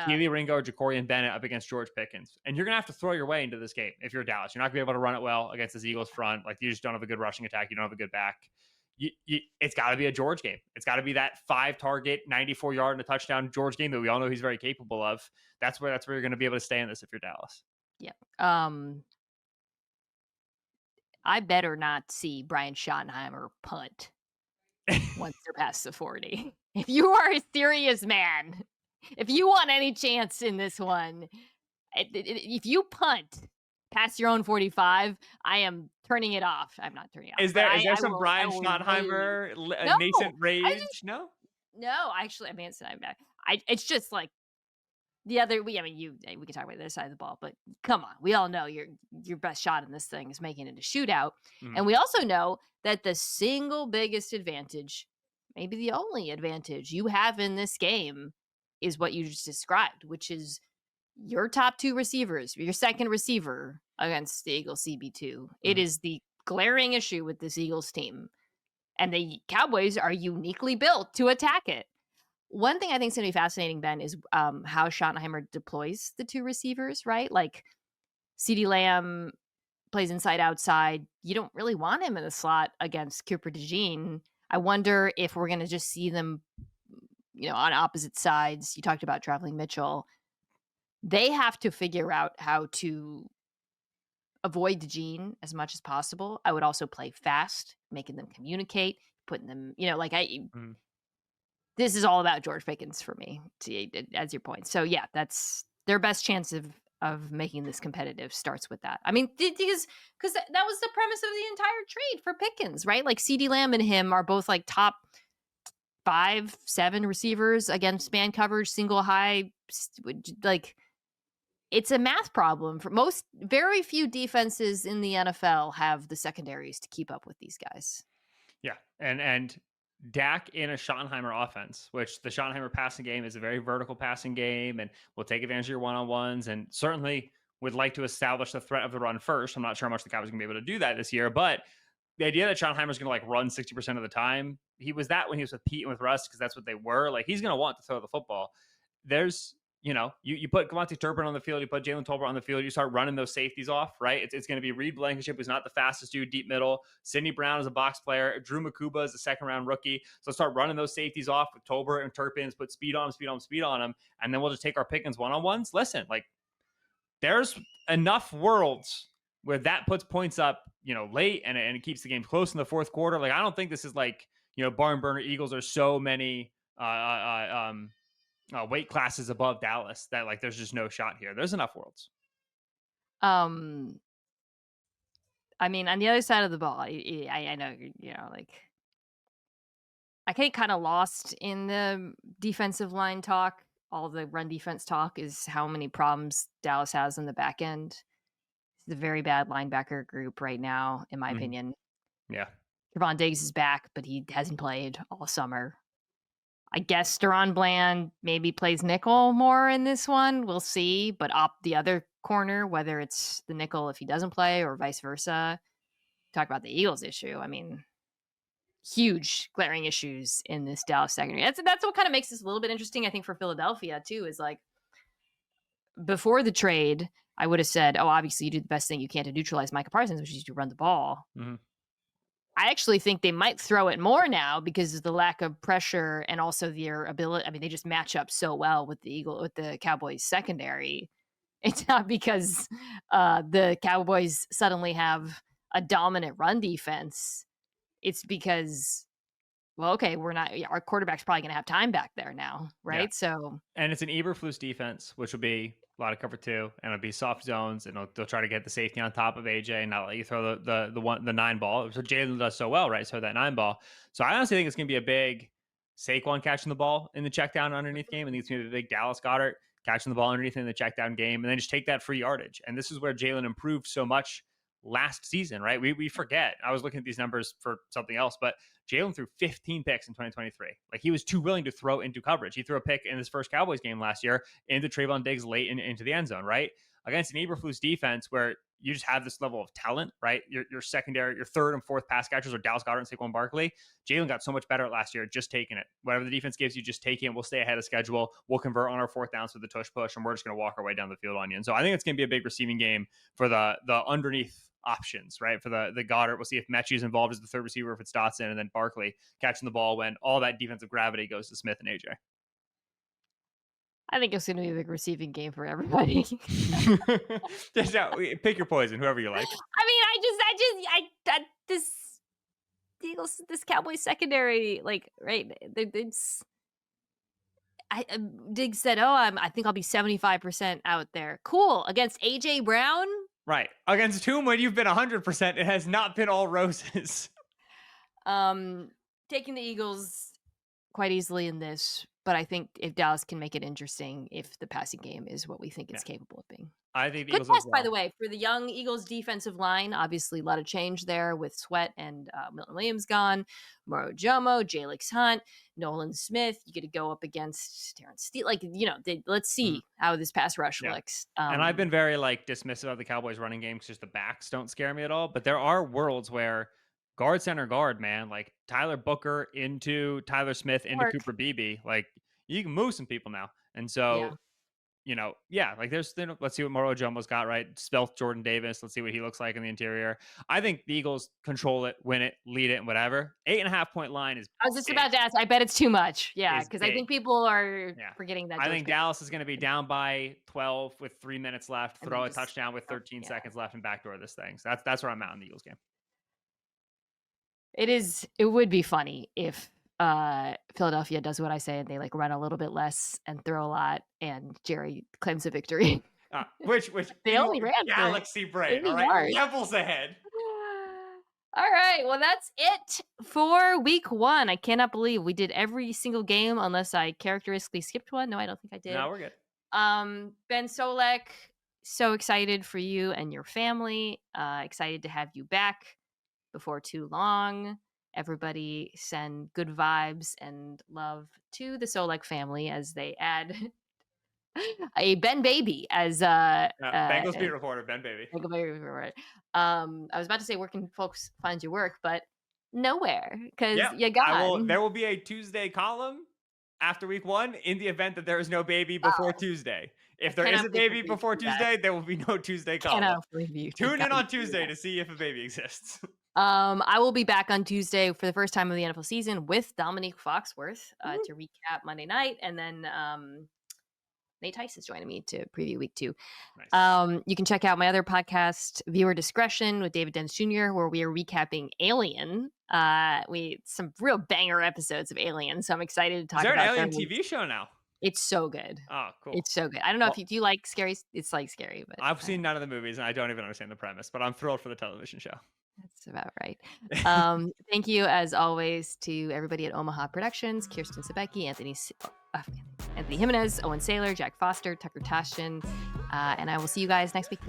Keely Ringo or Jacorian Bennett up against George Pickens. And you're going to have to throw your way into this game if you're Dallas. You're not going to be able to run it well against this Eagles front. Like, you just don't have a good rushing attack. You don't have a good back. It's got to be a George game. It's got to be that 5-target, 94-yard and a touchdown George game that we all know he's very capable of. That's where you're going to be able to stay in this if you're Dallas. Yeah. I better not see Brian Schottenheimer punt once they're past the 40. If you are a serious man, if you want any chance in this one, if you punt past your own 45, I am turning it off. I'm not turning it off. Is there some Brian Schottenheimer nascent rage? No, actually, I mean, it's just like the other. We can talk about the other side of the ball, but come on, we all know your best shot in this thing is making it a shootout, and we also know that the single biggest advantage, maybe the only advantage you have in this game, is what you just described, which is your top 2 receivers, your second receiver against the Eagles CB2. It is the glaring issue with this Eagles team. And the Cowboys are uniquely built to attack it. One thing I think is going to be fascinating, Ben, is how Schottenheimer deploys the 2 receivers, right? Like, CeeDee Lamb plays inside outside. You don't really want him in the slot against Cooper DeJean. I wonder if we're going to just see them, on opposite sides. You talked about traveling Mitchell. They have to figure out how to avoid DeJean as much as possible. I would also play fast, making them communicate, putting them, this is all about George Pickens for me, as your point. So yeah, that's their best chance of making this competitive starts with that. I mean, because that was the premise of the entire trade for Pickens, right? Like, CeeDee Lamb and him are both like top 5-7 receivers against man coverage, single high, like, it's a math problem for very few defenses in the NFL have the secondaries to keep up with these guys. Yeah. And Dak in a Schottenheimer offense, which the Schottenheimer passing game is a very vertical passing game, and will take advantage of your one-on-ones, and certainly would like to establish the threat of the run first. I'm not sure how much the Cowboys are going to be able to do that this year, but the idea that Schottenheimer is going to like run 60% of the time, he was that when he was with Pete and with Russ, because that's what they were. Like, he's going to want to throw the football. There's, you put Devontae Turpin on the field, you put Jalen Tolbert on the field, you start running those safeties off, right? It's going to be Reed Blankenship, who's not the fastest dude, deep middle. Sidney Brown is a box player. Drew Makuba is a second-round rookie. So start running those safeties off with Tolbert and Turpin, put speed on them, and then we'll just take our Pickens one-on-ones. Listen, like, there's enough worlds where that puts points up, late and it keeps the game close in the fourth quarter. Like, I don't think this is like, barn burner Eagles are so many weight classes above Dallas that like there's just no shot here. There's enough worlds. I mean, on the other side of the ball, I know, like I get kind of lost in the defensive line talk. All the run defense talk is how many problems Dallas has in the back end. It's a very bad linebacker group right now, in my opinion. Yeah. Trevon Diggs is back, but he hasn't played all summer. I guess Deron Bland maybe plays nickel more in this one. We'll see. But the other corner, whether it's the nickel if he doesn't play or vice versa. Talk about the Eagles issue. I mean, huge glaring issues in this Dallas secondary. That's what kind of makes this a little bit interesting, I think, for Philadelphia too, is like before the trade, I would have said, oh, obviously you do the best thing you can to neutralize Micah Parsons, which is to run the ball. Mm-hmm. I actually think they might throw it more now because of the lack of pressure and also their ability. I mean, they just match up so well with the Cowboys secondary. It's not because the Cowboys suddenly have a dominant run defense. It's because, well, okay, our quarterback's probably going to have time back there now, right? Yeah. So, and it's an Eberflus defense, which will be a lot of cover 2, and it'll be soft zones, and they'll try to get the safety on top of AJ and not let you throw the 9 ball. So Jalen does so well, right? So that 9 ball. So I honestly think it's going to be a big Saquon catching the ball in the check down underneath game. I think it's going to be a big Dallas Goedert catching the ball underneath in the check down game, and then just take that free yardage. And this is where Jalen improved so much last season, right? We forget. I was looking at these numbers for something else, but Jalen threw 15 picks in 2023. Like, he was too willing to throw into coverage. He threw a pick in his first Cowboys game last year into Trayvon Diggs late into the end zone, right? Against an Eberflus defense where you just have this level of talent, right? Your secondary, your third and fourth pass catchers are Dallas Goedert and Saquon Barkley. Jalen got so much better last year just taking it. Whatever the defense gives you, just take it. We'll stay ahead of schedule. We'll convert on our fourth downs with the tush push, and we're just going to walk our way down the field on you. And so I think it's going to be a big receiving game for the underneath options, right? For the Goddard. We'll see if Mechie's involved as the third receiver, if it's Dotson, and then Barkley catching the ball when all that defensive gravity goes to Smith and AJ. I think it's going to be a big receiving game for everybody. Just pick your poison, whoever you like. I mean, this Cowboys secondary, like, right? Diggs said, "Oh, I think I'll be 75% out there." Cool. Against AJ Brown. Right. Against whom, when you've been 100%, it has not been all roses. Taking the Eagles quite easily in this, but I think if Dallas can make it interesting, if the passing game is what we think it's capable of being. I think the good Eagles test, by the way, for the young Eagles defensive line. Obviously, a lot of change there with Sweat and Milton Williams gone, Moro Jomo, Jalix Hunt, Nolan Smith. You get to go up against Terrence Steele. Like, let's see how this pass rush looks. And I've been very dismissive of the Cowboys running game because just the backs don't scare me at all. But there are worlds where guard, center, guard, man, like Tyler Booker into Tyler Smith into Cooper Beebe, like you can move some people now. And so, let's see what Moro Jomo's got, right? Stealth Jordan Davis. Let's see what he looks like in the interior. I think the Eagles control it, win it, lead it, and whatever. 8.5 point line is I was just about to ask. I bet it's too much. Yeah, because I think people are forgetting that. I think Dallas is going to be down by 12 with 3 minutes left, throw a touchdown with 13 seconds left, and backdoor this thing. So that's where I'm at in the Eagles game. It would be funny if Philadelphia does what I say and they run a little bit less and throw a lot, and Jerry claims a victory. Which they only ran galaxy brain. All right, levels ahead. All right, well, that's it for week 1. I cannot believe we did every single game unless I characteristically skipped one. No, I don't think I did. No, we're good. Ben Solak, so excited for you and your family. Excited to have you back before too long. Everybody send good vibes and love to the Solak family as they add a Ben Baby as Bengals beat reporter Ben Baby. Bengals beat reporter. I was about to say, where can folks find your work, but nowhere, because you gone. There will be a Tuesday column after week 1 in the event that there is no baby before Tuesday. If there is a baby before Tuesday, there will be no Tuesday column. Tune in on Tuesday to see if a baby exists. I will be back on Tuesday for the first time of the NFL season with Dominique Foxworth to recap Monday night, and then Nate Tice is joining me to preview week 2. Nice. You can check out my other podcast, Viewer Discretion, with David Dens Jr., where we are recapping Alien. Some real banger episodes of Alien, so I'm excited to talk about. Is there an Alien TV show now? It's so good. Oh, cool. It's so good. I don't know if you like scary. It's like scary, but I've seen none of the movies and I don't even understand the premise, but I'm thrilled for the television show. That's about right. Thank you, as always, to everybody at Omaha Productions, Kirsten Sebecki, Anthony Jimenez, Owen Saylor, Jack Foster, Tucker Tashin, and I will see you guys next week.